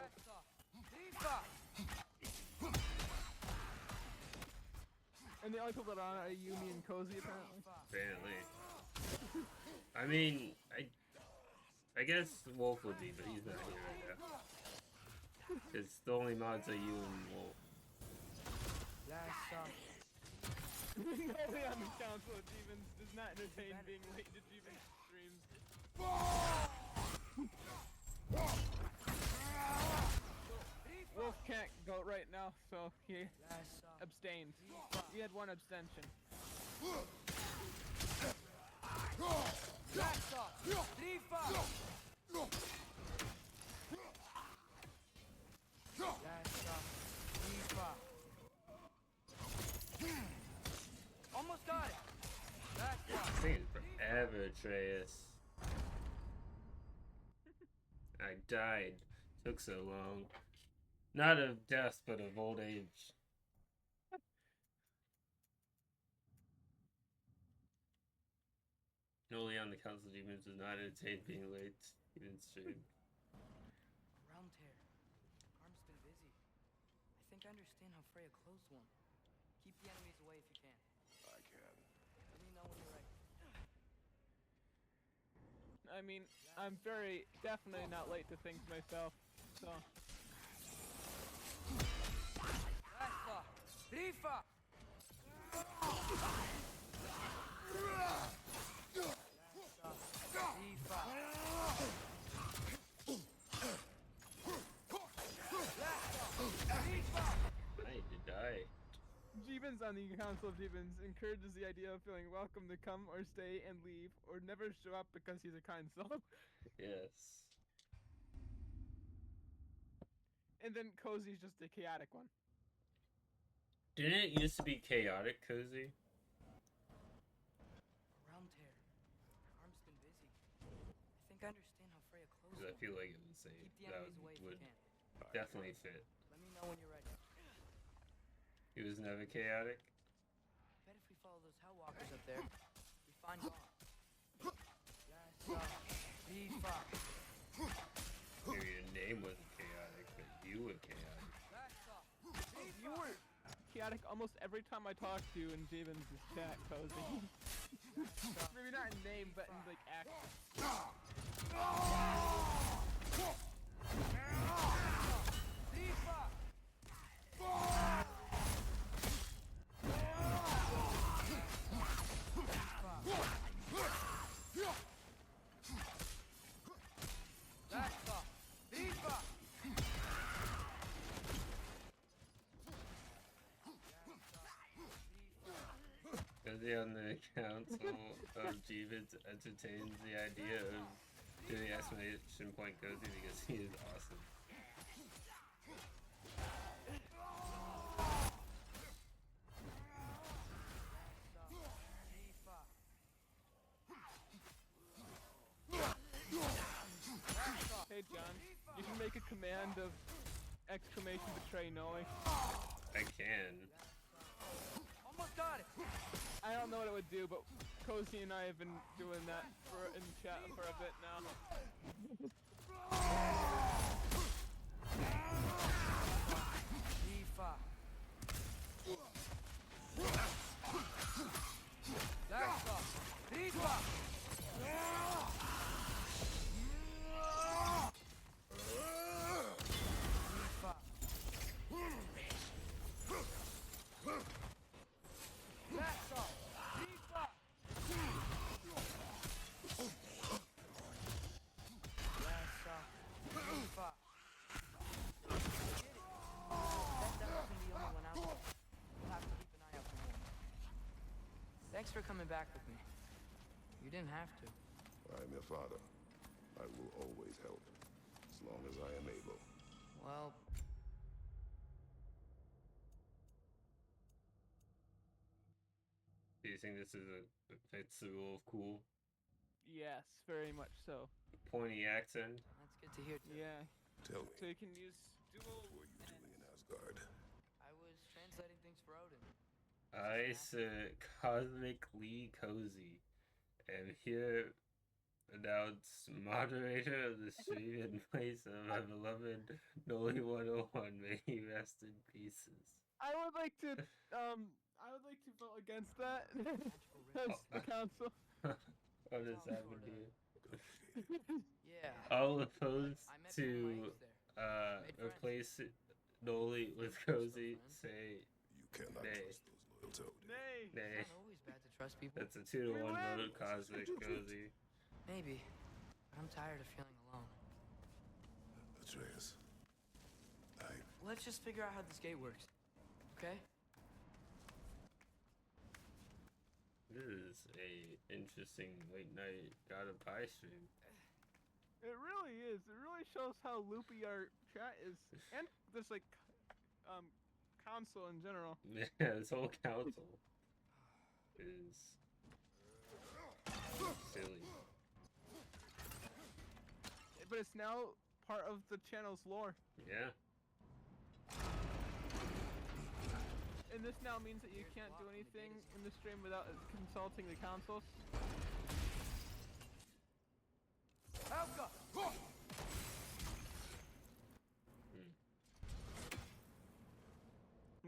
And the only people that are on it are you, me, and Cozy, apparently. Apparently. I mean, I guess Wolf would be, but he's not here right now. It's the only mods are you and Wolf. Nobody on the Council of Demons does not entertain being late to Demon streams. Wolf can't go right now, so he abstained. He had 1 abstention. Almost got it. It's taking forever, Atreus. I died. Took so long. Not of death, but of old age. Noley on the Council of Demons does not entertain being late. Even stream. Realm tear. Arm's been busy. I think I understand how Freya closed one. Keep the enemies away if you can. I can. Let me know when you're ready. I mean, I'm definitely not late to things myself, so. Rifa! I need to die. Jeebins on the Council of Demons encourages the idea of feeling welcome to come or stay and leave, or never show up because he's a kind soul. Yes. And then Cozy's just a chaotic one. Didn't it used to be chaotic, Cozy? Realm tear. Arm's been busy. I think I understand how Freya closed Because I one. feel like it would say Keep the that enemies away if would you can. definitely fit. Let me know when you're ready. He was never chaotic. Bet if we follow those Hellwalkers up there, we find Dawn. Maybe your name wasn't chaotic, but you were chaotic. You were chaotic almost every time I talk to you in Jeebins' chat, Cozy. Maybe not in name, but in like action. Cozy on the Council of Jeebins entertains the idea of doing exclamation point Cozy because he is awesome. Hey John, you can make a command of exclamation betray Noley. I can. almost got it. I don't know what it would do, but Cozy and I have been doing that in chat for a bit now. Tifa. That's all. Tifa. Thanks for coming back with me. You didn't have to. I am your father. I will always help, as long as I am able. Well, Do you think this is fits the rule of cool? Yes, very much so. Pointy accent. that's good to hear too. Yeah. Tell me, So you can use dual. what were you doing in Asgard? I was translating things for Odin. I said Cosmic Lee Cozy. And here announced moderator of the stream in place of my beloved Noley101. May he rest in pieces. I would like to vote against that. As the council. What has happened here? Yeah. All opposed I met to Made friends. replace Noley with Cozy say You cannot nay. trust those loyal to Odin. Nay. Nay. It's not always bad to trust people. That's a 2-1 win. vote. Cosmic Cozy. Maybe. But I'm tired of feeling alone. Atreus, Let's just figure out how this gate works. Okay? This is a interesting late night God of Pie stream. It really is. It really shows how loopy our chat is, and this like, console in general. Yeah, this whole council is silly. But it's now part of the channel's lore. Yeah. And this now means that you can't do anything in the stream without consulting the consoles. Helga!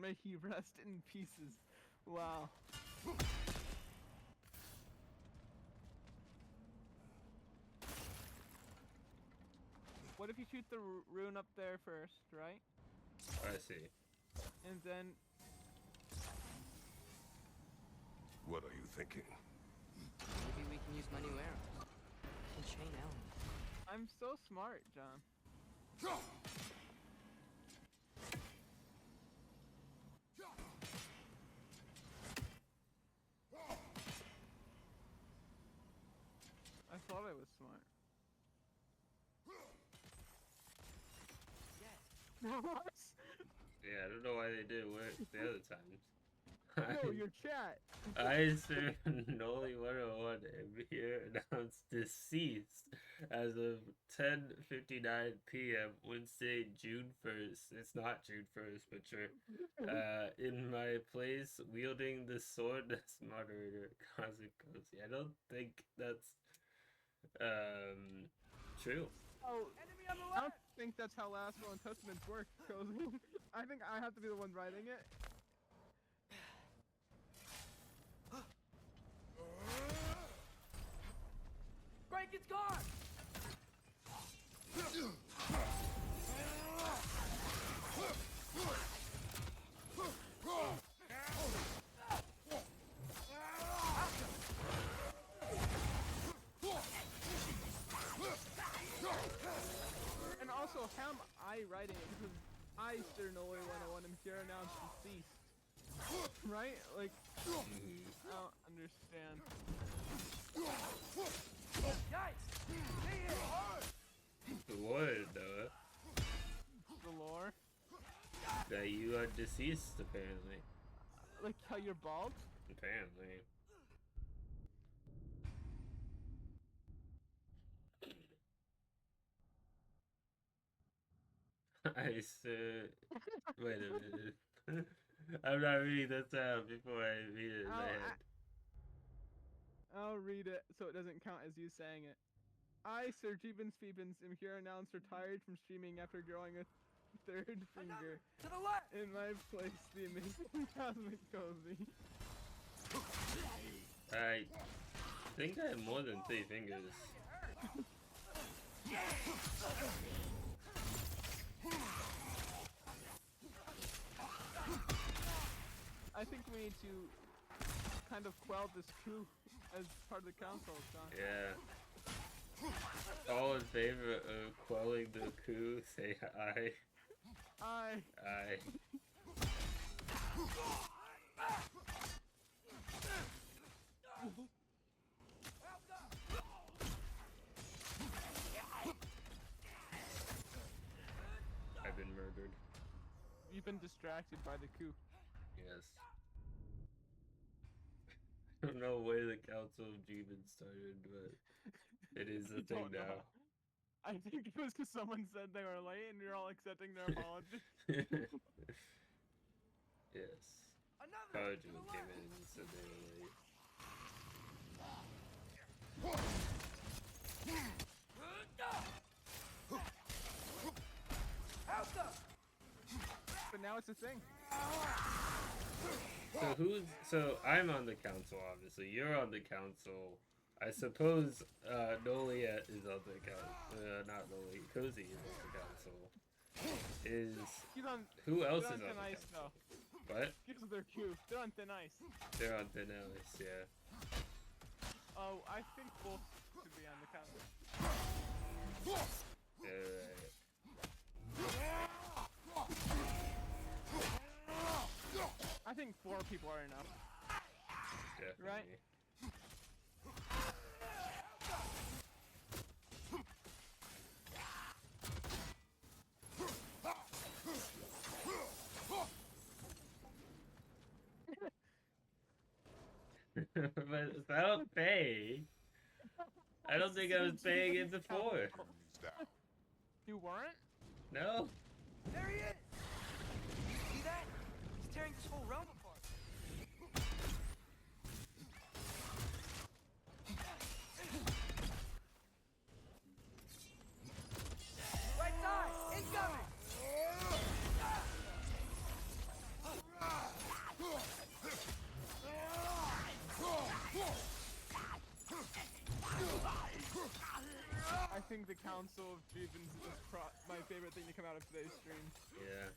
May he rest in pieces. Wow. What if you shoot the rune up there first, right? I see. And then... what are you thinking? Maybe we can use my new arrows. And chain elements. I'm so smart, John. I thought I was smart. What? Yeah, I don't know why they didn't work the other times. No, your chat. I serve Noley101 and here announced deceased as of 10:59 p.m. Wednesday, June 1st. It's not June 1st, but sure. In my place, wielding the sword as moderator, Cosmic Cozy. I don't think that's true. Oh, I don't think that's how Last Will and Testaments work, Cozy. I think I have to be the one writing it. Break its guard! And also, how am I writing it? Because I, Sir Noley101, am here announced deceased. Right? Like, I don't understand. The word, though, The lore? that you are deceased, apparently. Like how you're bald? Apparently. I said... Wait a minute. I'm not reading this out before I read it in my head. I'll read it so it doesn't count as you saying it. I, Sir Jeebins Phoebins, am here announced retired from streaming after growing a third finger. To the left! In my place, the amazing Cosmic Cozy. I think I have more than 3 fingers. I think we need to kind of quell this coup as part of the council, John. Yeah. All in favor of quelling the coup, say aye. Aye. Aye. I've been murdered. You've been distracted by the coup. Yes. I don't know where the Council of Demons started, but it is a thing now. I think it was because someone said they were late and you're all accepting their apology. Yes. Kaju came in and said they were late. But now it's a thing. So I'm on the council, obviously. You're on the council. I suppose Noley101 is on the council. Not Noley, Cozy is on the council. Who else is on the council? Though. What? Because of their queue. They're on thin ice. They're on thin ice, yeah. Oh, I think both should be on the council. Alright. I think 4 people are enough. Definitely. Right? But without pay, I don't think I was paying it before. You weren't? No. There he is! See that? He's tearing this whole realm apart. Right side! Incoming! I think the Council of Jeebins is my favorite thing to come out of today's stream. Yeah.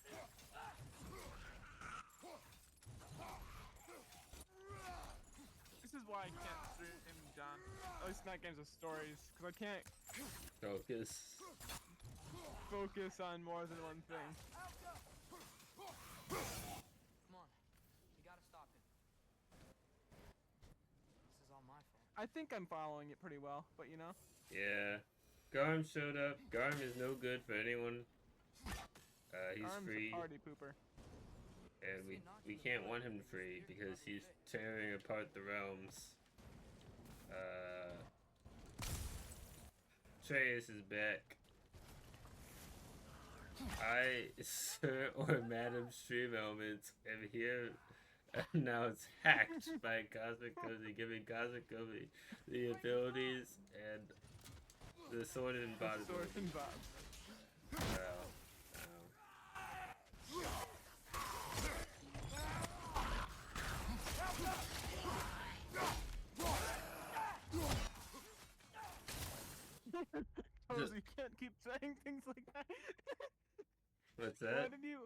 This is why I can't stream, John. At least not games of stories, because I can't focus on more than one thing. Come on, you gotta stop him. This is all my fault. I think I'm following it pretty well, but you know. Yeah. Garm showed up. Garm is no good for anyone. He's Garm's free. a party pooper. And we can't want him free because he's tearing apart the realms. Atreus is back. I, Sir or Madam Stream Elements, am here announced hacked by Cosmic Cozy, giving Cosmic Cozy the abilities and the sword and bot. Sword and bot. Cozy, you can't keep saying things like that. What's that? Why did you?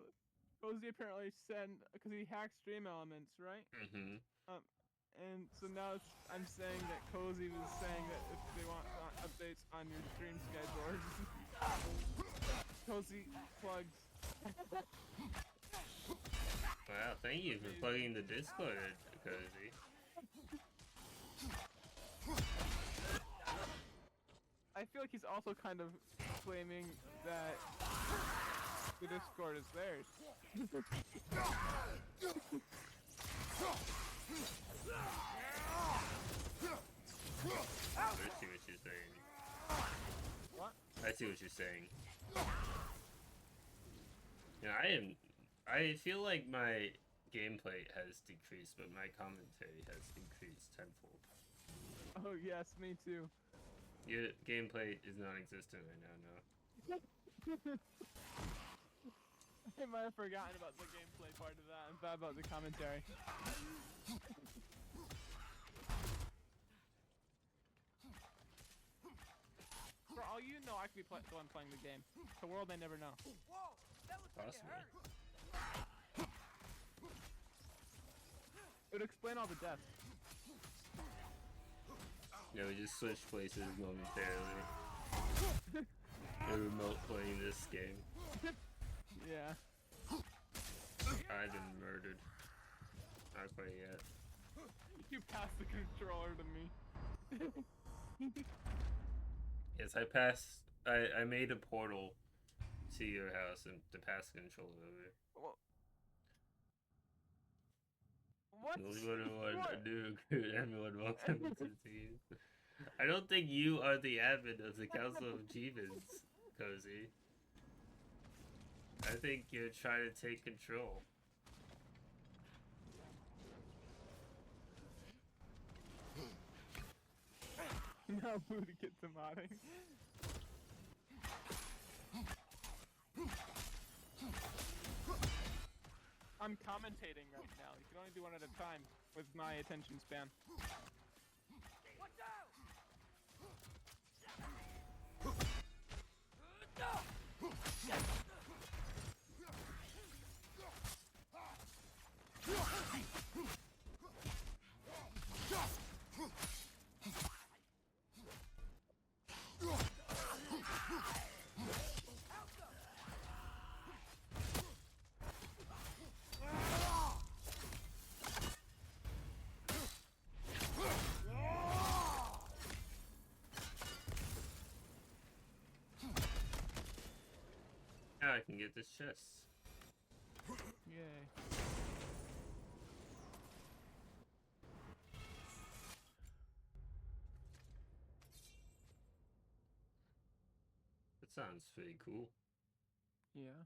Cozy apparently send because he hacked Stream Elements, right? Mm-hmm. And so now I'm saying that Cozy was saying that if they want updates on your stream schedule, Cozy plugs. Wow, thank you for plugging the Discord, Cozy. I feel like he's also kind of claiming that the Discord is theirs. I see what you're saying. What? I see what you're saying. Yeah, I feel like my gameplay has decreased, but my commentary has increased tenfold. Oh yes, me too. Your gameplay is non-existent right now, no? I might have forgotten about the gameplay part of that and thought about the commentary. For all you know, I could be the one playing the game. The world may never know. Whoa, that looks like it hurt. It would explain all the deaths. Yeah, we just switched places momentarily. We're remote playing this game. Yeah. I've been murdered. Not quite yet. You passed the controller to me. Yes, I passed. I made a portal to your house and to pass the controller over. What? Noley101, a new recruit. Everyone, welcome to the team. I don't think you are the admin of the Council of Achievements, Cozy. I think you're trying to take control. Now Booty gets to modding. I'm commentating right now. You can only do one at a time with my attention span. Watch out! Now I can get this chest. Yay. That sounds pretty cool. Yeah.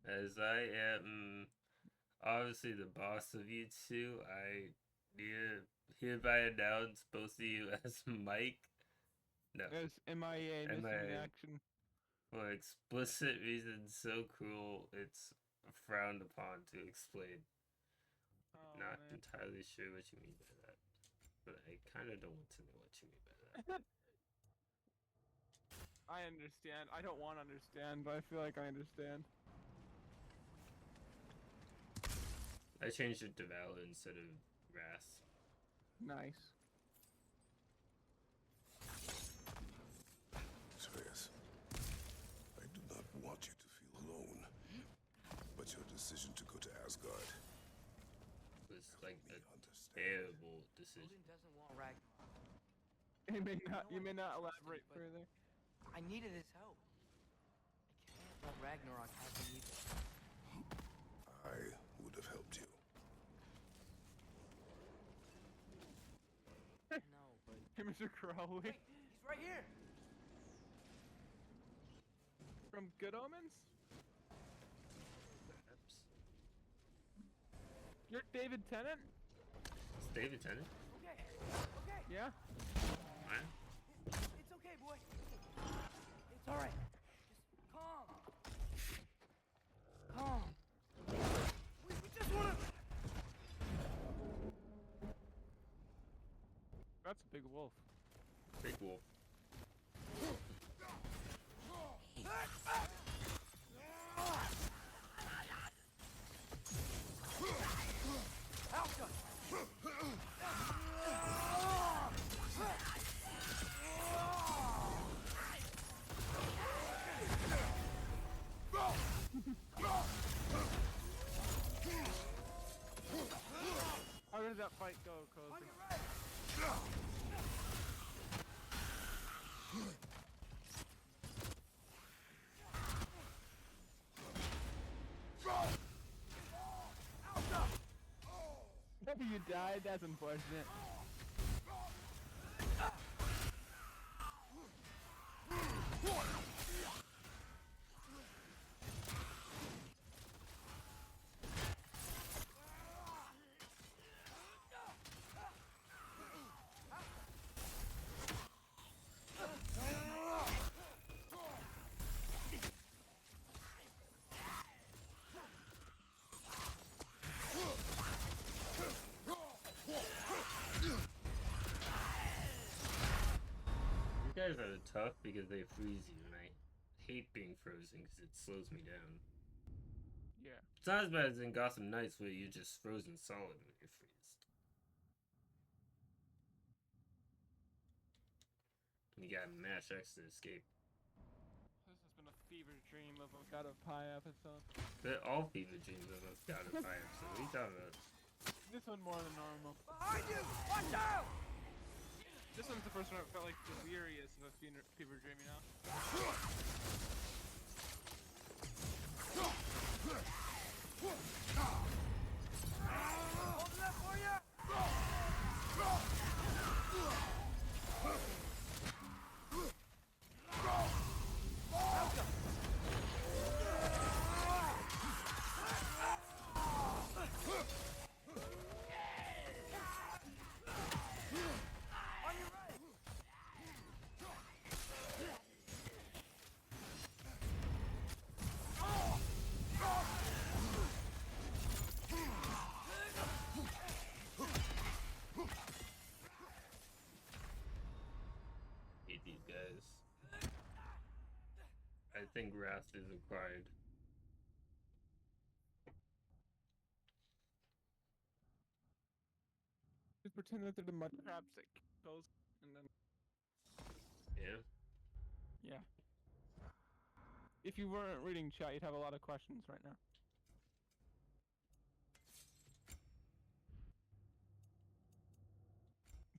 As I am obviously the boss of you two, I hereby announce both of you as Mike. No. As MIA, missing in action. For explicit reasons so cruel, it's frowned upon to explain. Oh, Not man. entirely sure what you mean by that, but I kind of don't want to know what you mean by that. I understand. I don't want to understand, but I feel like I understand. I changed it to Valor instead of Wrath. Nice. Atreus, I do not want you to feel alone, but your decision to go to Asgard was like a terrible decision. Odin doesn't want Ragnorok. You may not elaborate further. I needed his help. I can't let Ragnarok have me either. I would have helped you. No, but... Hey, Mr. Crowley. Wait, he's right here! From Good Omens? Perhaps. You're David Tennant? It's David Tennant? Okay, okay. Yeah? Alright. It's okay, boy. It's alright. Just calm. Calm. We just wanna... That's a big wolf. Big wolf. How did that fight go, Cozy? Maybe you died, that's unfortunate. guys are tough because they freeze you, and I hate being frozen because it slows me down. Yeah. It's not as bad as in Gotham Knights where you're just frozen solid when you're freezed. You gotta mash X to escape. This has been a fever dream of a God of Pie episode. They're all fever dreams of a God of Pie episode. What are you talking about? This one more than normal. Behind you! Watch out! This one's the first one I felt like the weariest of a fever dream, you know? Hold it up for ya! Hate these guys. I think wrath is required. Just pretend that they're the mud crabs that goes and then. Yeah. Yeah. If you weren't reading chat, you'd have a lot of questions right now.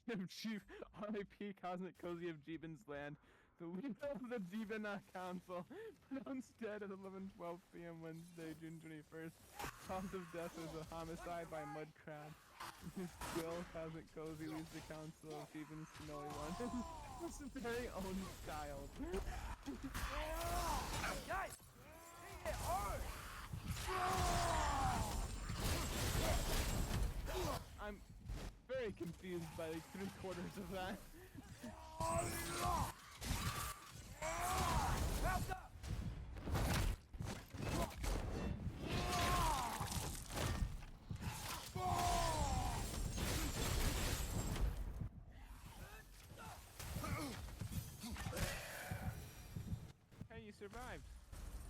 R.I.P. Cosmic Cozy of Jeeben's Land. The leader of the Jeebena Council, pronounced dead at 11:12 p.m. Wednesday, June 21st. Cause of death was a homicide by mud crab. His skill, Cosmic Cozy leaves the Council of Jeeben's to Noley101. His very own child. Guys! Hit it hard! I'm very confused by like 3/4 of that. Mount up! Hey, you survived.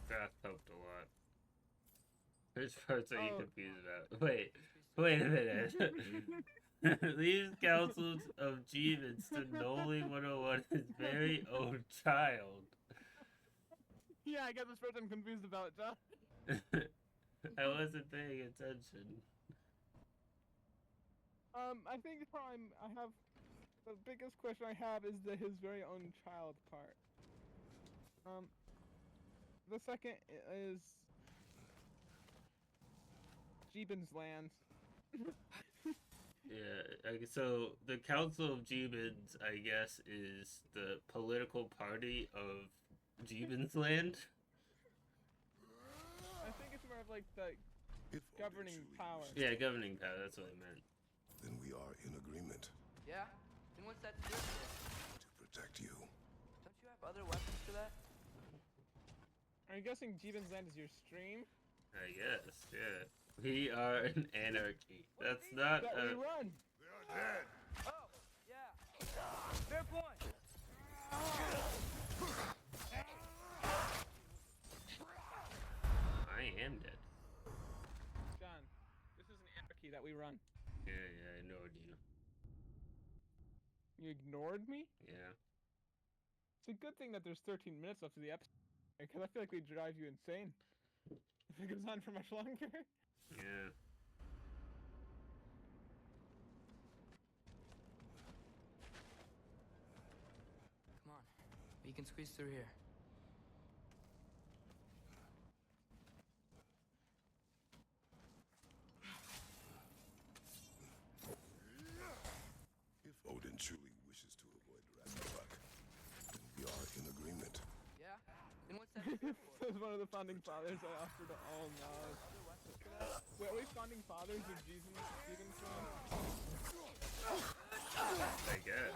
Wrath helped a lot. Which parts are you Oh. confused about? Wait a minute. Leaves councils of Jeevens to Noley101 his very own child. Yeah, I got this part I'm confused about, John. I wasn't paying attention. I think the problem I have, the biggest question I have is his very own child part. The second is Jeeben's Land. Yeah, so the Council of Jeebens, I guess, is the political party of Jeebens Land. I think it's more of like the governing power. Yeah, governing power, that's what I meant. Then we are in agreement Yeah? Then what's that to do? to protect you. Don't you have other weapons for that? Are you guessing Jeeben's Land is your stream? I guess, yeah. We are an anarchy. That's not That we a... run! Dead. Oh, yeah. Fair point. I am dead. John, this is an anarchy that we run. Yeah, I ignored you. You ignored me? Yeah. It's a good thing that there's 13 minutes left of the episode, because I feel like we drive you insane if it goes on for much longer. Yeah. Come on. We can squeeze through here. If Odin truly wishes to avoid Ragnarok, then we are in agreement. Yeah? Then what's that to do for? As one of the founding fathers, I offer to all knowledge. Wait, are we founding fathers of Jeeben's Land? I guess.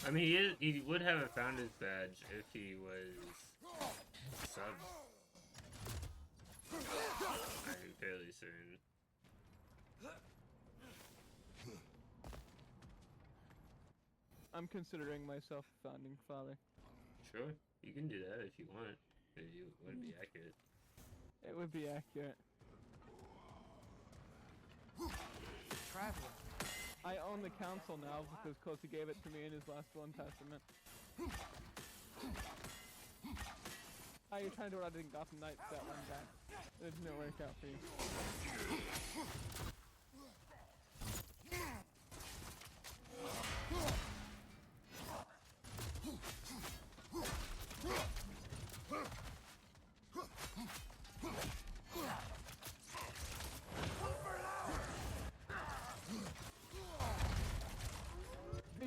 I mean, he would have a founder's badge if he was sub. I'm fairly certain. I'm considering myself a founding father. Sure, you can do that if you want. If you want to be accurate. It would be accurate. Traveler. I own the council now because Kosi gave it to me in his last will and testament. Oh, you're trying to do what I did in Gotham Knights that one guy. It didn't work out for you.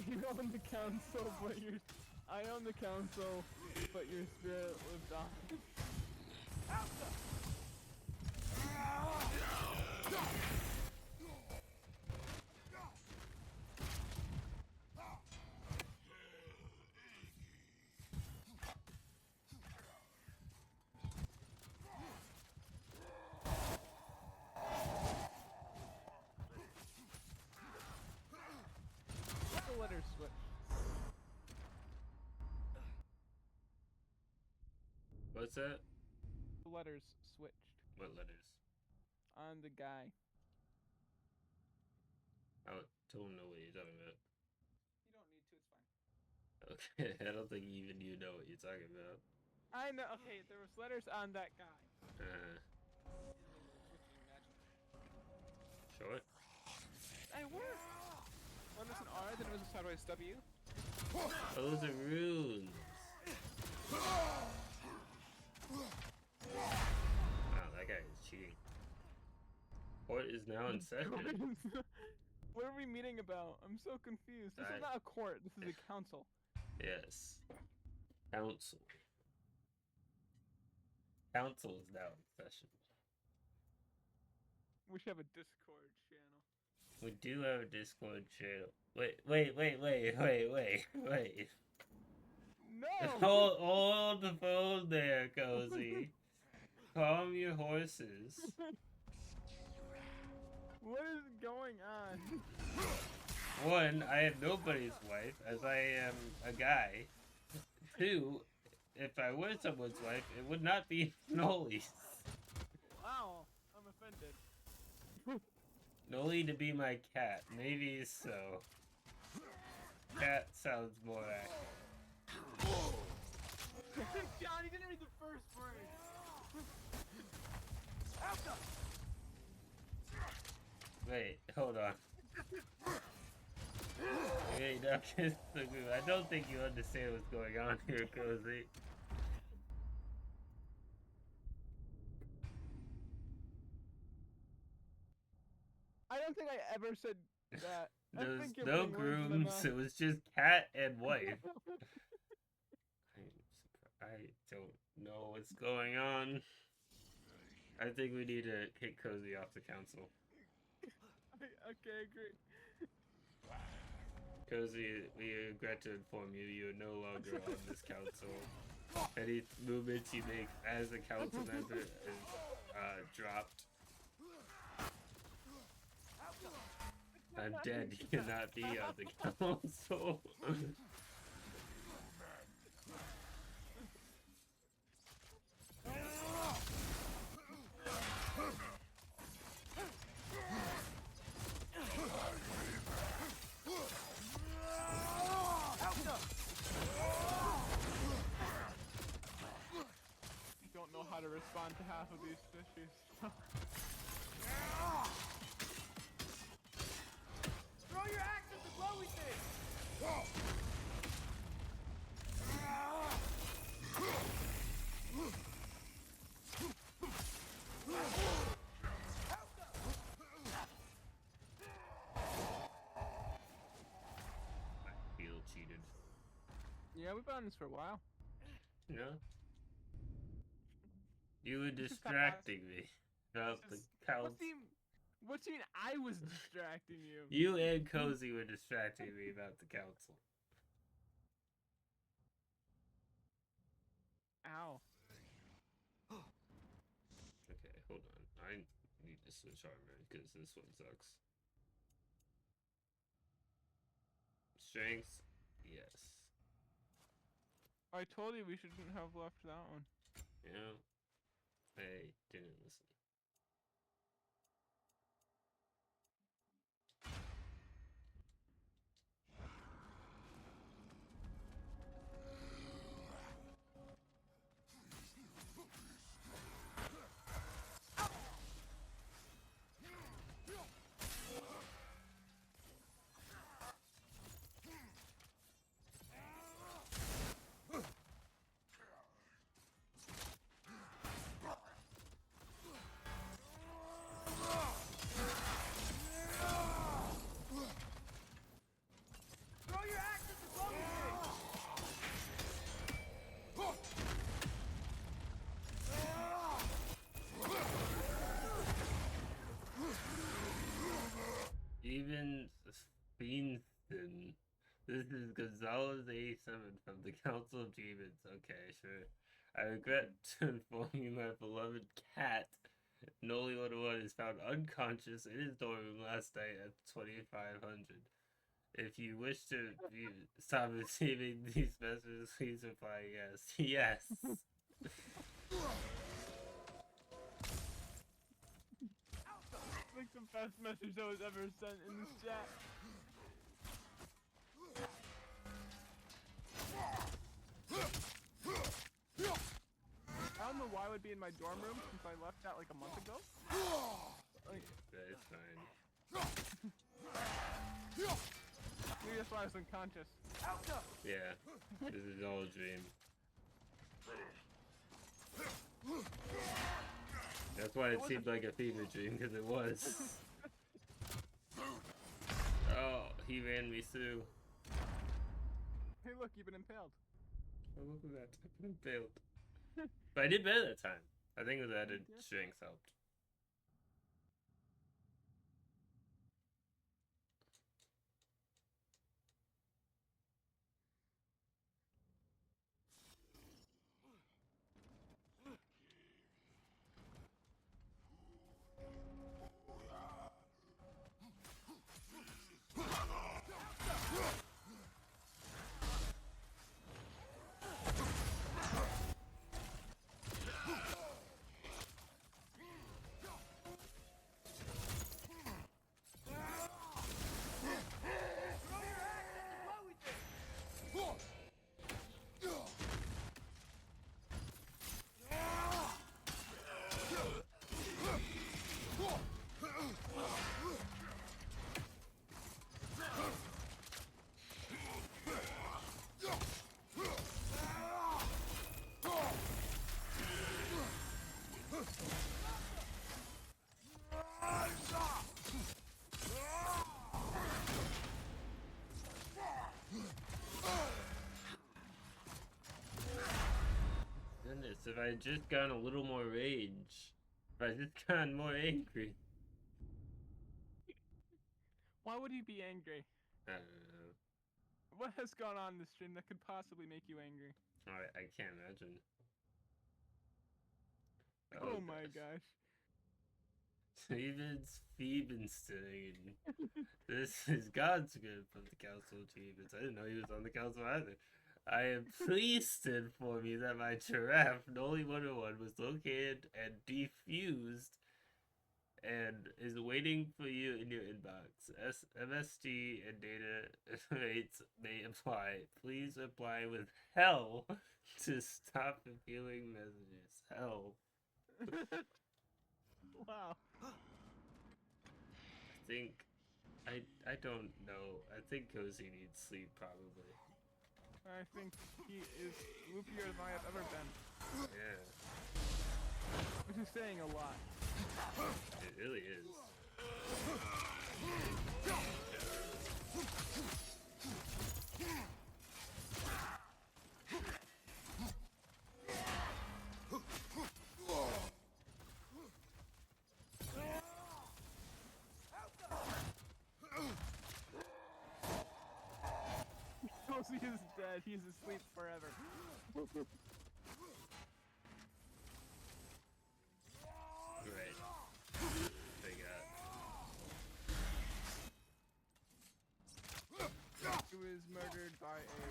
You own the council, but I own the council, but your spirit lives on. The letters switch. What's that? The letters switched. What letters? On the guy. I don't know what you're talking about. You don't need to, it's fine. Okay, I don't think even you know what you're talking about. I know, okay, there was letters on that guy. Short? They were! One was an R, then it was a sideways W. Those are runes! Wow, that guy is cheating. Court is now in session. What are we meeting about? I'm so confused. This is not a court, this is a council. Yes. Council. Council is now in session. We should have a Discord channel. We do have a Discord channel. Wait. No! Hold the phone there, Cozy. Calm your horses. What is going on? One, I am nobody's wife, as I am a guy. Two, if I were someone's wife, it would not be Noley's. Wow, I'm offended. Noley to be my cat, maybe so. Cat sounds more accurate. John, he didn't read the first phrase. Wait, hold on. Wait, no, I don't think you understand what's going on here, Cozy. I don't think I ever said that. There was no grooms, it was just cat and wife. I don't know what's going on. I think we need to kick Cozy off the council. Okay, agree. Cozy, we regret to inform you, you are no longer on this council. Any movements you make as a council member is dropped. I'm dead, you cannot be on the council. Don't know how to respond to half of these issues. Throw your axe at the glowy thing! I feel cheated. Yeah, we've been on this for a while. No? You were distracting me about the council. What do you mean I was distracting you? You and Cozy were distracting me about the council. Ow. Okay, hold on. I need to switch armor because this one sucks. Strength, Yes. I told you we shouldn't have left that one. Yeah. I didn't listen. Throw your axe at the bumblebee! Even Fienston. This is Gonzalez A7 from the Council of Demons. Okay, sure. I regret to inform you my beloved cat, Noley101, is found unconscious in his dorm room last night at 2500. If you wish to stop receiving these messages, please reply yes. Yes! Like the best message that was ever sent in this chat. I don't know why I would be in my dorm room since I left that like a month ago. Like, That is fine. maybe that's why I was unconscious. Yeah, this is all a dream. That's why it seemed like a fever dream, because it was. Oh, he ran me through. Hey look, you've been impaled. Oh, look at that. I've been impaled. But I did better that time. I think it was added strength helped. Goodness, if I had just gotten a little more rage. If I had just gotten more angry. Why would he be angry? I don't know. What has gone on in this stream that could possibly make you angry? I can't imagine. Oh my gosh. Steven's Phoebenston. This is God's good from the Council of Demons. I didn't know he was on the council either. I am pleased to inform you that my giraffe, Noley101, was located and defused and is waiting for you in your inbox. MSD and data rates may apply. Please reply with hell to stop revealing messages. Hell. Wow. I don't know. I think Cozy needs sleep probably. I think he is loopier than I have ever been. Yeah. Which is saying a lot. It really is. Cozy is dead. He's asleep forever. Right. They got. He was murdered by a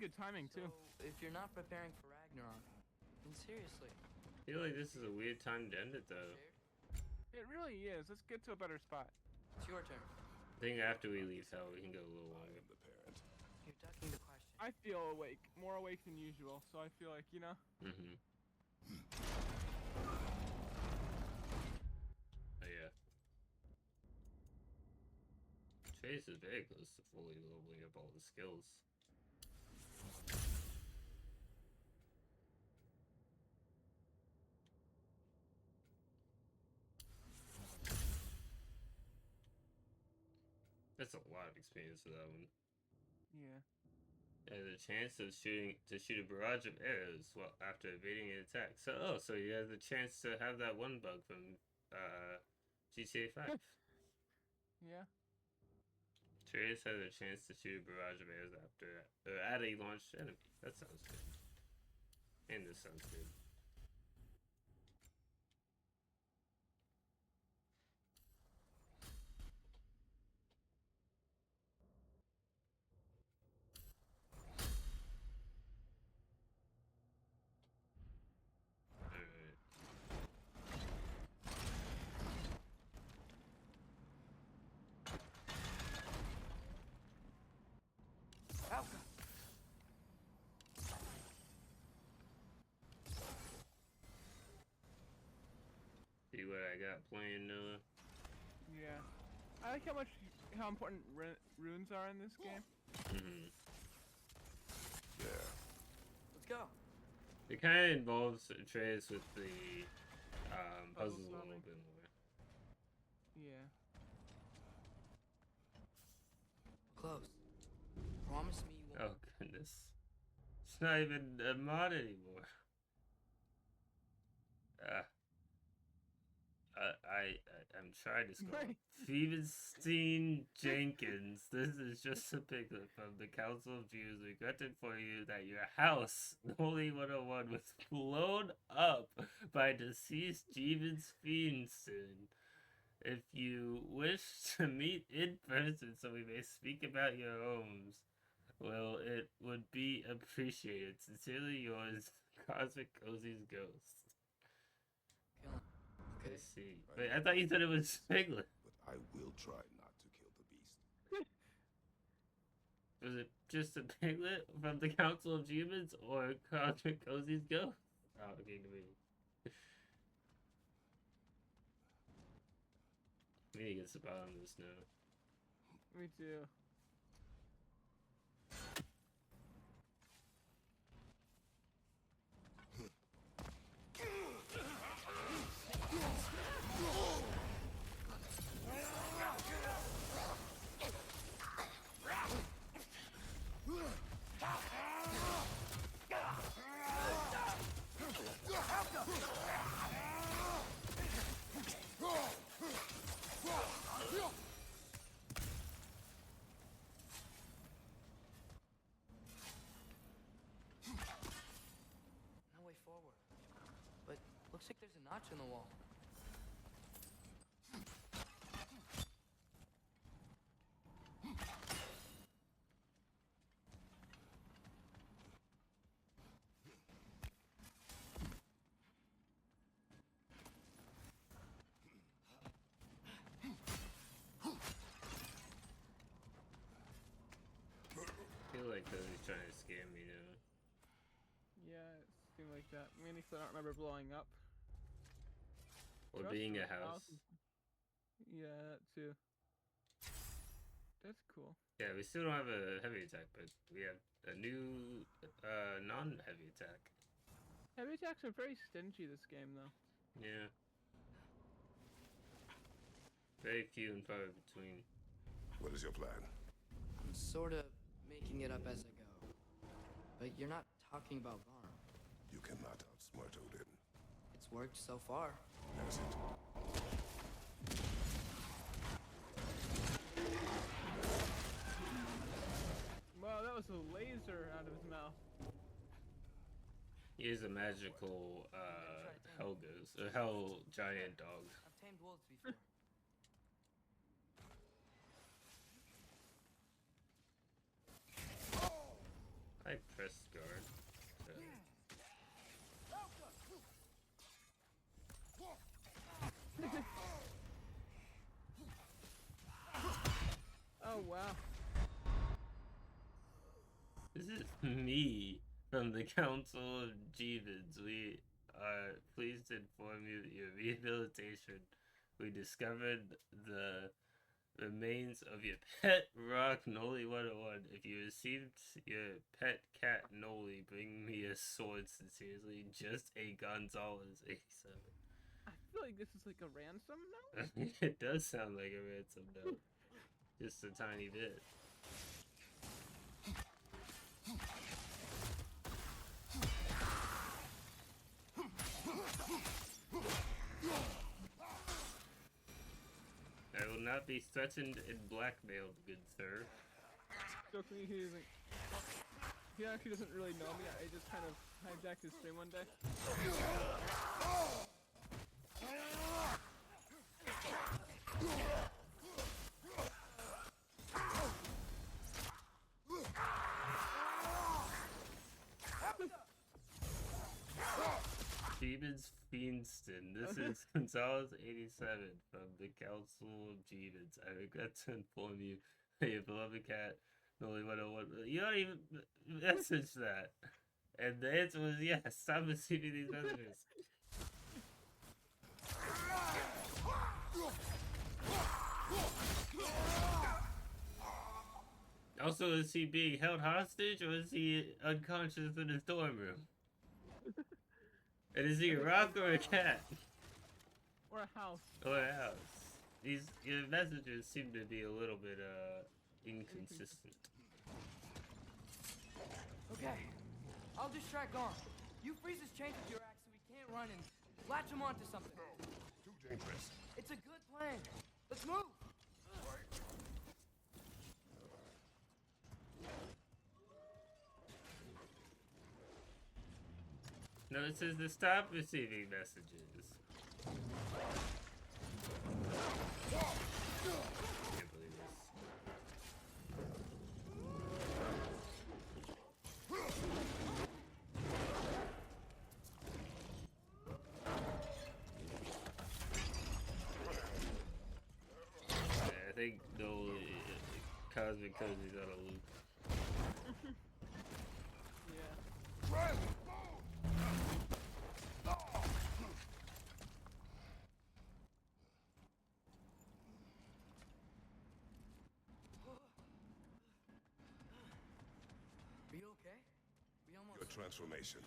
good timing too. So, if you're not preparing for Ragnarok, then seriously. I feel like this is a weird time to end it though. It really is. Let's get to a better spot. It's your turn. I think after we leave hell, we can go a little longer. The parent. You're ducking the question. I feel awake, more awake than usual. So I feel like, you know. Mm-hmm. Oh yeah. Chase is very close to fully leveling up all the skills. That's a lot of experience for that one. Yeah. Has a chance of shoot a barrage of arrows while after evading an attack. So he has a chance to have that one bug from GTA 5. Yeah. Atreus has a chance to shoot a barrage of arrows at a launched enemy. That sounds good. And this sounds good. See what I got playing, Noah? Yeah. I like how important runes are in this game. Mm-hmm. Yeah. Let's go. It kind of involves Atreus with the puzzles a little bit more. Yeah. Close. Promise me you won't. Oh goodness. It's not even a mod anymore. I'm trying to scroll. Stevenstein Jenkins. This is just a piglet from the Council of Jews. Regretted for you that your house, Noley101, was blown up by deceased Jeeves Fiendson. If you wish to meet in person so we may speak about your homes, well, it would be appreciated. Sincerely yours, Cosmic Cozy's Ghost. Okay. I see. Wait, I thought you said it was Piglet. But I will try not to kill the beast. Was it just a Piglet from the Council of Demons or Cosmic Cozy's Ghost? Oh, okay, to me. We need to get to the bottom of this now. Me too. No way forward. But looks like there's a notch in the wall. I feel like Cozy's trying to scam me now. Yeah, it seemed like that. I mean, if I don't remember blowing up. Or Just being for a house. Yeah, that too. That's cool. Yeah, we still don't have a heavy attack, but we have a new non-heavy attack. Heavy attacks are very stingy this game, though. Yeah. Very few and far between. What is your plan? I'm sort of making it up as I go. But you're not talking about Garm. You cannot outsmart Odin. It's worked so far. Has it? Wow, that was a laser out of his mouth. He is a magical hell giant dog. I've tamed wolves before. I press me, from the Council of Jeevids, we are pleased to inform you that your rehabilitation. We discovered the remains of your pet rock, Noley101. If you received your pet cat, Noley, bring me a sword. Sincerely, just a Gonzalez 87. I feel like this is like a ransom note. It does sound like a ransom note. Just a tiny bit. I will not be threatened and blackmailed, good sir. Jokingly, he actually doesn't really know me. I just kind of hijacked his stream one day. Jeevids Fienston. This is Gonzalez 87 from the Council of Jeevids. I regret to inform you that your beloved cat, Noley101. You don't even message that. And the answer was yes. Stop receiving these messages. Also, is he being held hostage or is he unconscious in his dorm room? And is he a rock or a cat? Or a house. Or a house. Your messages seem to be a little bit inconsistent. Okay, I'll distract Garm. You freeze his chains with your axe so he can't run and latch him onto something. No, too dangerous. It's a good plan. Let's move. No, it says to stop receiving messages. Can't believe this. I think no Cosmic Cozy's on a loop. Yeah. Are you okay? We almost... Your transformation.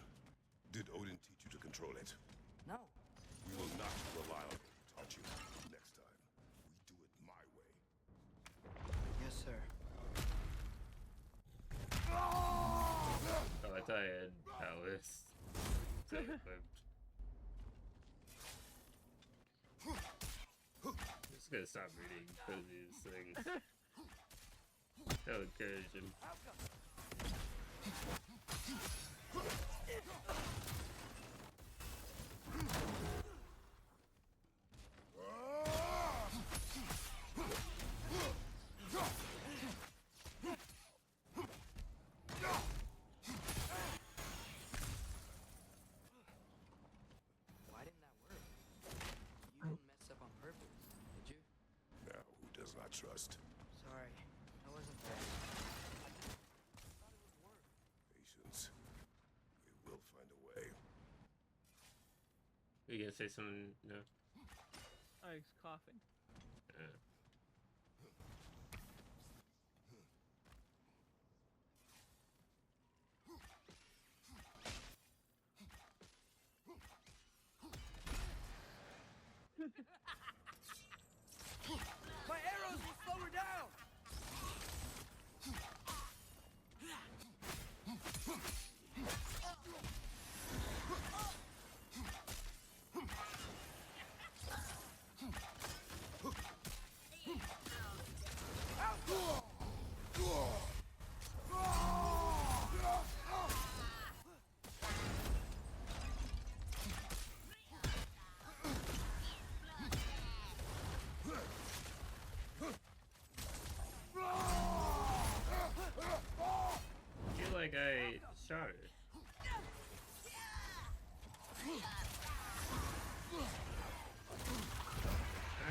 Did Odin teach you to control it? No. We will not rely on what he taught you. Next time, we do it my way. Yes, sir. Oh, I thought I had Alice. So equipped. I'm just gonna stop reading Cozy's things. That'll encourage him. Why didn't that work? You didn't mess up on purpose, did you? Now, who does not trust? Sorry, I wasn't fair. I thought it would work. Patience. We will find a way. Are you gonna say something? No. Oh, he's coughing. My arrows will slow her down! I feel like I shot her.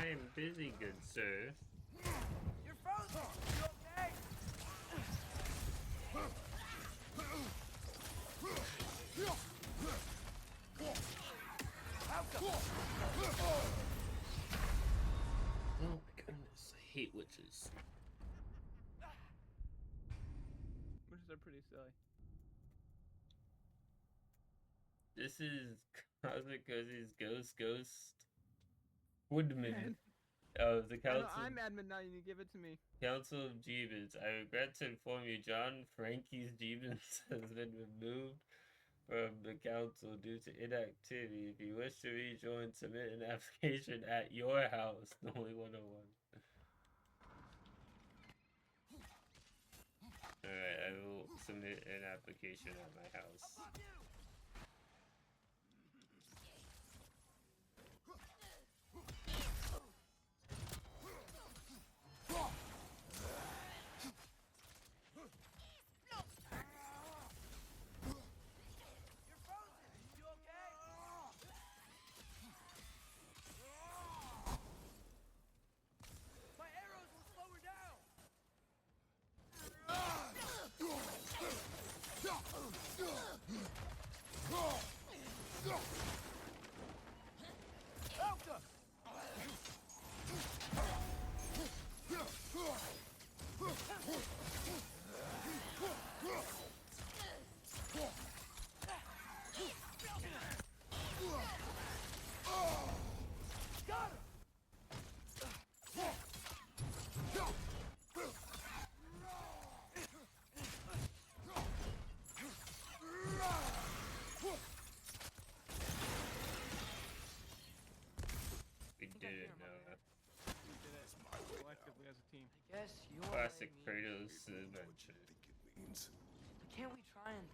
I am busy, good sir. You're frozen! You okay? Oh my goodness, I hate witches. Witches are pretty silly. This is Cosmic Cozy's Ghost Woodman of the I know, Council. I'm admin now, you give it to me. Council of Jeebans. I regret to inform you, John Frankie's Jeebans has been removed from the council due to inactivity. If you wish to rejoin, submit an application at your house, Noley101. Alright, I will submit an application at my house. Classic Kratos adventure. Can't we try and...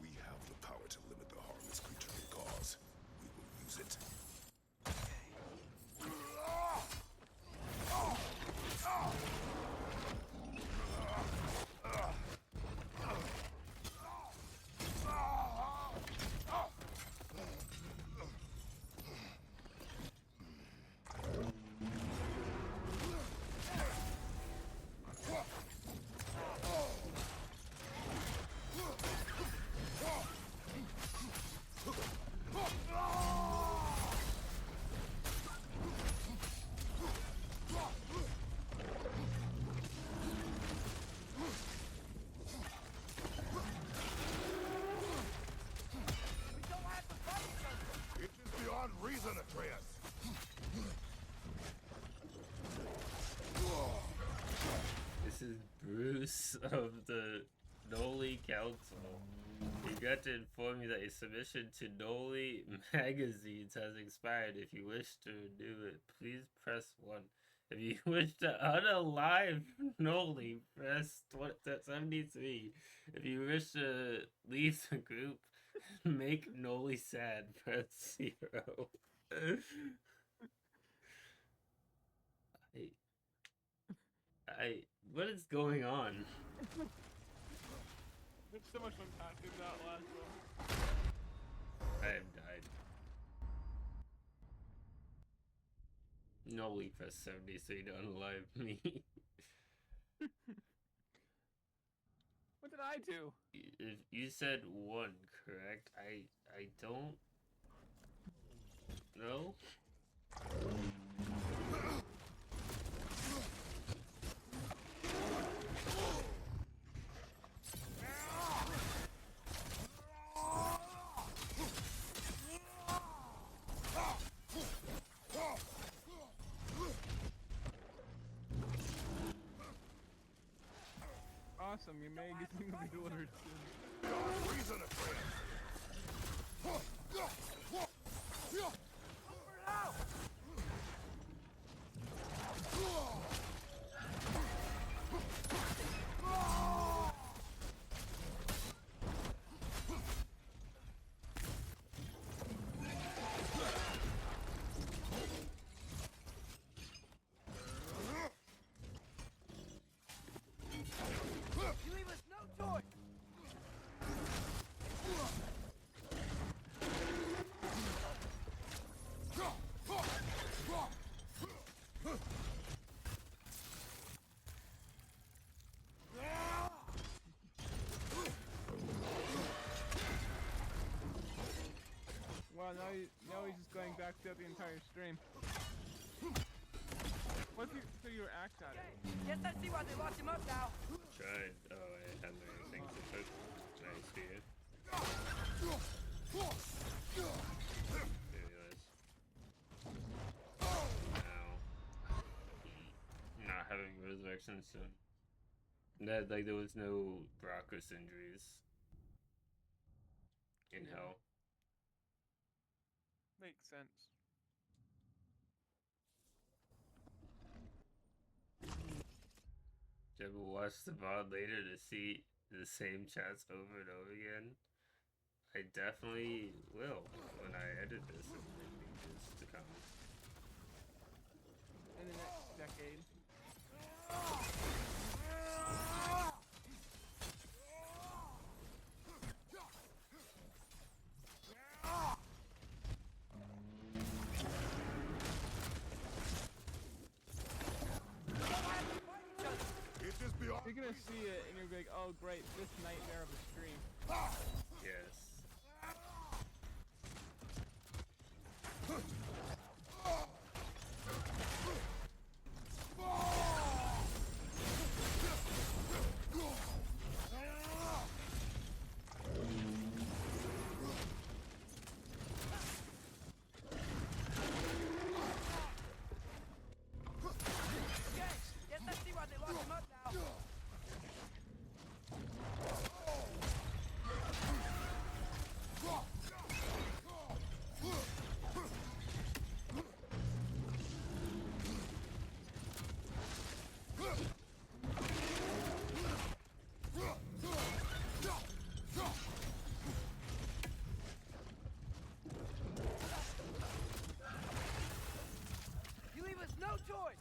We have the power to limit the harm this creature can cause. We will use it. Reason, Atreus. This is Bruce of the Noley Council. Regret to inform you that your submission to Noley magazines has expired. If you wish to renew it, please press 1. If you wish to unalive Noley, press 73. If you wish to leave the group, make Noley sad, press 0. What is going on? There's so much fun talking about last one. I have died. Noley press 73 to unalive me. What did I do? You said 1, correct? I don't know. Awesome, your magazine will be delivered soon. Reason, Atreus. You leave us no choice! now he's just going back throughout the entire stream. What if you threw your axe at it? Guess I see why they locked him up now. Tried. Oh, I had my things to cook. Nice here. There he was. Now, not having resurrection soon. That like there was no Brockus injuries in hell. Makes sense. Did you ever watch the VOD later to see the same chats over and over again? I definitely will when I edit this in the years to come. In the next decade. You're gonna see it and you're like, oh great, this nightmare of a stream. Yes. Guess I see why they locked him up now. You leave us no choice.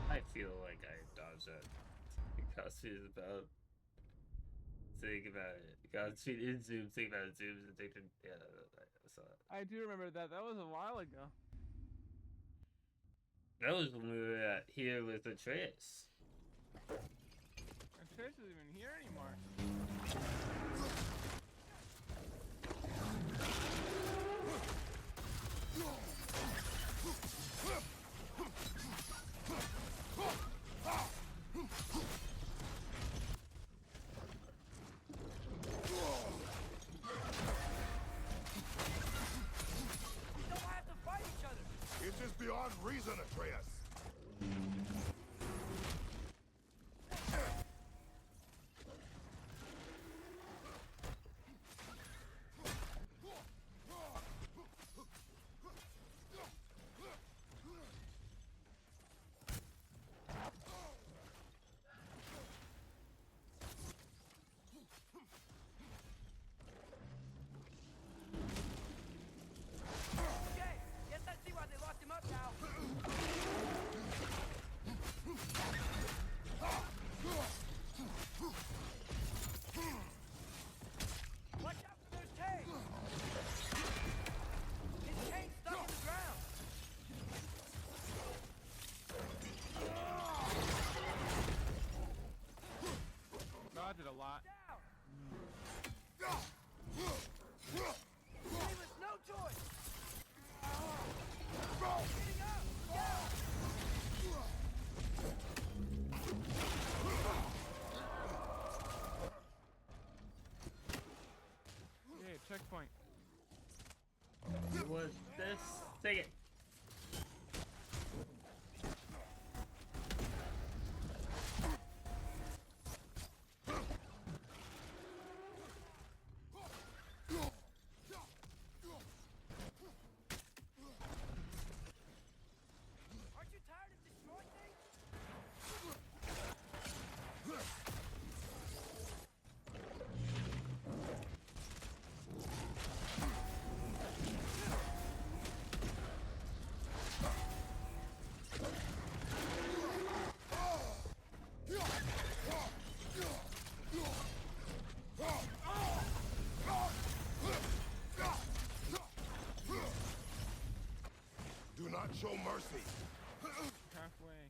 I feel like I dodged that. Godspeed is about. Think about it. Godspeed in Zoom. Think about it. Zoom's addicted. Yeah, I saw it. I do remember that. That was a while ago. That was when we were here with Atreus. Atreus isn't even here anymore. We don't have to fight each other. It is beyond reason, Atreus. Okay, guess I see why they locked him up now. Watch out for those tanks! His tank's stuck in the ground. Dodged it a lot. Down! You leave us no choice. Getting up! Yeah, checkpoint. It was this. Take it. Show mercy. Halfway.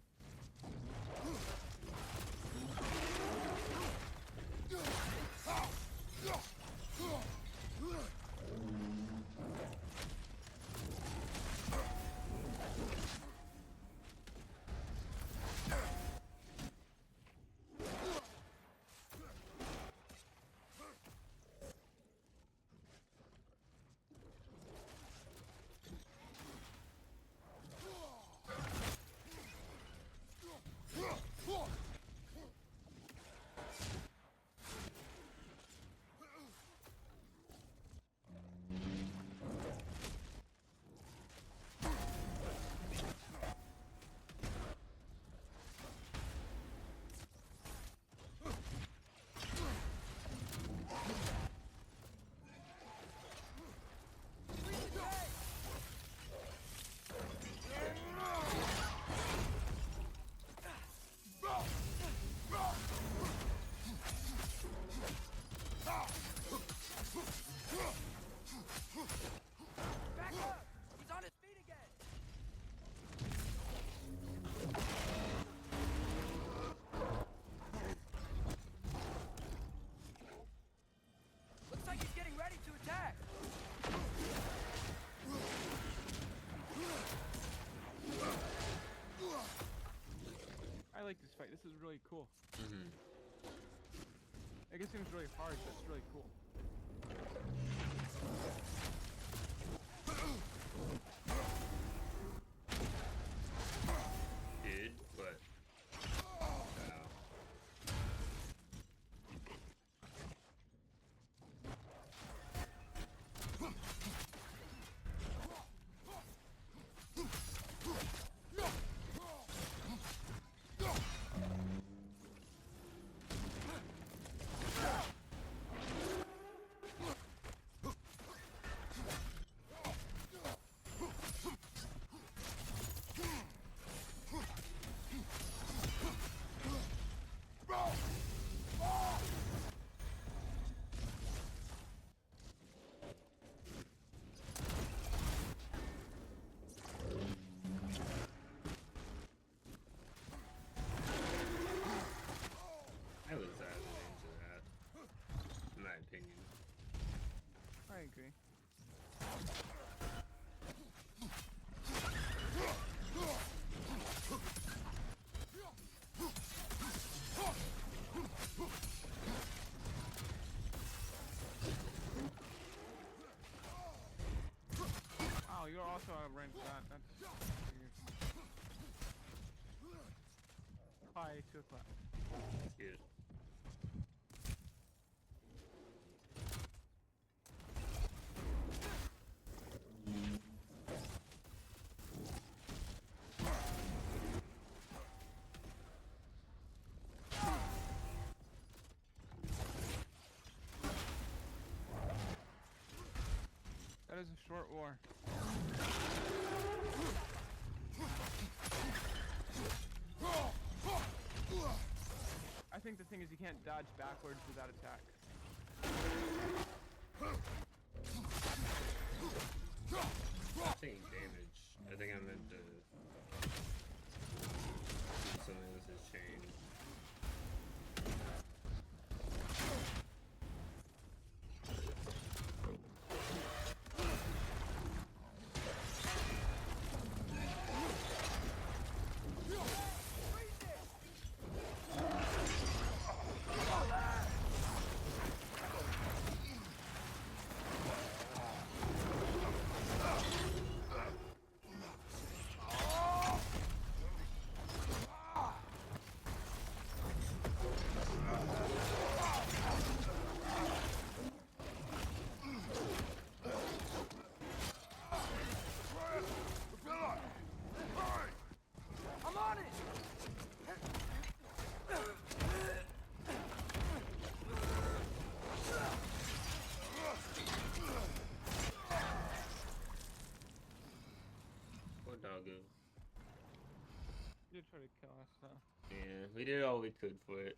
Back up! He's on his feet again! Looks like he's getting ready to attack. I like this fight. This is really cool. Mm-hmm. I guess it seems really hard, but it's really cool. Dude, what? I was out of range of that, in my opinion. I agree. Wow, you're also out of range of that. That's weird. Hi, 2 o'clock. Good. That is a short war. I think the thing is you can't dodge backwards without attack. I'm taking damage. I think I meant to do something with this chain. I'm on it! Poor doggo. You did try to kill us, though. Yeah, we did all we could for it.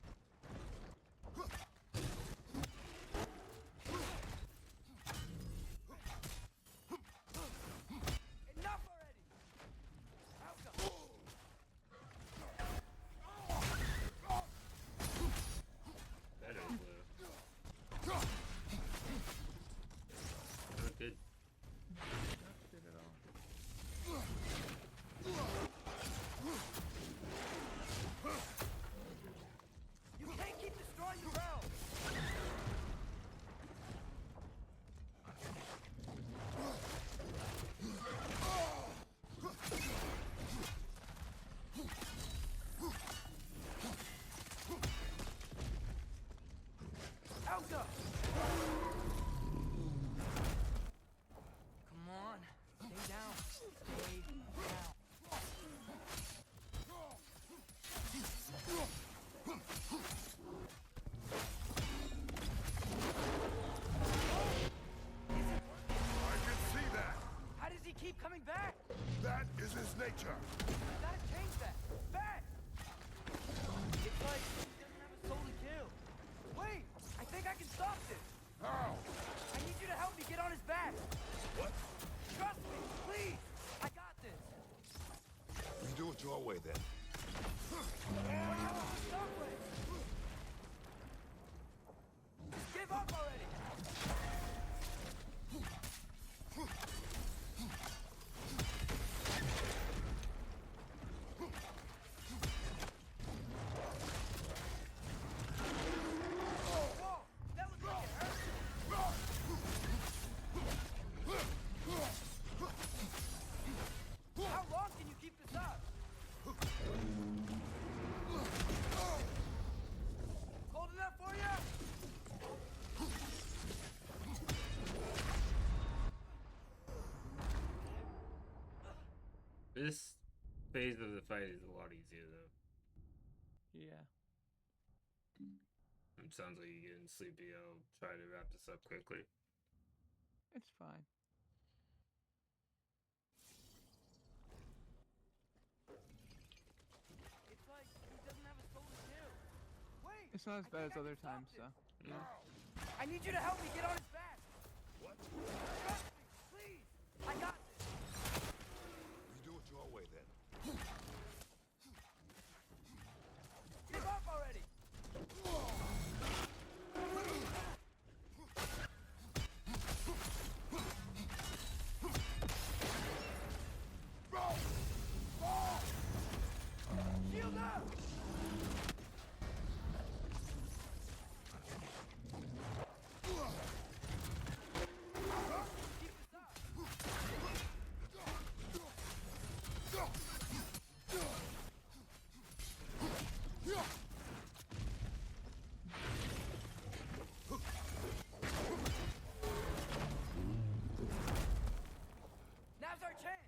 coming back! That is his nature! I gotta change that! Back! It's like he doesn't have a soul to kill. Wait! I think I can stop this! How? I need you to help me get on his back! What? Trust me, please! I got this! You do it your way then. Just give up already! How long can you keep this up? Cold enough for you? This phase of the fight is a lot easier though. Yeah. It sounds like you're getting sleepy. I'll try to wrap this up quickly. It's fine. It's like he doesn't have a soul to kill. Wait! It's not as bad as other times, so. No. I need you to help me get on his back! What? Trust me, please! I got this! You do it your way then. Give up already! Shield up! Keep this up! Now's our chance!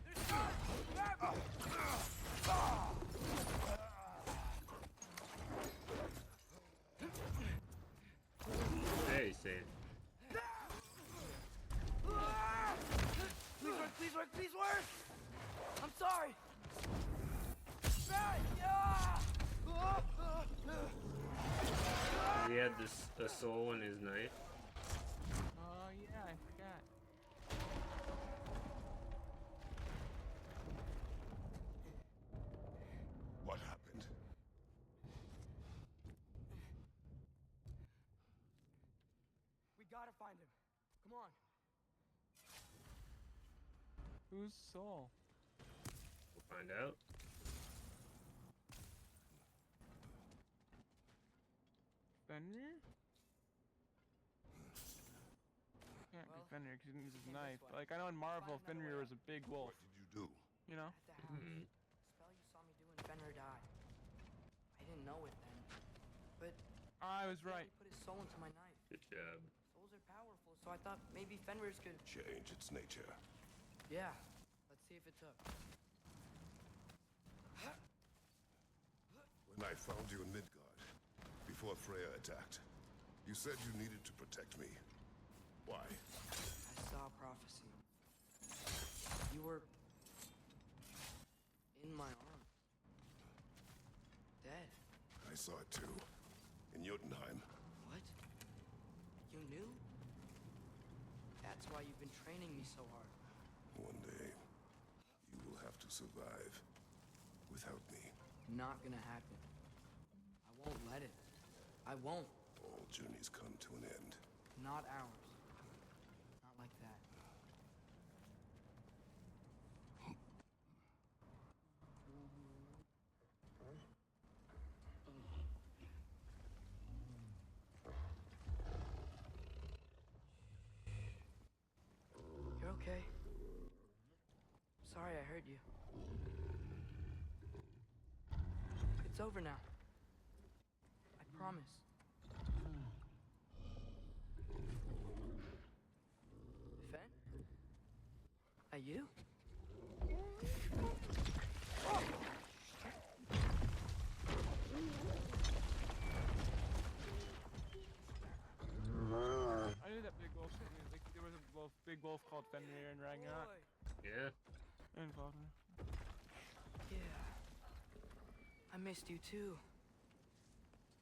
There's time! Grab it! Very safe. Please work, please work, please work! I'm sorry! Right! He had a soul in his knife. Oh, yeah, I forgot. What happened? We gotta find him. Come on. Whose soul? We'll find out. Fenrir? Can't be Fenrir because he didn't use his knife. Like, I know in Marvel, Fenrir was a big wolf. What did you do? You know? At the house. Mhm. The spell you saw me do when Fenrir died. I didn't know it then. But I was right. he put his soul into my knife. Good job. Souls are powerful, so I thought maybe Fenrir's could... Change its nature. Yeah. Let's see if it took. When I found you in Midgard, before Freya attacked, you said you needed to protect me. Why? I saw a prophecy. You were... in my arms. Dead. I saw it too. In Jotunheim. What? You knew? That's why you've been training me so hard. One day, you will have to survive without me. Not gonna happen. I won't let it. I won't. All journeys come to an end. Not ours. Not like that. You're okay. Sorry I hurt you. It's over now. I promise. Fen? You? Oh! I knew that big wolf. Like, there was a big wolf called Fenrir in Ragnarok. Boy. Yeah. Involved in it. Yeah. I missed you too.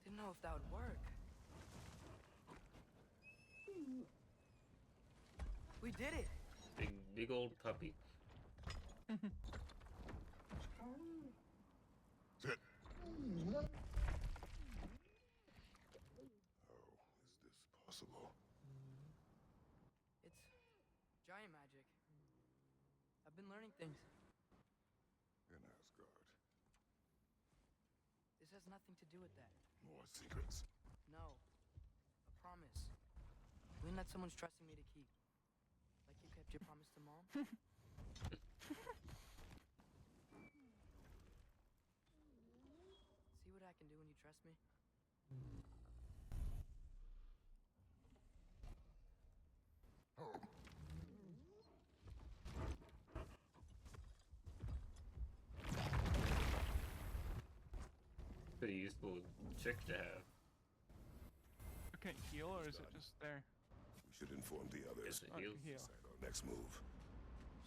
Didn't know if that would work. We did it! Big old puppy. Sit. How is this possible? It's giant magic. I've been learning things. In Asgard. This has nothing to do with that. More secrets. No. A promise. One that someone's trusting me to keep. Like you kept your promise to Mom? See what I can do when you trust me? Oh. Pretty useful trick to have. Can it heal, or is it just there? We should inform the others. Yes, it heals. Heal. Decide our next move.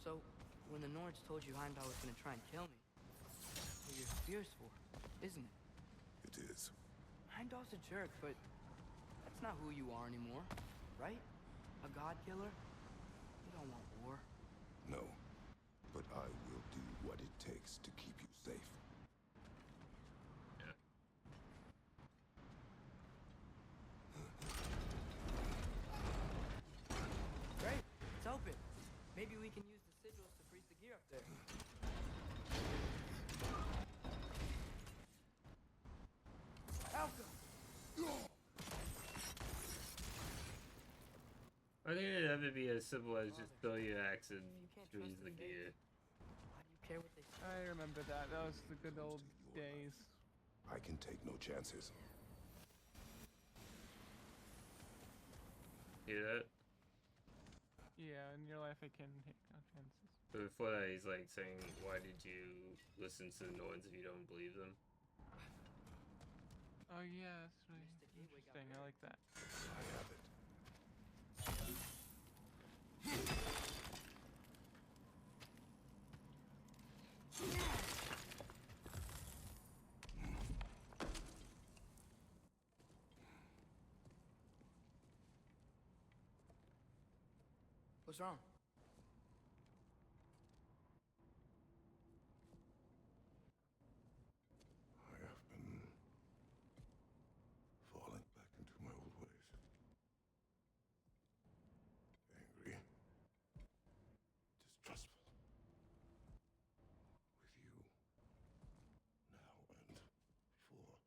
So, when the Nords told you Heimdall was gonna try and kill me, what you're fierce for, isn't it? It is. Heimdall's a jerk, but that's not who you are anymore, right? A god killer? You don't want war. No. But I will do what it takes to keep you safe. Yeah. Great, it's open. Maybe we can use the sigils to freeze the gear up there. Falco! I think it'd ever be as simple as just throw your axe and freeze the gear. Why do you care what they say? I remember that. That was the good old days. I can take no chances. Hear that? Yeah, in your life I can take no chances. But before that, he's like saying, "Why did you listen to the Nords if you don't believe them?" Oh yeah, that's really interesting. I like that. I have it. What's wrong? I have been falling back into my old ways. Angry. Distrustful. With you. Now and before.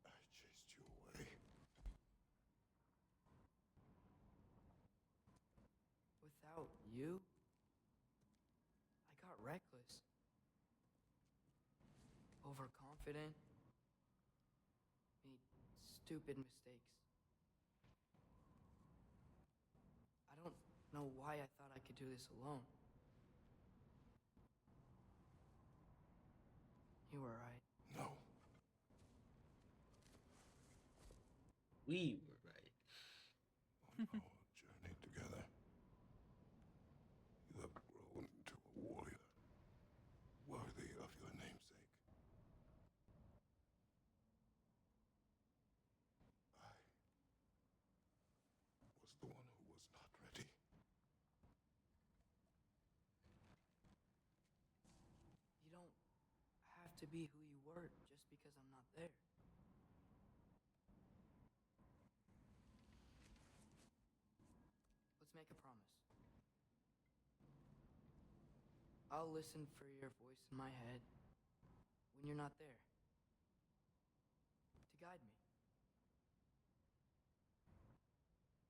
I chased you away. Without you, I got reckless. Overconfident. Made stupid mistakes. I don't know why I thought I could do this alone. You were right. No. We were right. On our journey together, you have grown into a warrior, worthy of your namesake. I was the one who was not ready. You don't have to be who you were just because I'm not there. Let's make a promise. I'll listen for your voice in my head when you're not there to guide me.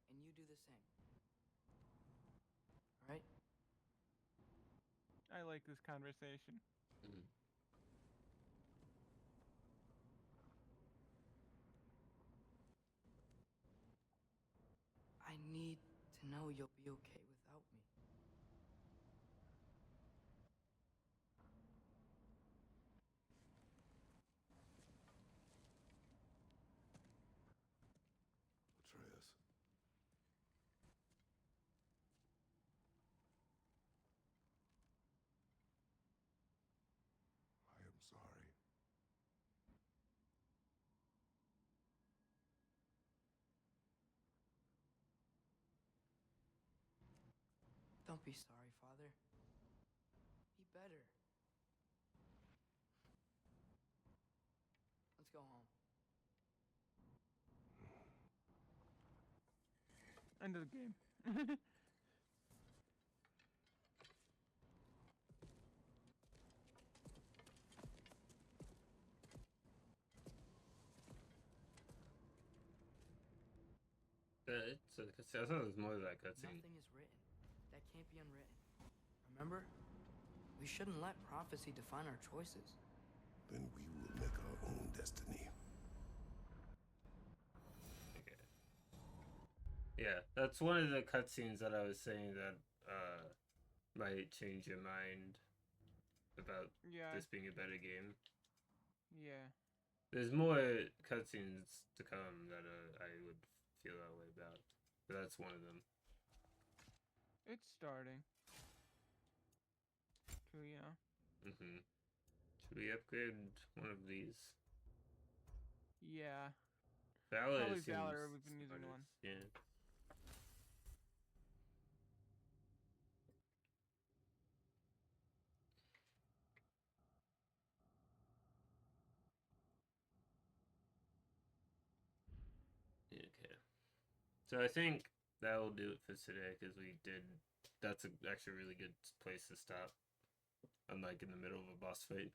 And you do the same. All right? I like this conversation. I need to know you'll be okay without me. Don't be sorry, Father. Be better. Let's go home. End of the game. I thought it was more of that cutscene. Nothing is written. That can't be unwritten. Remember? We shouldn't let prophecy define our choices. Then we will make our own destiny. Okay. Yeah, that's one of the cutscenes that I was saying that might change your mind about this being a better game. Yeah. There's more cutscenes to come that I would feel that way about. But that's one of them. It's starting. So, yeah. Should we upgrade one of these? Yeah. Valor Probably seems Valor, we've been using smartest. one. Yeah. Okay. So I think that will do it for today because we did. That's actually a really good place to stop. Unlike in the middle of a boss fight.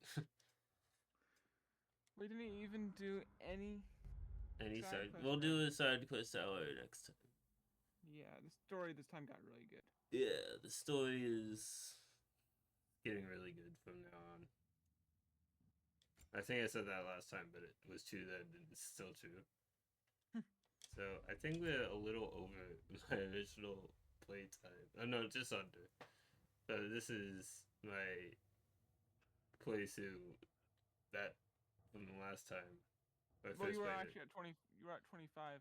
We didn't even do any side. quest We'll yet. do a side quest hour next time. Yeah, the story this time got really good. Yeah, the story is getting really good from now on. I think I said that last time, but it was true that it's still true. So I think we're a little over my original playtime. Oh no, just under. So this is my playthrough that from the last time. Well, you were actually at 20. You were at 25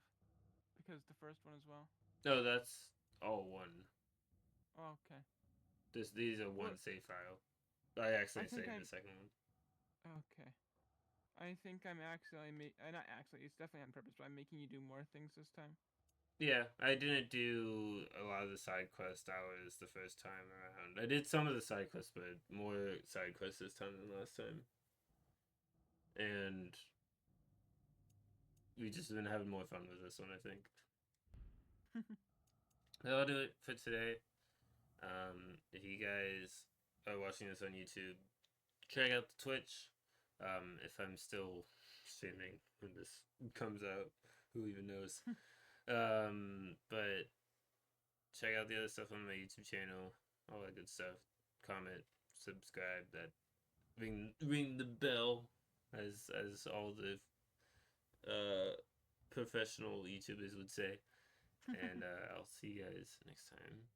because the first one as well. No, that's all one. Oh, okay. These are one save file. I actually think saved the second one. Okay. I think I'm actually not actually. It's definitely on purpose, but I'm making you do more things this time. Yeah, I didn't do a lot of the side quest hours the first time around. I did some of the side quests, but more side quests this time than last time. And we just been having more fun with this one, I think. That'll do it for today. If you guys are watching this on YouTube, check out the Twitch. If I'm still streaming when this comes out, who even knows? But check out the other stuff on my YouTube channel, all that good stuff. Comment, subscribe, that ring the bell, as all the professional YouTubers would say. And I'll see you guys next time.